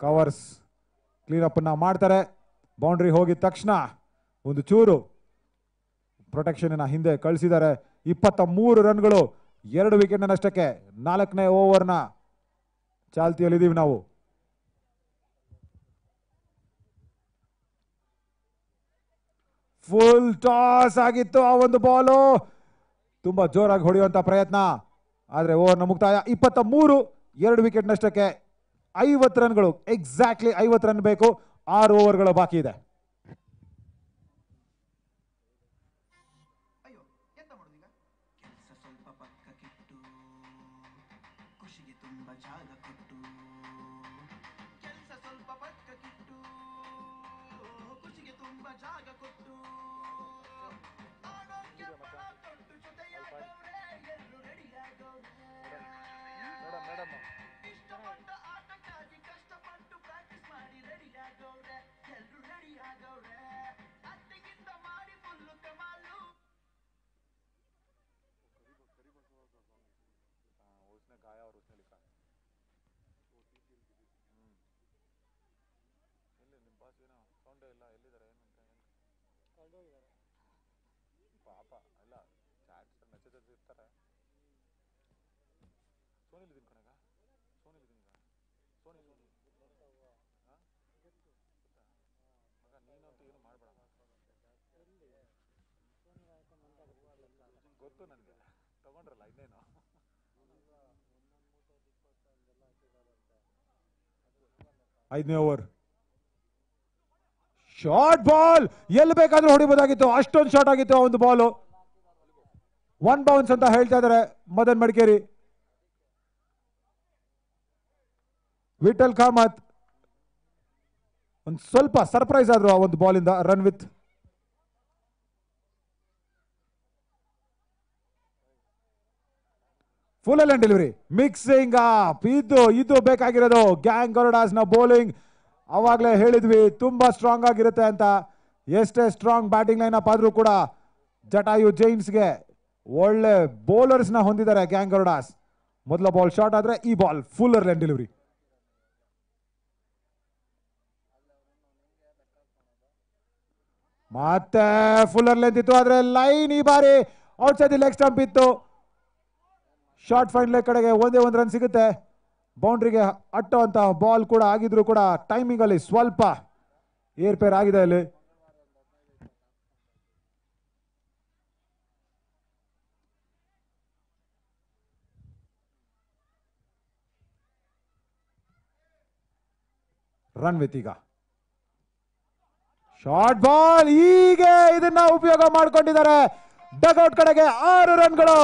ಕವರ್ಸ್ ಕ್ಲೀನ್ ಅಪ್ ಮಾಡ್ತಾರೆ. ಬೌಂಡ್ರಿ ಹೋಗಿದ ತಕ್ಷಣ ಒಂದು ಚೂರು ಪ್ರೊಟೆಕ್ಷನ್ ಹಿಂದೆ ಕಳಿಸಿದ್ದಾರೆ. 23 ರನ್ಗಳು 2 ವಿಕೆಟ್ ನಷ್ಟಕ್ಕೆ 4ನೇ ಓವರ್ನ ಚಾಲ್ತಿಯಲ್ಲಿದ್ದೀವಿ ನಾವು. ಫುಲ್ ಟಾಸ್ ಆಗಿತ್ತು ಆ ಒಂದು ಬಾಲು. ತುಂಬಾ ಜೋರಾಗಿ ಹೊಡೆಯುವಂತ ಪ್ರಯತ್ನ, ಆದ್ರೆ ಓವರ್ನ ಮುಕ್ತಾಯ 23, 2 ವಿಕೆಟ್ ನಷ್ಟಕ್ಕೆ 50 ರನ್ಗಳು. ಎಕ್ಸಾಕ್ಟ್ಲಿ 50 ರನ್ ಬೇಕು. 6 ಓವರ್ಗಳು ಬಾಕಿ ಇದೆ. ಗೊತ್ತು ನನಗೆ, ತಗೊಂಡ್ರಲ್ಲ ಇನ್ನೇನು. ಐದನೇ ಓವರ್ ಶಾರ್ಟ್ ಬಾಲ್, ಎಲ್ಲಿ ಬೇಕಾದ್ರೂ ಹೊಡಿಬಹುದಾಗಿತ್ತು, ಅಷ್ಟೊಂದು ಶಾರ್ಟ್ ಆಗಿತ್ತು ಒಂದು ಬಾಲು. 1 ಬೌನ್ಸ್ ಅಂತ ಹೇಳ್ತಾ ಇದ್ದಾರೆ ಮದನ್ ಮಡಿಕೇರಿ. ವಿಠಲ್ ಕಾಮತ್ ಒಂದು ಸ್ವಲ್ಪ ಸರ್ಪ್ರೈಸ್ ಆದ್ರು ಆ ಒಂದು ಬಾಲ್ ಇಂದ. Run with full and delivery, mixing up. ಇದು ಬೇಕಾಗಿರೋದು ಗ್ಯಾಂಗ್ ಗರುಡಾಸ್ ನ ಬೌಲಿಂಗ್. ಅವಾಗಲೇ ಹೇಳಿದ್ವಿ ತುಂಬಾ ಸ್ಟ್ರಾಂಗ್ ಆಗಿರುತ್ತೆ ಅಂತ. ಎಷ್ಟೇ ಸ್ಟ್ರಾಂಗ್ ಬ್ಯಾಟಿಂಗ್ ಲೈನ್ ಅಪ್ ಆದ್ರೂ ಕೂಡ ಜಟಾಯು ಜೈನ್ಸ್ಗೆ ಒಳ್ಳೆ ಬೌಲರ್ಸ್ ನ ಹೊಂದಿದ್ದಾರೆ ಗ್ಯಾಂಗ್ ಗರುಡಾಸ್. ಮೊದಲ ಬಾಲ್ ಶಾರ್ಟ್ ಆದ್ರೆ ಈ ಬಾಲ್ ಫುಲ್ ಲೆಂತ್ ಡೆಲಿವರಿ. ಮತ್ತೆ ಫುಲ್ಲರ್ ಲೆಂತ್ ಇತ್ತು, ಆದ್ರೆ ಲೈನ್ ಈ ಬಾರಿ out side the leg stump ಇತ್ತು. ಶಾರ್ಟ್ ಫೈನ್ ಲೆಗ್ ಕಡೆಗೆ ಒಂದೇ ಒಂದು ರನ್ ಸಿಗುತ್ತೆ. ಬೌಂಡ್ರಿಗೆ ಅಟ್ಟುವಂತ ಬಾಲ್ ಕೂಡ ಆಗಿದ್ರು ಕೂಡ ಟೈಮಿಂಗ್ ಅಲ್ಲಿ ಸ್ವಲ್ಪ ಏರ್ಪೇರ್ ಆಗಿದೆ ಅಲ್ಲಿ. ರನ್ ವಿತ್ ಈಗ ಶಾರ್ಟ್ ಬಾಲ್, ಹೀಗೆ ಇದನ್ನ ಉಪಯೋಗ ಮಾಡಿಕೊಂಡಿದ್ದಾರೆ. ಡಗ್ಔಟ್ ಕಡೆಗೆ 6 ರನ್ಗಳು.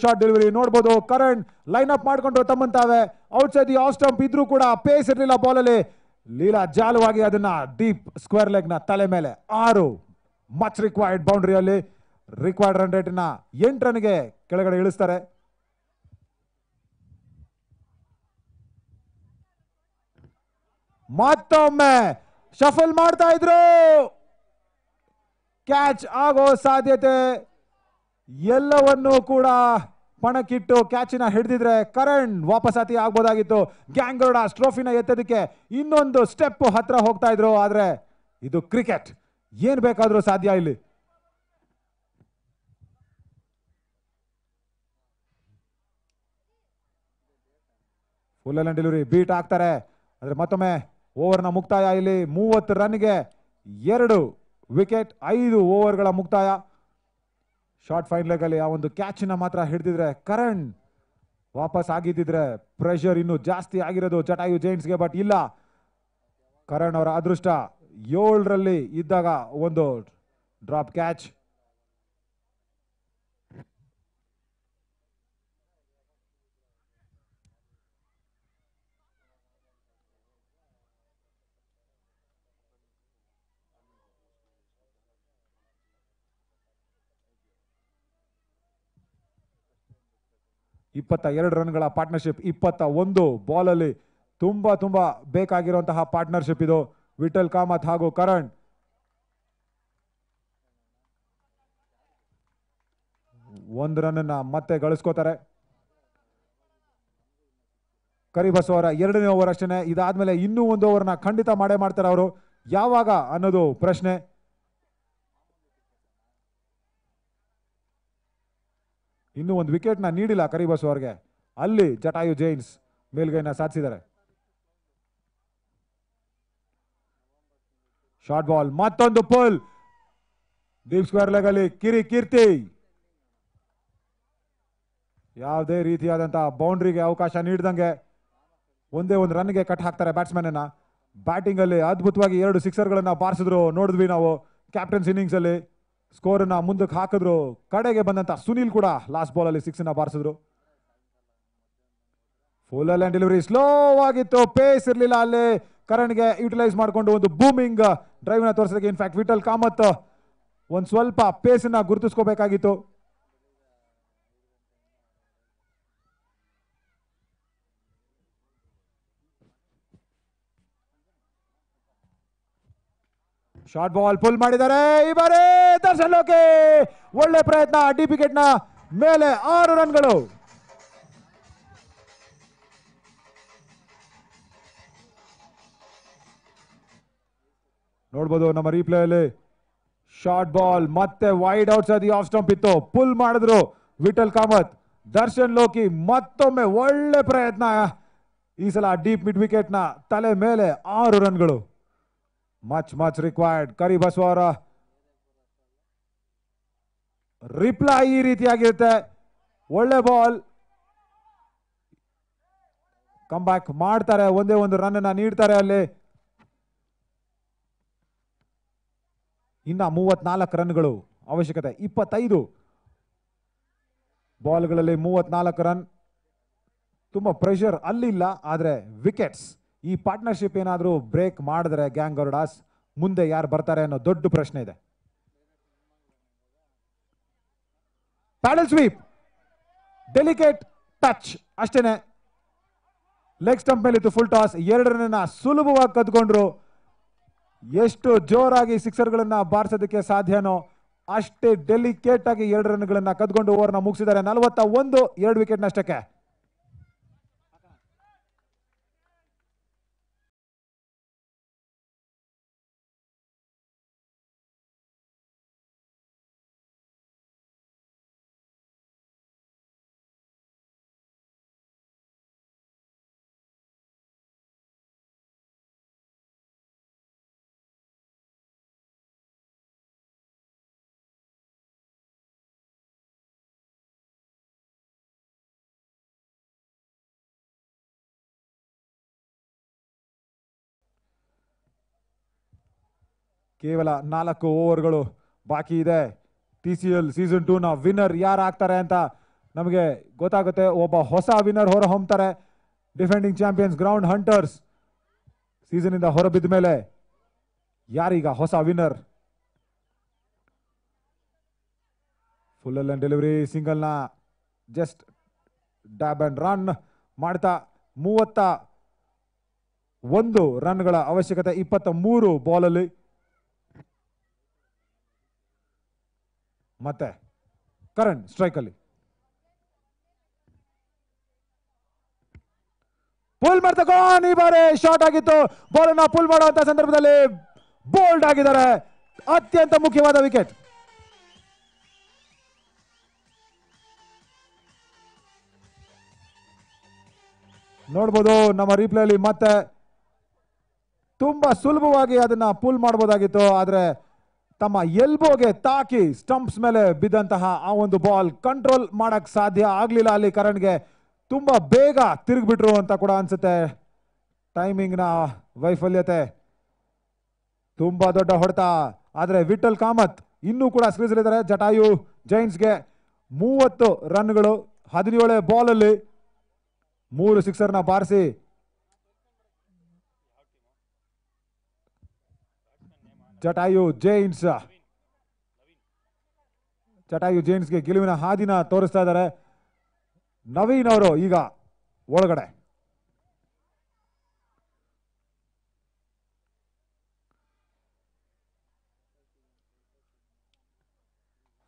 ಶಾರ್ಟ್ ಡೆಲಿವರಿ ನೋಡಬಹುದು. ಕರಣ್ ಲೈನ್ ಅಪ್ ಮಾಡ್ಕೊಂಡು ತಮ್ಮಂತಾವೆ. Outside the off stump ಇದ್ರೂ ಕೂಡ ಪೇಸ್ ಇರಲಿಲ್ಲ ಬಾಲ್ ಅಲ್ಲಿ. ಲೀಲಾ ಜಾಲವಾಗಿ ಅದನ್ನ ಡೀಪ್ ಸ್ಕ್ವೇರ್ ಲೆಗ್ ನ ತಲೆ ಮೇಲೆ 6 ಮಚ್ ರಿಕ್ವೈರ್ಡ್ ಬೌಂಡ್ರಿಯಲ್ಲಿ ರಿಕ್ವೈರ್ಡ್ ರನ್ ರೇಟ್ ನ 8 ರನ್ಗೆ ಕೆಳಗಡೆ ಇಳಿಸ್ತಾರೆ. ಮತ್ತೊಮ್ಮೆ ಶಫಲ್ ಮಾಡ್ತಾ ಇದ್ರು, ಕ್ಯಾಚ್ ಆಗೋ ಸಾಧ್ಯತೆ ಎಲ್ಲವನ್ನೂ ಕೂಡ ಪಣಕ್ಕಿಟ್ಟು ಕ್ಯಾಚಿನ ಹಿಡಿದಿದ್ರೆ ಕರಣ್ ವಾಪಸಾತಿ ಆಗ್ಬೋದಾಗಿತ್ತು. ಗ್ಯಾಂಗ್ ಗರುಡಾಸ್ ಟ್ರೋಫಿನ ಎತ್ತೋದಕ್ಕೆ ಇನ್ನೊಂದು ಸ್ಟೆಪ್ ಹತ್ರ ಹೋಗ್ತಾ ಇದ್ರು. ಆದ್ರೆ ಇದು ಕ್ರಿಕೆಟ್, ಏನ್ ಬೇಕಾದ್ರೂ ಸಾಧ್ಯ ಇಲ್ಲಿ. ಫುಲ್ ಅಂಡ್ ಡೆಲಿವರಿ ಬೀಟ್ ಆಗ್ತಾರೆ. ಆದ್ರೆ ಮತ್ತೊಮ್ಮೆ ಓವರ್ನ ಮುಕ್ತಾಯ ಇಲ್ಲಿ 30 ರನ್ಗೆ 2 ವಿಕೆಟ್, 5 ಓವರ್ಗಳ ಮುಕ್ತಾಯ. ಶಾರ್ಟ್ ಫೈನ್ ಲೆಗ್ ಅಲ್ಲಿ ಆ ಒಂದು ಕ್ಯಾಚಿನ ಮಾತ್ರ ಹಿಡಿದಿದ್ರೆ ಕರಣ್ ವಾಪಸ್ ಆಗಿದ್ದಿದ್ರೆ ಪ್ರೆಷರ್ ಇನ್ನು ಜಾಸ್ತಿ ಆಗಿರೋದು ಜಟಾಯು ಜೈಂಟ್ಸ್ಗೆ. ಬಟ್ ಇಲ್ಲ, ಕರಣ್ ಅವರ ಅದೃಷ್ಟ 7ರಲ್ಲಿ ಇದ್ದಾಗ ಒಂದು ಡ್ರಾಪ್ ಕ್ಯಾಚ್. ಇಪ್ಪತ್ತ 2 ರನ್ಗಳ ಪಾರ್ಟ್ನರ್ಶಿಪ್, 21 ಬಾಲ್ ಅಲ್ಲಿ ತುಂಬಾ ಬೇಕಾಗಿರುವಂತಹ ಪಾರ್ಟ್ನರ್ಶಿಪ್ ಇದು. ವಿಠಲ್ ಕಾಮತ್ ಹಾಗೂ ಕರಣ್. ಒಂದು ರನ್ ಅನ್ನ ಮತ್ತೆ ಗಳಿಸ್ಕೋತಾರೆ. ಕರಿಬಸವ ಅವರ 2ನೇ ಓವರ್ ಅಷ್ಟೇ. ಇದಾದ್ಮೇಲೆ ಇನ್ನೂ ಒಂದು ಓವರ್ನ ಖಂಡಿತ ಮಾಡೇ ಮಾಡ್ತಾರೆ ಅವರು. ಯಾವಾಗ ಅನ್ನೋದು ಪ್ರಶ್ನೆ. ಇನ್ನೂ ಒಂದು ವಿಕೆಟ್ ನ ನೀಡಿಲ್ಲ ಕರಿಬಸವ ಅವರಿಗೆ. ಅಲ್ಲಿ ಜಟಾಯು ಜೈನ್ಸ್ ಮೇಲ್ಗೈನ ಸಾಧಿಸಿದ್ದಾರೆ. ಶಾರ್ಟ್ ಬಾಲ್, ಮತ್ತೊಂದು ಪುಲ್ ಡೀಪ್ ಸ್ಕ್ವೇರ್ ಲೆಗ್ ಅಲ್ಲಿ ಕೀರ್ತಿ ಯಾವುದೇ ರೀತಿಯಾದಂತಹ ಬೌಂಡ್ರಿಗೆ ಅವಕಾಶ ನೀಡಿದಂಗೆ ಒಂದೇ ಒಂದು ರನ್ಗೆ ಕಟ್ ಹಾಕ್ತಾರೆ ಬ್ಯಾಟ್ಸ್ಮನ್ ಅನ್ನ. ಬ್ಯಾಟಿಂಗ್ ಅಲ್ಲಿ ಅದ್ಭುತವಾಗಿ 2 ಸಿಕ್ಸರ್ಗಳನ್ನ ಬಾರಿಸಿದ್ರು ನೋಡಿದ್ವಿ ನಾವು ಕ್ಯಾಪ್ಟನ್ಸ್ ಇನ್ನಿಂಗ್ಸ್ ಅಲ್ಲಿ. ಸ್ಕೋರ್ ಅನ್ನ ಮುಂದಕ್ಕೆ ಹಾಕಿದ್ರು. ಕಡೆಗೆ ಬಂದಂತ ಸುನಿಲ್ ಕೂಡ ಲಾಸ್ಟ್ ಬಾಲ್ ಅಲ್ಲಿ 6 ಅನ್ನ ಬಾರಿಸಿದ್ರು. ಫುಲ್ ಲೈನ್ ಡೆಲಿವರಿ ಸ್ಲೋ ಆಗಿತ್ತು, ಪೇಸ್ ಇರಲಿಲ್ಲ ಅಲ್ಲಿ. ಕರಣ್ಗೆ ಯುಟಿಲೈಸ್ ಮಾಡಿಕೊಂಡು ಒಂದು ಬೂಮಿಂಗ್ ಡ್ರೈವ್ ನ ತೋರಿಸಿದಾಗ ಇನ್ಫ್ಯಾಕ್ಟ್ ವಿಠಲ್ ಕಾಮತ್ ಒಂದ್ ಸ್ವಲ್ಪ ಪೇಸ್ ಅನ್ನ ಗುರುತಿಸ್ಕೋಬೇಕಾಗಿತ್ತು. ಶಾರ್ಟ್ ಬಾಲ್ ಪುಲ್ ಮಾಡಿದ್ದಾರೆ ಈ ಬಾರಿ ದರ್ಶನ್ ಲೋಕೆ. ಒಳ್ಳೆ ಪ್ರಯತ್ನ. ಡೀಪ್ ವಿಕೆಟ್ ನ ಮೇಲೆ 6 ರನ್ಗಳು. ನೋಡ್ಬೋದು ನಮ್ಮ ರೀಪ್ಲೇ ಅಲ್ಲಿ. ಶಾರ್ಟ್ ಬಾಲ್ ಮತ್ತೆ ವೈಡ್ ಔಟ್ ಸದಿ ಆಫ್ ಸ್ಟಂಪ್ ಇತ್ತು. ಪುಲ್ ಮಾಡಿದ್ರು ವಿಠಲ್ ಕಾಮತ್. ದರ್ಶನ್ ಲೋಕಿ ಮತ್ತೊಮ್ಮೆ ಒಳ್ಳೆ ಪ್ರಯತ್ನ. ಈ ಸಲ ಡೀಪ್ ಮಿಡ್ ವಿಕೆಟ್ ನ ತಲೆ ಮೇಲೆ 6 ರನ್ಗಳು. Much required. ಕರಿಬಸವ ಅವರ ರಿಪ್ಲೈ ಈ ರೀತಿಯಾಗಿರುತ್ತೆ. ಒಳ್ಳೆ ಬಾಲ್. ಕಮ್ ಬ್ಯಾಕ್ ಮಾಡ್ತಾರೆ. ಒಂದೇ ಒಂದು ರನ್ ಅನ್ನ ನೀಡ್ತಾರೆ ಅಲ್ಲಿ. ಇನ್ನ 34 ರನ್ಗಳು ಅವಶ್ಯಕತೆ. 25 ಬಾಲ್ಗಳಲ್ಲಿ 34 ರನ್. ತುಂಬಾ ಪ್ರೆಷರ್ ಅಲ್ಲಿಲ್ಲ, ಆದ್ರೆ ವಿಕೆಟ್ಸ್. ಈ ಪಾರ್ಟ್ನರ್ಶಿಪ್ ಏನಾದ್ರೂ ಬ್ರೇಕ್ ಮಾಡಿದ್ರೆ ಗ್ಯಾಂಗ್ ಗರುಡಾಸ್ ಮುಂದೆ ಯಾರು ಬರ್ತಾರೆ ಅನ್ನೋ ದೊಡ್ಡ ಪ್ರಶ್ನೆ ಇದೆ. ಪ್ಯಾಡಲ್ ಸ್ವೀಪ್, ಡೆಲಿಕೇಟ್ ಟಚ್ ಅಷ್ಟೇನೆ. ಲೆಗ್ ಸ್ಟಂಪ್ ಮೇಲಿತ್ತು ಫುಲ್ ಟಾಸ್. 2 ರನ್ನ ಸುಲಭವಾಗಿ ಕದ್ಕೊಂಡ್ರು. ಎಷ್ಟು ಜೋರಾಗಿ ಸಿಕ್ಸರ್ಗಳನ್ನ ಬಾರಿಸೋದಕ್ಕೆ ಸಾಧ್ಯನೋ ಅಷ್ಟೇ ಡೆಲಿಕೇಟ್ ಆಗಿ 2 ರನ್ಗಳನ್ನ ಕದ್ಕೊಂಡು ಓವರ್ನ ಮುಗಿಸಿದ್ದಾರೆ. 41, 2 ವಿಕೆಟ್ ನಷ್ಟಕ್ಕೆ. ಕೇವಲ 4 ಓವರ್ಗಳು ಬಾಕಿ ಇದೆ. TCL ಸೀಸನ್ 2 ನ ವಿನ್ನರ್ ಯಾರು ಆಗ್ತಾರೆ ಅಂತ ನಮಗೆ ಗೊತ್ತಾಗುತ್ತೆ. ಒಬ್ಬ ಹೊಸ ವಿನ್ನರ್ ಹೊರ ಹೊಮ್ತಾರೆ. Defending champions ground hunters season ಇಂದ ಹೊರಬಿದ್ದ ಮೇಲೆ ಯಾರೀಗ ಹೊಸ winner? Full line delivery, single ನ ಜಸ್ಟ್ ಡ್ಯಾಬ್ ಅಂಡ್ ರನ್ ಮಾಡ್ತಾ 31 ರನ್ಗಳ ಅವಶ್ಯಕತೆ 23 ಬಾಲ್ ಅಲ್ಲಿ. ಮತ್ತೆ ಕರಣ್ ಸ್ಟ್ರೈಕ್ ಅಲ್ಲಿ ಪುಲ್ ಮಾಡ್ತಕೊಂಡ್. ಈ ಬಾರಿ ಶಾರ್ಟ್ ಆಗಿತ್ತು. ಬಾಲ್ ಅನ್ನ ಪುಲ್ ಮಾಡುವಂತ ಸಂದರ್ಭದಲ್ಲಿ ಬೋಲ್ಡ್ ಆಗಿದ್ದಾರೆ. ಅತ್ಯಂತ ಮುಖ್ಯವಾದ ವಿಕೆಟ್. ನೋಡ್ಬೋದು ನಮ್ಮ ರೀಪ್ಲೇ ಅಲ್ಲಿ. ಮತ್ತೆ ತುಂಬಾ ಸುಲಭವಾಗಿ ಅದನ್ನ ಪುಲ್ ಮಾಡಬಹುದಾಗಿತ್ತು, ಆದ್ರೆ ತಮ್ಮ ಎಲ್ಬೋಗೆ ತಾಕಿ ಸ್ಟಂಪ್ಸ್ ಮೇಲೆ ಬಿದ್ದಂತಹ ಆ ಒಂದು ಬಾಲ್ ಕಂಟ್ರೋಲ್ ಮಾಡಕ್ ಸಾಧ್ಯ ಆಗ್ಲಿಲ್ಲ ಅಲ್ಲಿ ಕರಣ್ಗೆ. ತುಂಬಾ ಬೇಗ ತಿರುಗ್ಬಿಟ್ರು ಅಂತ ಕೂಡ ಅನ್ಸುತ್ತೆ. ಟೈಮಿಂಗ್ ನ ವೈಫಲ್ಯತೆ, ತುಂಬಾ ದೊಡ್ಡ ಹೊಡೆತ. ಆದ್ರೆ ವಿಠಲ್ ಕಾಮತ್ ಇನ್ನೂ ಕೂಡ ಸ್ಕ್ರೀಸ್ ಇದ್ದಾರೆ. ಜಟಾಯು ಜೈನ್ಸ್ಗೆ 30 ರನ್ಗಳು 17 ಬಾಲ್ ಅಲ್ಲಿ 3 ಸಿಕ್ಸರ್ನ ಬಾರಿಸಿ ಜಟಾಯು ಜೈನ್ಸ್ಗೆ ಗೆಲುವಿನ ಹಾದಿನ ತೋರಿಸ್ತಾ ಇದ್ದಾರೆ. ನವೀನ್ ಅವರು ಈಗ ಒಳಗಡೆ.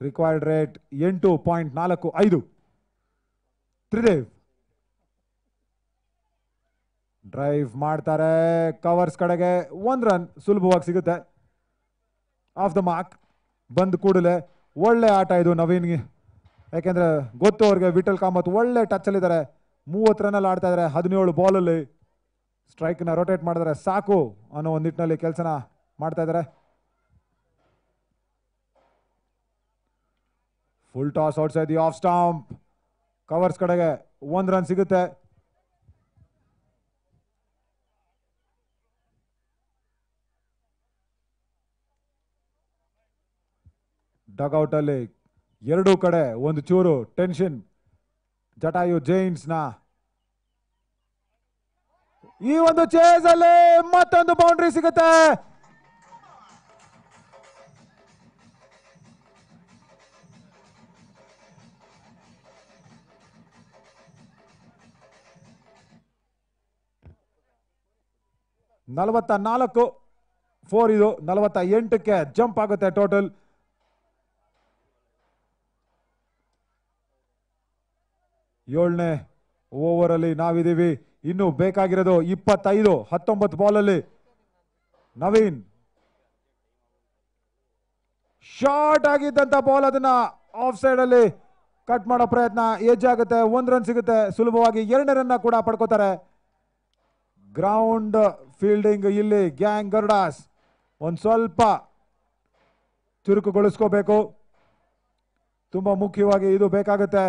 Required rate 8.45. ತ್ರಿದೇವ್ ಡ್ರೈವ್ ಮಾಡ್ತಾರೆ, ಕವರ್ಸ್ ಕಡೆಗೆ 1 ರನ್ ಸುಲಭವಾಗಿ ಸಿಗುತ್ತೆ. ಆಫ್ ದ ಮಾರ್ಕ್ ಬಂದ ಕೂಡಲೇ ಒಳ್ಳೆ ಆಟ ಇದು ನವೀನ್ಗೆ, ಯಾಕೆಂದ್ರೆ ಗೊತ್ತು ಅವ್ರಿಗೆ ವಿಠಲ್ ಕಾಮತ್ ಒಳ್ಳೆ ಟಚ್ ಅಲ್ಲಿದ್ದಾರೆ. 30 ರನ್ನಲ್ಲಿ ಆಡ್ತಾ ಇದ್ದಾರೆ. 17 ಬಾಲಲ್ಲಿ ಸ್ಟ್ರೈಕ್ನ ರೊಟೇಟ್ ಮಾಡಿದ್ರೆ ಸಾಕು ಅನ್ನೋ ಒಂದು ನಿಟ್ಟಿನಲ್ಲಿ ಕೆಲಸನ ಮಾಡ್ತಾ ಇದ್ದಾರೆ. Full toss outside the of stamp, covers ಕಡೆಗೆ 1 ರನ್ ಸಿಗುತ್ತೆ. ಡಗ್ಔಟ್ ಅಲ್ಲಿ ಎರಡೂ ಕಡೆ ಒಂದು ಚೂರು ಟೆನ್ಷನ್. ಜಟಾಯು ಜೈನ್ಸ್ ನ ಈ ಒಂದು ಚೇಸ್ ಅಲ್ಲಿ ಮತ್ತೊಂದು ಬೌಂಡ್ರಿ ಸಿಗುತ್ತೆ. ನಲವತ್ತ 4 ಇದು 48ಕ್ಕೆ ಜಂಪ್ ಆಗುತ್ತೆ ಟೋಟಲ್. ಏಳನೇ ಓವರ್ ಅಲ್ಲಿ ನಾವಿದೀವಿ. ಇನ್ನು ಬೇಕಾಗಿರೋದು 25. 19 ಬಾಲಲ್ಲಿ ನವೀನ್ ಶಾರ್ಟ್ ಆಗಿದ್ದಂತ ಬಾಲ್ ಅದನ್ನ ಆಫ್ ಸೈಡ್ ಅಲ್ಲಿ ಕಟ್ ಮಾಡೋ ಪ್ರಯತ್ನ, ಎಜ್ ಆಗುತ್ತೆ. 1 ರನ್ ಸಿಗುತ್ತೆ. ಸುಲಭವಾಗಿ 2ನೇ ರನ್ ಕೂಡ ಪಡ್ಕೋತಾರೆ. ಗ್ರೌಂಡ್ ಫೀಲ್ಡಿಂಗ್ ಇಲ್ಲಿ ಗ್ಯಾಂಗ್ ಗರುಡಾಸ್ ಒಂದ್ ಸ್ವಲ್ಪ ಚುರುಕುಗೊಳಿಸ್ಕೋಬೇಕು. ತುಂಬಾ ಮುಖ್ಯವಾಗಿ ಇದು ಬೇಕಾಗುತ್ತೆ.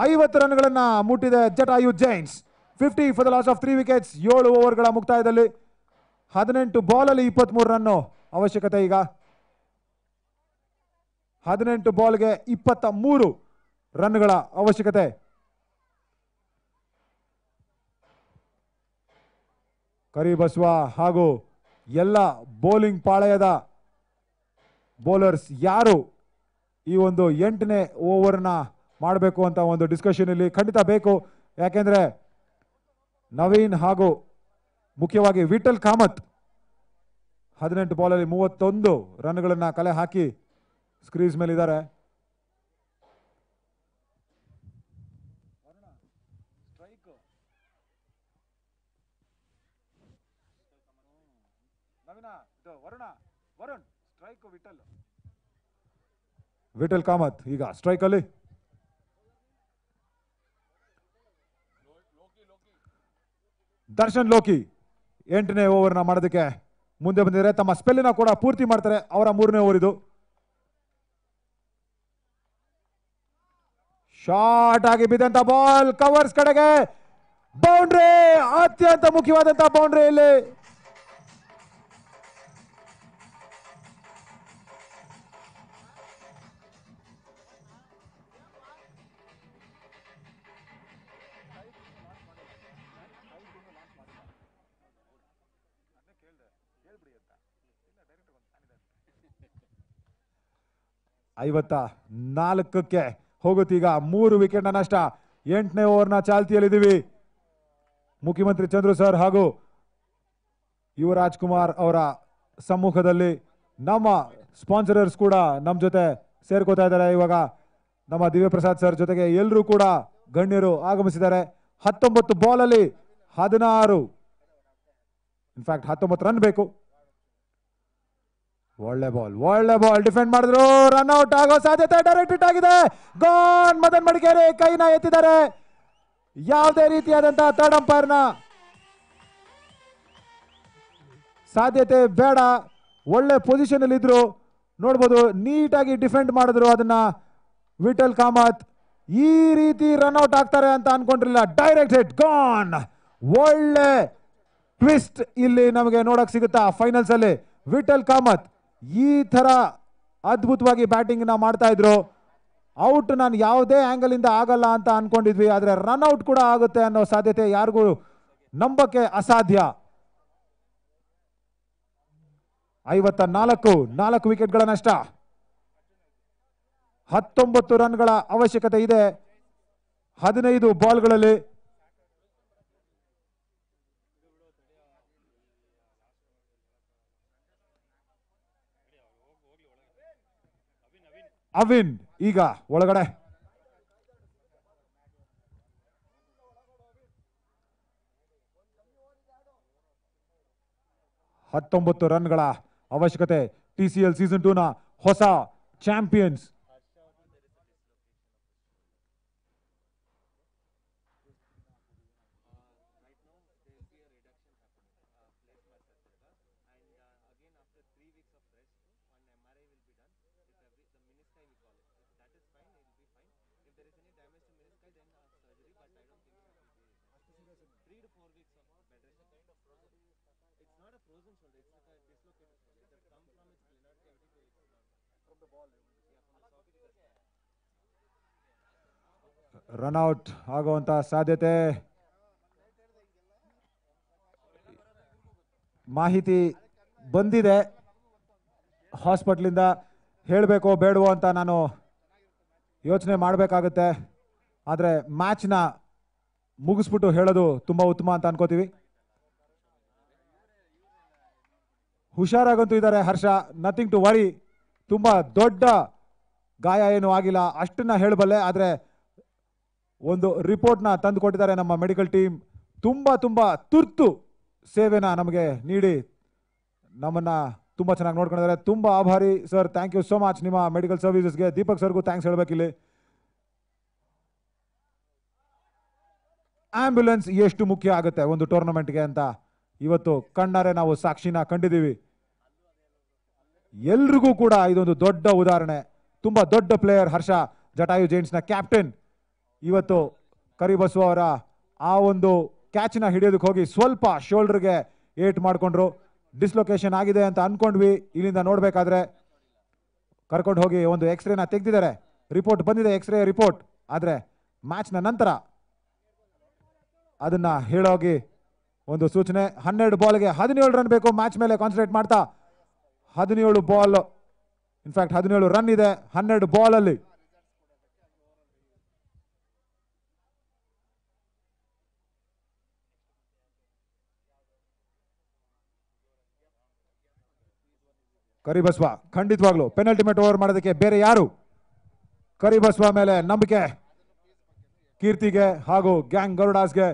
50 ರನ್ಗಳನ್ನ ಮುಟ್ಟಿದೆ Jatayu giants. 50 for the loss of 3 wickets. 7 ಓವರ್ಗಳ ಮುಕ್ತಾಯದಲ್ಲಿ 18 ಬಾಲಲ್ಲಿ 23 ರನ್ ಅವಶ್ಯಕತೆ. ಈಗ 18 ಬಾಲ್ಗೆ 23 ರನ್ಗಳ ಅವಶ್ಯಕತೆ. ಕರಿಬಸವ ಹಾಗೂ ಎಲ್ಲ ಬೌಲಿಂಗ್ ಪಾಳೆಯದ ಬೌಲರ್ಸ್ ಯಾರು ಈ ಒಂದು 8ನೇ ಓವರ್ನ ಮಾಡಬೇಕು ಅಂತ ಒಂದು ಡಿಸ್ಕಷನ್ ಇಲ್ಲಿ ಖಂಡಿತ ಬೇಕು. ಯಾಕೆಂದ್ರೆ ನವೀನ್ ಹಾಗೂ ಮುಖ್ಯವಾಗಿ ವಿಠಲ್ ಕಾಮತ್ 18 ಬಾಲಲ್ಲಿ 31 ರನ್ಗಳನ್ನ ಕಲೆ ಹಾಕಿ ಸ್ಕ್ರೀಸ್ ಮೇಲೆ ಇದ್ದಾರೆ. ವಿಠಲ್ ಕಾಮತ್ ಈಗ ಸ್ಟ್ರೈಕ್ ಅಲ್ಲಿ. ದರ್ಶನ್ ಲೋಕಿ 8ನೇ ಓವರ್ನ ಮಾಡೋದಕ್ಕೆ ಮುಂದೆ ಬಂದಿದ್ದಾರೆ. ತಮ್ಮ ಸ್ಪೆಲ್ಲಿನ ಕೂಡ ಪೂರ್ತಿ ಮಾಡ್ತಾರೆ. ಅವರ 3ನೇ ಓವರ್ ಇದು. ಶಾರ್ಟ್ ಆಗಿ ಬಿದ್ದಂತ ಬಾಲ್ ಕವರ್ಸ್ ಕಡೆಗೆ ಬೌಂಡ್ರಿ, ಅತ್ಯಂತ ಮುಖ್ಯವಾದಂತ ಬೌಂಡ್ರಿ ಇಲ್ಲಿ. ಐವತ್ತ 4ಕ್ಕೆ ಹೋಗುತ್ತೀಗ. 3 ವಿಕೆಟ್ ನಷ್ಟ. 8ನೇ ಓವರ್ನ ಚಾಲ್ತಿಯಲ್ಲಿದ್ದೀವಿ. ಮುಖ್ಯಮಂತ್ರಿ ಚಂದ್ರು ಸರ್ ಹಾಗೂ ಯುವರಾಜ್ ಕುಮಾರ್ ಅವರ ಸಮ್ಮುಖದಲ್ಲಿ ನಮ್ಮ ಸ್ಪಾನ್ಸರರ್ಸ್ ಕೂಡ ನಮ್ಮ ಜೊತೆ ಸೇರ್ಕೋತಾ ಇದ್ದಾರೆ. ಇವಾಗ ನಮ್ಮ ದಿವ್ಯಪ್ರಸಾದ್ ಸರ್ ಜೊತೆಗೆ ಎಲ್ಲರೂ ಕೂಡ ಗಣ್ಯರು ಆಗಮಿಸಿದ್ದಾರೆ. 19 ಬಾಲಲ್ಲಿ 16, ಇನ್ಫ್ಯಾಕ್ಟ್ 19 ರನ್ ಬೇಕು. ಒಳ್ಳೆ ಬಾಲ್ ಡಿಫೆಂಡ್ ಮಾಡಿದ್ರು. ರನ್ ಔಟ್ ಆಗೋ ಸಾಧ್ಯತೆ ಡೈರೆಕ್ಟ್ ಹಿಟ್ ಆಗಿದೆ. ಗಾನ್. ಮದನ್ ಮಡಿಕೇರಿ ಕೈನ ಎತ್ತಿದ್ದಾರೆ. ಯಾವುದೇ ರೀತಿಯಾದಂತಹ ಥರ್ಡ್ ಅಂಪೈರ್ನ ಸಾಧ್ಯತೆ ಬೇಡ. ಒಳ್ಳೆ ಪೊಸಿಷನ್ ಅಲ್ಲಿ ಇದ್ರು. ನೋಡ್ಬೋದು ನೀಟಾಗಿ ಡಿಫೆಂಡ್ ಮಾಡಿದ್ರು ಅದನ್ನ ವಿಠಲ್ ಕಾಮತ್. ಈ ರೀತಿ ರನ್ ಔಟ್ ಆಗ್ತಾರೆ ಅಂತ ಅನ್ಕೊಂಡಿರಲಿಲ್ಲ. Direct hit, gone. ಒಳ್ಳೆ ಟ್ವಿಸ್ಟ್ ಇಲ್ಲಿ ನಮಗೆ ನೋಡಕ್ ಸಿಗುತ್ತಾ ಫೈನಲ್ಸ್ ಅಲ್ಲಿ. ವಿಠಲ್ ಕಾಮತ್ ಈ ತರ ಅದ್ಭುತವಾಗಿ ಬ್ಯಾಟಿಂಗ್ ಮಾಡ್ತಾ ಇದ್ರು. ಔಟ್ ನಾನು ಯಾವುದೇ ಆಂಗಲ್ ಇಂದ ಆಗಲ್ಲ ಅಂತ ಅನ್ಕೊಂಡಿದ್ವಿ, ಆದ್ರೆ ರನ್ ಔಟ್ ಕೂಡ ಆಗುತ್ತೆ ಅನ್ನೋ ಸಾಧ್ಯತೆ ಯಾರಿಗೂ ನಂಬಕ್ಕೆ ಅಸಾಧ್ಯ. 54 ವಿಕೆಟ್ಗಳ ನಷ್ಟ. 19 ರನ್ಗಳ ಅವಶ್ಯಕತೆ ಇದೆ 15 ಬಾಲ್ಗಳಲ್ಲಿ. ಅವಿನ್ ಈಗ ಒಳಗಡೆ. ಹತ್ತೊಂಬತ್ತು ರನ್ಗಳ ಅವಶ್ಯಕತೆ. TCL ಸೀಸನ್ 2 ನ ಹೊಸ ಚಾಂಪಿಯನ್ಸ್. ರನ್ಔಟ್ ಆಗುವಂತ ಸಾಧ್ಯತೆ. ಮಾಹಿತಿ ಬಂದಿದೆ ಹಾಸ್ಪಿಟ್ಲಿಂದ. ಹೇಳಬೇಕೋ ಬೇಡವೋ ಅಂತ ನಾನು ಯೋಚನೆ ಮಾಡಬೇಕಾಗುತ್ತೆ. ಆದರೆ ಮ್ಯಾಚ್ನ ಮುಗಿಸ್ಬಿಟ್ಟು ಹೇಳೋದು ತುಂಬ ಉತ್ತಮ ಅಂತ ಅನ್ಕೋತೀವಿ. ಹುಷಾರಾಗಂತೂ ಇದ್ದಾರೆ ಹರ್ಷ, ನಥಿಂಗ್ ಟು ವರಿ. ತುಂಬ ದೊಡ್ಡ ಗಾಯ ಏನೂ ಆಗಿಲ್ಲ ಅಷ್ಟನ್ನ ಹೇಳಬಲ್ಲೆ. ಆದರೆ ಒಂದು ರಿಪೋರ್ಟ್ನ ತಂದು ಕೊಟ್ಟಿದ್ದಾರೆ ನಮ್ಮ ಮೆಡಿಕಲ್ ಟೀಮ್. ತುಂಬ ತುರ್ತು ಸೇವೆನ ನಮಗೆ ನೀಡಿ ನಮ್ಮನ್ನ ತುಂಬ ಚೆನ್ನಾಗಿ ನೋಡ್ಕೊಂಡಿದ್ದಾರೆ. ತುಂಬ ಆಭಾರಿ sir, thank you so much ನಿಮ್ಮ ಮೆಡಿಕಲ್ ಸರ್ವಿಸಸ್ಗೆ. ದೀಪಕ್ ಸರ್ಗೂ ಥ್ಯಾಂಕ್ಸ್ ಹೇಳಬೇಕಿಲ್ಲಿ. ಆಂಬ್ಯುಲೆನ್ಸ್ ಎಷ್ಟು ಮುಖ್ಯ ಆಗುತ್ತೆ ಒಂದು ಟೂರ್ನಮೆಂಟ್ಗೆ ಅಂತ ಇವತ್ತು ಕಣ್ಣಾರೆ ನಾವು ಸಾಕ್ಷಿನ ಕಂಡಿದ್ದೀವಿ. ಎಲ್ರಿಗೂ ಕೂಡ ಇದೊಂದು ದೊಡ್ಡ ಉದಾಹರಣೆ. ತುಂಬ ದೊಡ್ಡ ಪ್ಲೇಯರ್ ಹರ್ಷ, ಜಟಾಯು ಜೈಂಟ್ಸ್ನ ಕ್ಯಾಪ್ಟನ್. ಇವತ್ತು ಕರಿಬಸವ ಅವರ ಆ ಒಂದು ಕ್ಯಾಚ್ನ ಹಿಡಿಯೋದಕ್ಕೆ ಹೋಗಿ ಸ್ವಲ್ಪ ಶೋಲ್ಡರ್ಗೆ ಏಟ್ ಮಾಡಿಕೊಂಡ್ರು. ಡಿಸ್ಲೊಕೇಶನ್ ಆಗಿದೆ ಅಂತ ಅನ್ಕೊಂಡ್ವಿ. ಇಲ್ಲಿಂದ ನೋಡಬೇಕಾದ್ರೆ ಕರ್ಕೊಂಡು ಹೋಗಿ ಒಂದು ಎಕ್ಸ್ರೇನ ತೆಗೆದಿದ್ದಾರೆ. ರಿಪೋರ್ಟ್ ಬಂದಿದೆ, ಎಕ್ಸ್ರೇ ರಿಪೋರ್ಟ್. ಆದರೆ ಮ್ಯಾಚ್ನ ನಂತರ ಅದನ್ನ ಹೇಳೋಗಿ ಒಂದು ಸೂಚನೆ. 12 ಬಾಲ್ಗೆ 17 ರನ್ ಬೇಕು. ಮ್ಯಾಚ್ ಮೇಲೆ ಕಾನ್ಸಂಟ್ರೇಟ್ ಮಾಡ್ತಾ 17 ಬಾಲ್, ಇನ್ಫ್ಯಾಕ್ಟ್ 17 ರನ್ ಇದೆ 12 ಬಾಲಲ್ಲಿ. ಕರಿಬಸವ ಖಂಡಿತವಾಗ್ಲು ಪೆನಲ್ಟಿ ಮೆಟ್ ಓವರ್ ಮಾಡೋದಕ್ಕೆ ಬೇರೆ ಯಾರು? ಕರಿಬಸವ ಮೇಲೆ ನಂಬಿಕೆ. ಕೀರ್ತಿಗೆ ಹಾಗೂ ಗ್ಯಾಂಗ್ ಗರುಡಾಸ್ಗೆ.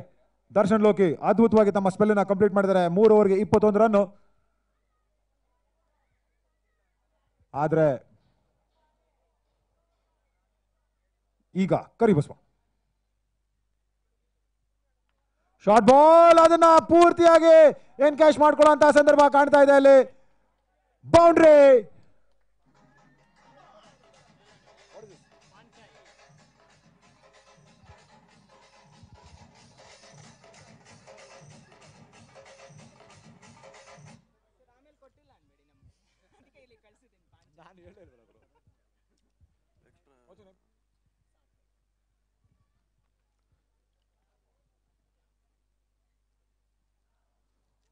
ದರ್ಶನ್ ಲೋಕಿ ಅದ್ಭುತವಾಗಿ ತಮ್ಮ ಸ್ಪೆಲ್ನ ಕಂಪ್ಲೀಟ್ ಮಾಡಿದ್ದಾರೆ. 3 ಓವರ್ಗೆ 21 ರನ್. ಆದ್ರೆ ಈಗ ಕರಿಬಸವ ಶಾರ್ಟ್ ಬಾಲ್, ಅದನ್ನ ಪೂರ್ತಿಯಾಗಿ ಎನ್ಕ್ಯಾಶ್ ಮಾಡ್ಕೊಳ್ಳುವಂತಹ ಸಂದರ್ಭ ಕಾಣ್ತಾ ಇದೆ ಅಲ್ಲಿ. ಬೌಂಡ್ರಿ.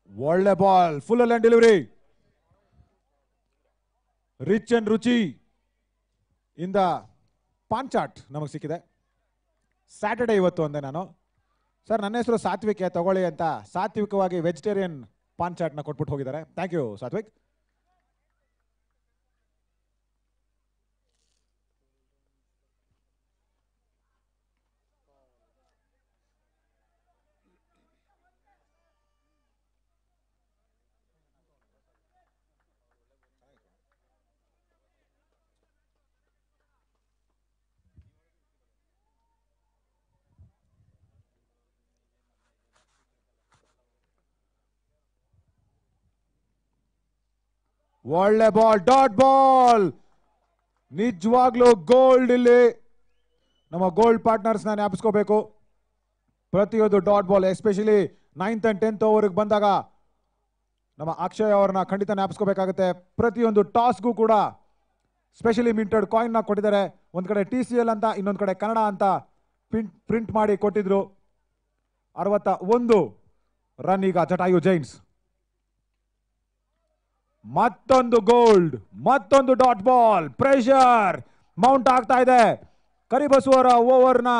ಒಳ್ಳೆ ball, full length delivery. Rich and ರುಚಿ ಇಂದ ಪಾನ್ ಚಾಟ್ ನಮಗೆ ಸಿಕ್ಕಿದೆ. ಸ್ಯಾಟರ್ಡೇ ಇವತ್ತು ಅಂದೆ ನಾನು. ಸರ್ ನನ್ನ ಹೆಸರು ಸಾತ್ವಿಕ್, ತಗೊಳ್ಳಿ ಅಂತ ಸಾತ್ವಿಕವಾಗಿ ವೆಜಿಟೇರಿಯನ್ ಪಾನ್ ಚಾಟ್ನ ಕೊಟ್ಬಿಟ್ಟು ಹೋಗಿದ್ದಾರೆ. Thank you Sathvik. ಒಳ್ಳೆ ಬಾಲ್, ಡಾಟ್ ಬಾಲ್. ನಿಜವಾಗ್ಲೂ ಗೋಲ್ಡ್. ಇಲ್ಲಿ ನಮ್ಮ ಗೋಲ್ಡ್ ಪಾರ್ಟ್ನರ್ಸ್ ನ ಜ್ಞಾಪಿಸ್ಕೋಬೇಕು. ಪ್ರತಿಯೊಂದು dot ball, especially 9th and 10th ಓವರ್ಗೆ ಬಂದಾಗ ನಮ್ಮ ಅಕ್ಷಯ್ ಅವರನ್ನ ಖಂಡಿತ ಜ್ಞಾಪಿಸ್ಕೋಬೇಕಾಗುತ್ತೆ. ಪ್ರತಿಯೊಂದು ಟಾಸ್ಗೂ ಕೂಡ ಸ್ಪೆಷಲಿ ಮಿಂಟೆಡ್ ಕಾಯಿನ್ ನ ಕೊಟ್ಟಿದ್ದಾರೆ. ಒಂದ್ ಕಡೆ TCL ಅಂತ, ಇನ್ನೊಂದ್ ಕಡೆ ಕನ್ನಡ ಅಂತ ಪ್ರಿಂಟ್ ಮಾಡಿ ಕೊಟ್ಟಿದ್ರು. 61 ರನ್ ಈಗ ಜಟಾಯು ಜೈಂಟ್ಸ್. ಮತ್ತೊಂದು ಗೋಲ್ಡ್, ಮತ್ತೊಂದು ಡಾಟ್ ಬಾಲ್. ಪ್ರೆಷರ್ ಮೌಂಟ್ ಆಗ್ತಾ ಇದೆ. ಕರಿಬಸವರ ಓವರ್ನ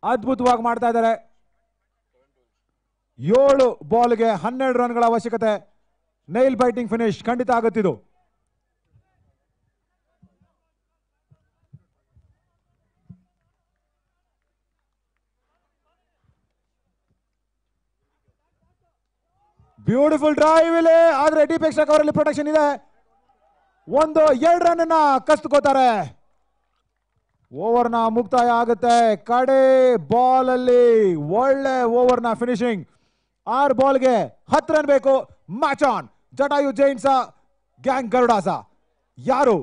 ಅದ್ಭುತವಾಗಿ ಮಾಡ್ತಾ ಇದ್ದಾರೆ. 7 ಬಾಲ್ಗೆ 12 ರನ್ಗಳ ಅವಶ್ಯಕತೆ. ನೈಲ್ ಬೈಟಿಂಗ್ ಫಿನಿಶ್ ಖಂಡಿತ ಆಗುತ್ತಿದ್ದು. ಬ್ಯೂಟಿಫುಲ್ ಡ್ರೈವ್ ಇಲ್ಲಿ, ಆದ್ರೆ ಡೀಪ್ ಎಕ್ಸ್ಟ್ರಾ ಕವರ್ ಅಲ್ಲಿ ಪ್ರೊಟೆಕ್ಷನ್ ಇದೆ. 2 ರನ್ ಅನ್ನ ಕಸ್ದುಕೋತಾರೆ. ಓವರ್ನ ಮುಕ್ತಾಯ ಆಗುತ್ತೆ. ಕಡೆ ಬಾಲ್ ಅಲ್ಲಿ ಒಳ್ಳೆ ಓವರ್ನ ಫಿನಿಶಿಂಗ್. 6 ಬಾಲ್ಗೆ 10 ರನ್ ಬೇಕು. Match on. Jatayu giants gang Garudas ಯಾರು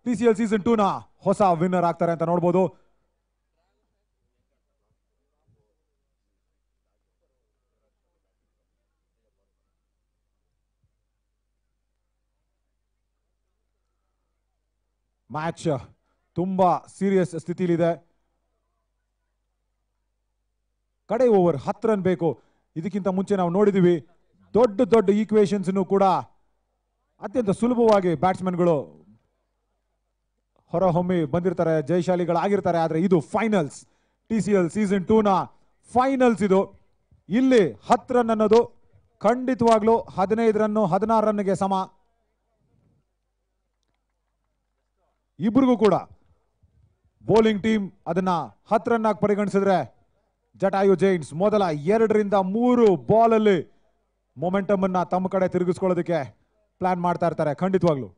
TCL ಸೀಸನ್ 2 ನ ಹೊಸ ವಿನ್ನರ್ ಆಗ್ತಾರೆ ಅಂತ ನೋಡ್ಬೋದು. ಮ್ಯಾಚ್ ತುಂಬಾ ಸೀರಿಯಸ್ ಸ್ಥಿತಿಲಿದೆ. ಕಡೆ ಓವರ್ 10 ರನ್ ಬೇಕು. ಇದಕ್ಕಿಂತ ಮುಂಚೆ ನಾವು ನೋಡಿದೀವಿ ದೊಡ್ಡ ಈಕ್ವೇಶನ್ಸ್ ಕೂಡ ಅತ್ಯಂತ ಸುಲಭವಾಗಿ ಬ್ಯಾಟ್ಸ್ಮನ್ಗಳು ಹೊರಹೊಮ್ಮಿ ಬಂದಿರ್ತಾರೆ, ಜಯಶಾಲಿಗಳಾಗಿರ್ತಾರೆ. ಆದ್ರೆ ಇದು ಫೈನಲ್ಸ್, TCL ಸೀಸನ್ 2 ನ ಫೈನಲ್ಸ್. ಇದು ಇಲ್ಲಿ 10 ರನ್ ಅನ್ನೋದು ಖಂಡಿತವಾಗ್ಲೂ 15 ರನ್ 16 ರನ್ಗೆ ಸಮ. ಇಬ್ರಿಗೂ ಕೂಡ ಬೌಲಿಂಗ್ ಟೀಮ್ ಅದನ್ನ 10 ರನ್ ಆಗಿ ಪರಿಗಣಿಸಿದ್ರೆ ಜಟಾಯು ಜೈನ್ಸ್ ಮೊದಲ 2 ರಿಂದ 3 ಬಾಲ್ ಅಲ್ಲಿ ಮೊಮೆಂಟಮ್ ಅನ್ನ ತಮ್ಮ ಕಡೆ ತಿರುಗಿಸ್ಕೊಳ್ಳೋದಕ್ಕೆ ಪ್ಲಾನ್ ಮಾಡ್ತಾ ಇರ್ತಾರೆ ಖಂಡಿತವಾಗ್ಲು.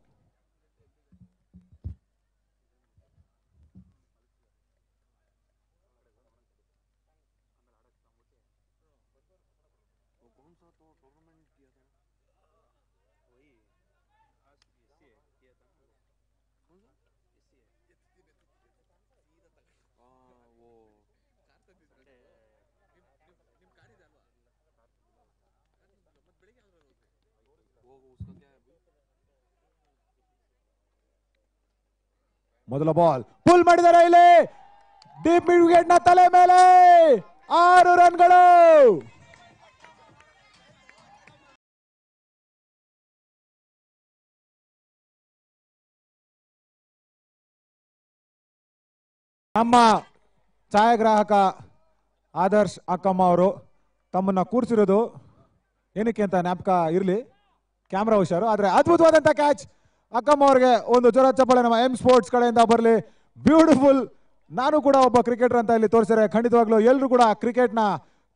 ಮೊದಲ ಬಾಲ್ ಪುಲ್ ಮಾಡಿದ್ದಾರೆ ಇಲ್ಲಿ, ಡೀಪ್ ಮಿಡ್ ವಿಕೆಟ್ ನ ತಲೆ ಮೇಲೆ 6 ರನ್ಗಳು. ನಮ್ಮ ಛಾಯಾಗ್ರಾಹಕ ಆದರ್ಶ್ ಅಕ್ಕಮ್ಮ ಅವರು ತಮ್ಮನ್ನ ಕೂರಿಸಿರೋದು ಏನಕ್ಕೆ ಅಂತ ಜ್ಞಾಪಕ ಇರಲಿ, ಕ್ಯಾಮ್ರಾ ಹುಷಾರು. ಆದ್ರೆ ಅದ್ಭುತವಾದಂತ ಕ್ಯಾಚ್. ಅಕ್ಕಮ್ಮ ಅವ್ರಿಗೆ ಒಂದು ಜೋರ ಚಪ್ಪಾಳೆ ನಮ್ಮ M ಸ್ಪೋರ್ಟ್ಸ್ ಕಡೆಯಿಂದ ಬರಲಿ. ಬ್ಯೂಟಿಫುಲ್. ನಾನು ಕೂಡ ಒಬ್ಬ ಕ್ರಿಕೆಟರ್ ಅಂತ ಇಲ್ಲಿ ತೋರಿಸಿದ್ರೆ ಖಂಡಿತವಾಗ್ಲೂ ಎಲ್ಲರೂ ಕೂಡ ಕ್ರಿಕೆಟ್ ನ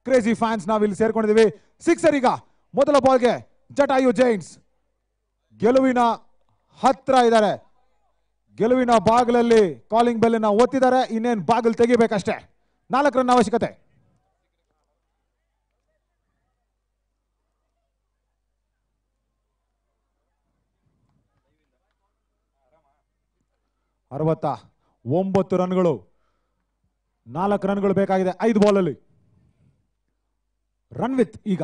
ಕ್ರೇಜಿ ಫ್ಯಾನ್ಸ್ ನಾವು ಇಲ್ಲಿ ಸೇರ್ಕೊಂಡಿದೀವಿ. ಸಿಕ್ಸರ್ ಈಗ ಮೊದಲ ಬಾಲ್ಗೆ ಜಟಾಯು ಜೈನ್ಸ್ ಗೆಲುವಿನ ಹತ್ರ ಇದ್ದಾರೆ. ಗೆಲುವಿನ ಬಾಗಿಲಲ್ಲಿ ಕಾಲಿಂಗ್ ಬೆಲ್ ನ ಒತ್ತಿದ್ದಾರೆ. ಇನ್ನೇನು ಬಾಗಿಲು ತೆಗಿಬೇಕಷ್ಟೇ. 4 ರನ್ ಅವಶ್ಯಕತೆ. ಅರವತ್ತ 9 ರನ್ಗಳು. 4 ರನ್ಗಳು ಬೇಕಾಗಿದೆ 5 ಬಾಲ್ ಅಲ್ಲಿ. ರನ್ ವಿತ್ ಈಗ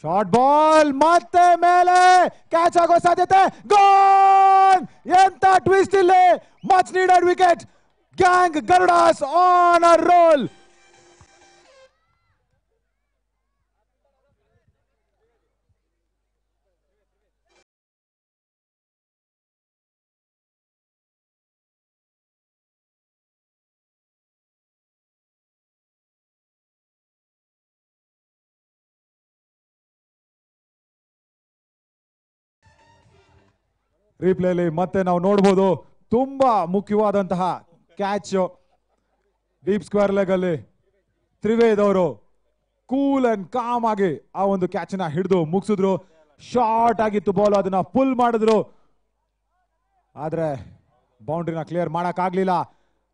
ಶಾರ್ಟ್ ಬಾಲ್ ಮತ್ತೆ ಮೇಲೆ ಕ್ಯಾಚ್ ಆಗೋ ಸಾಧ್ಯತೆ. ಗೋಲ್! ಎಂತ ಟ್ವಿಸ್ಟ್ ಇಲ್ಲಿ. Much needed wicket. Gang Garudas on a roll. ರೀಪ್ಲೇಲಿ ಮತ್ತೆ ನಾವು ನೋಡಬಹುದು ತುಂಬಾ ಮುಖ್ಯವಾದಂತಹ ಕ್ಯಾಚ್. ಡೀಪ್ ಸ್ಕ್ವೇರ್ ಲೆಗ್ ಅಲ್ಲಿ ತ್ರಿವೇದ್ ಅವರು ಕೂಲ್ ಅಂಡ್ ಕಾಮ್ ಆಗಿ ಆ ಒಂದು ಕ್ಯಾಚ್ ನ ಹಿಡಿದು ಮುಗಿಸಿದ್ರು. ಶಾರ್ಟ್ ಆಗಿತ್ತು ಬಾಲ್, ಅದನ್ನ ಪುಲ್ ಮಾಡಿದ್ರು. ಆದ್ರೆ ಬೌಂಡ್ರಿನ ಕ್ಲಿಯರ್ ಮಾಡಕ್ ಆಗ್ಲಿಲ್ಲ.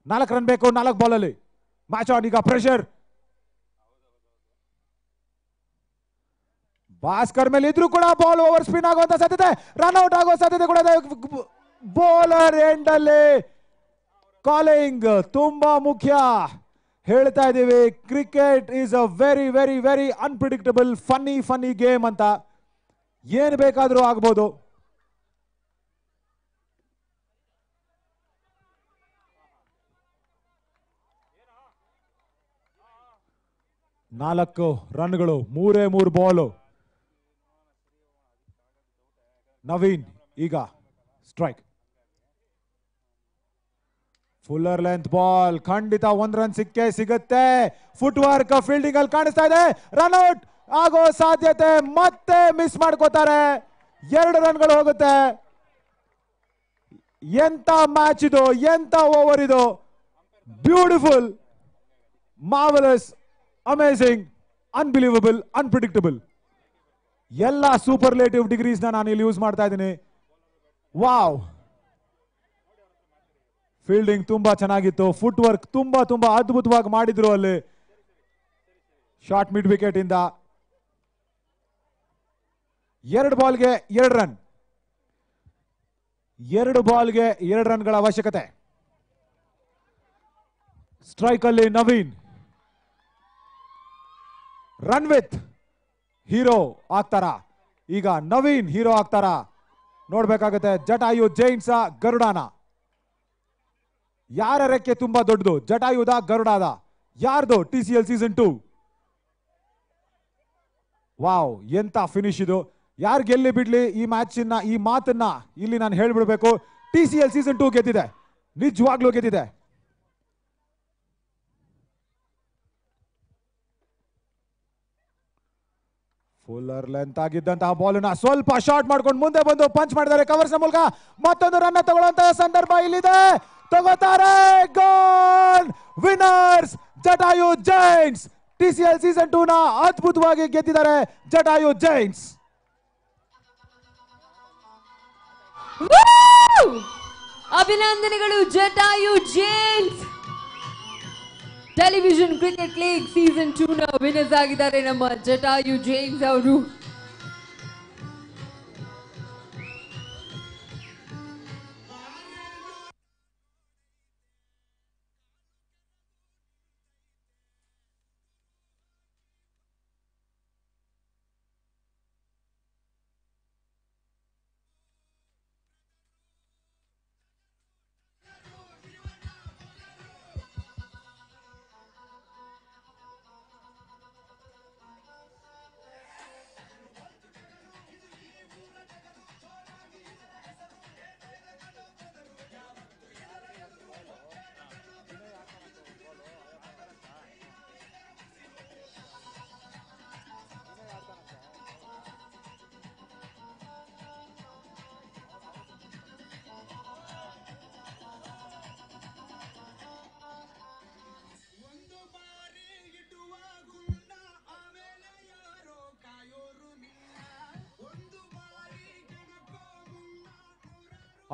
4 ರನ್ ಬೇಕು 4 ಬಾಲ್ ಅಲ್ಲಿ. Match on. ಈಗ ಪ್ರೆಷರ್ ಭಾಸ್ಕರ್ ಮೇಲೆ ಇದ್ರೂ ಕೂಡ ಬಾಲ್ ಓವರ್ ಸ್ಪಿನ್ ಆಗುವಂತ ಸಾಧ್ಯತೆ, ರನ್ ಔಟ್ ಆಗೋ ಸಾಧ್ಯತೆ ಕೂಡ ಇದೆ. ಬೌಲರ್ ಎಂಡ್ ಅಲ್ಲಿ ಕಾಲಿಂಗ್ ತುಂಬಾ ಮುಖ್ಯ. ಹೇಳ್ತಾ ಇದೀವಿ cricket is a very very very unpredictable funny game ಅಂತ. ಏನ್ ಬೇಕಾದ್ರೂ ಆಗ್ಬೋದು. ನಾಲ್ಕು ರನ್ಗಳು, 3 ಬಾಲ್. ನವೀನ್ ಈಗ ಸ್ಟ್ರೈಕ್. ಫುಲ್ಲರ್ ಲೆಂತ್ ಬಾಲ್, ಖಂಡಿತ 1 ರನ್ ಸಿಗುತ್ತೆ. ಫುಟ್ ವರ್ಕ್ ಫೀಲ್ಡಿಂಗ್ ಅಲ್ಲಿ ಕಾಣಿಸ್ತಾ ಇದೆ. ರನ್ ಔಟ್ ಆಗೋ ಸಾಧ್ಯತೆ, ಮತ್ತೆ ಮಿಸ್ ಮಾಡ್ಕೋತಾರೆ. 2 ರನ್ಗಳು ಹೋಗುತ್ತೆ. ಎಂತ ಮ್ಯಾಚ್ ಇದು, ಎಂತ ಓವರ್ ಇದು. Beautiful, marvellous, amazing, unbelievable, unpredictable ಎಲ್ಲ ಸೂಪರ್ಲೇಟಿವ್ ಡಿಗ್ರೀಸ್ ನಾನು ಇಲ್ಲಿ ಯೂಸ್ ಮಾಡ್ತಾ ಇದ್ದೀನಿ. ವಾವ್, ಫೀಲ್ಡಿಂಗ್ ತುಂಬಾ ಚೆನ್ನಾಗಿತ್ತು, ಫುಟ್ ವರ್ಕ್ ತುಂಬಾ ತುಂಬಾ ಅದ್ಭುತವಾಗಿ ಮಾಡಿದ್ರು ಅಲ್ಲಿ. ಶಾರ್ಟ್ ಮಿಡ್ ವಿಕೆಟ್ ಇಂದ 2 ಬಾಲ್ಗೆ 2 ರನ್, 2 ಬಾಲ್ಗೆ 2 ರನ್ಗಳ ಅವಶ್ಯಕತೆ. ಸ್ಟ್ರೈಕ್ ಅಲ್ಲಿ ನವೀನ್, ರನ್ ವಿತ್ ಹೀರೋ ಆಗ್ತಾರ. ಈಗ ನವೀನ್ ಹೀರೋ ಆಗ್ತಾರ ನೋಡ್ಬೇಕಾಗತ್ತೆ. ಜಟಾಯು ಜೈನ್ಸ ಗರುಡಾನ, ಯಾರ ರೆಕ್ಕೆ ತುಂಬಾ ದೊಡ್ಡದು, ಜಟಾಯುದ ಗರುಡಾದ, ಯಾರ್ದು? TCL season 2. ವಾವ್, ಎಂತ ಫಿನಿಶ್ ಇದು. ಯಾರು ಗೆಲ್ಲಿ ಬಿಡ್ಲಿ ಈ ಮ್ಯಾಚ್ ಈ ಮಾತನ್ನ ಇಲ್ಲಿ ನಾನು ಹೇಳ್ಬಿಡ್ಬೇಕು. TCL ಸೀಸನ್ 2 ಗೆದ್ದಿದೆ, ನಿಜವಾಗ್ಲೂ ಗೆದ್ದಿದೆ. ಫುಲ್ಲರ್ ಲೆಂತ್ ಆಗಿದ್ದಂತಹ ಬಾಲ್ನ ಸ್ವಲ್ಪ ಶಾರ್ಟ್ ಮಾಡ್ಕೊಂಡು ಮುಂದೆ ಬಂದು ಪಂಚ್ ಮಾಡಿದ್ದಾರೆ ಕವರ್ಸ್ ಮೂಲಕ. ಮತ್ತೊಂದು ರನ್ ತಗೊಳ್ಳುವಂತಹ ಸಂದರ್ಭ ಇಲ್ಲಿದೆ, ತಗೋತಾರೆ. Gone, winners Jatayu giants. TCL season 2 ನ ಅದ್ಭುತವಾಗಿ ಗೆದ್ದಿದ್ದಾರೆ ಜಟಾಯು ಜೈನ್ಸ್. ಅಭಿನಂದನೆಗಳು Jatayu giants. Television cricket league season 2 ನ ವಿನ್ನರ್ಸ್ ಆಗಿದ್ದಾರೆ ನಮ್ಮ ಜಟಾಯು ಜೈನ್ಸ್ ಅವರು.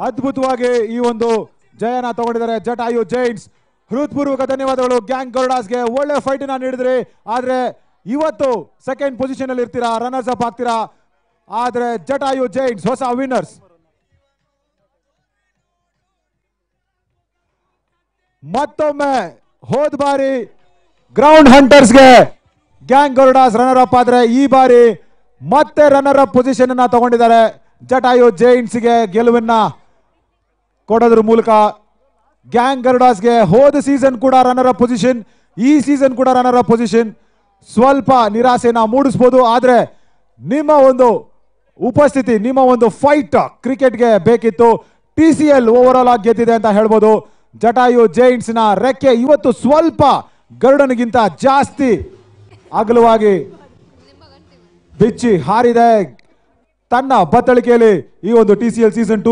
ಅದ್ಭುತವಾಗಿ ಈ ಒಂದು ಜಯನ ತಗೊಂಡಿದ್ದಾರೆ ಜಟಾಯು ಜೈನ್ಸ್. ಹೃತ್ಪೂರ್ವಕ ಧನ್ಯವಾದಗಳು ಗ್ಯಾಂಗ್ ಗರುಡಾಸ್ಗೆ. ಒಳ್ಳೆ ಫೈಟ್ ನೀಡಿದ್ರಿ, ಆದ್ರೆ ಇವತ್ತು ಸೆಕೆಂಡ್ ಪೊಸಿಷನ್ ಅಲ್ಲಿ ಇರ್ತೀರಾ, ರನ್ನರ್ಸ್ ಅಪ್ ಆಗ್ತೀರಾ. ಆದ್ರೆ ಜಟಾಯು ಜೈನ್ಸ್ ಹೊಸ ವಿನ್ನರ್ಸ್. ಮತ್ತೊಮ್ಮೆ ಹೋದ ಬಾರಿ ಗ್ರೌಂಡ್ ಹಂಟರ್ಸ್ಗೆ ಗ್ಯಾಂಗ್ ಗರುಡಾಸ್ ರನ್ನರ್ ಅಪ್ ಆದ್ರೆ ಈ ಬಾರಿ ಮತ್ತೆ ರನ್ನರ್ ಅಪ್ ಪೊಸಿಷನ್ ಅನ್ನ ತಗೊಂಡಿದ್ದಾರೆ. ಜಟಾಯು ಜೈನ್ಸ್ಗೆ ಗೆಲುವನ್ನ ಕೊಡೋದ್ರ ಮೂಲಕ ಗ್ಯಾಂಗ್ ಗರುಡಾಸ್ಗೆ ಹೋದ ಸೀಸನ್ ಕೂಡ ರನ್ನರ್ ಅಪ್ ಪೊಸಿಷನ್, ಈ ಸೀಸನ್ ಕೂಡ ರನ್ನರ್ ಅಪ್ ಪೊಸಿಷನ್. ಸ್ವಲ್ಪ ನಿರಾಸೆನ ಮೂಡಿಸಬಹುದು, ಆದ್ರೆ ನಿಮ್ಮ ಒಂದು ಉಪಸ್ಥಿತಿ, ನಿಮ್ಮ ಒಂದು ಫೈಟ್ ಕ್ರಿಕೆಟ್ಗೆ ಬೇಕಿತ್ತು. TCL ಓವರ್ ಆಲ್ ಆಗಿ ಗೆದ್ದಿದೆ ಅಂತ ಹೇಳ್ಬೋದು. ಜಟಾಯು ಜೈನ್ಸ್ ನ ರೆಕ್ಕೆ ಇವತ್ತು ಸ್ವಲ್ಪ ಗರುಡನಿಗಿಂತ ಜಾಸ್ತಿ ಅಗಲವಾಗಿ ಬಿಚ್ಚಿ ಹಾರಿದೆ. ತನ್ನ ಬತ್ತಳಿಕೆಯಲ್ಲಿ ಈ ಒಂದು TCL ಸೀಸನ್ 2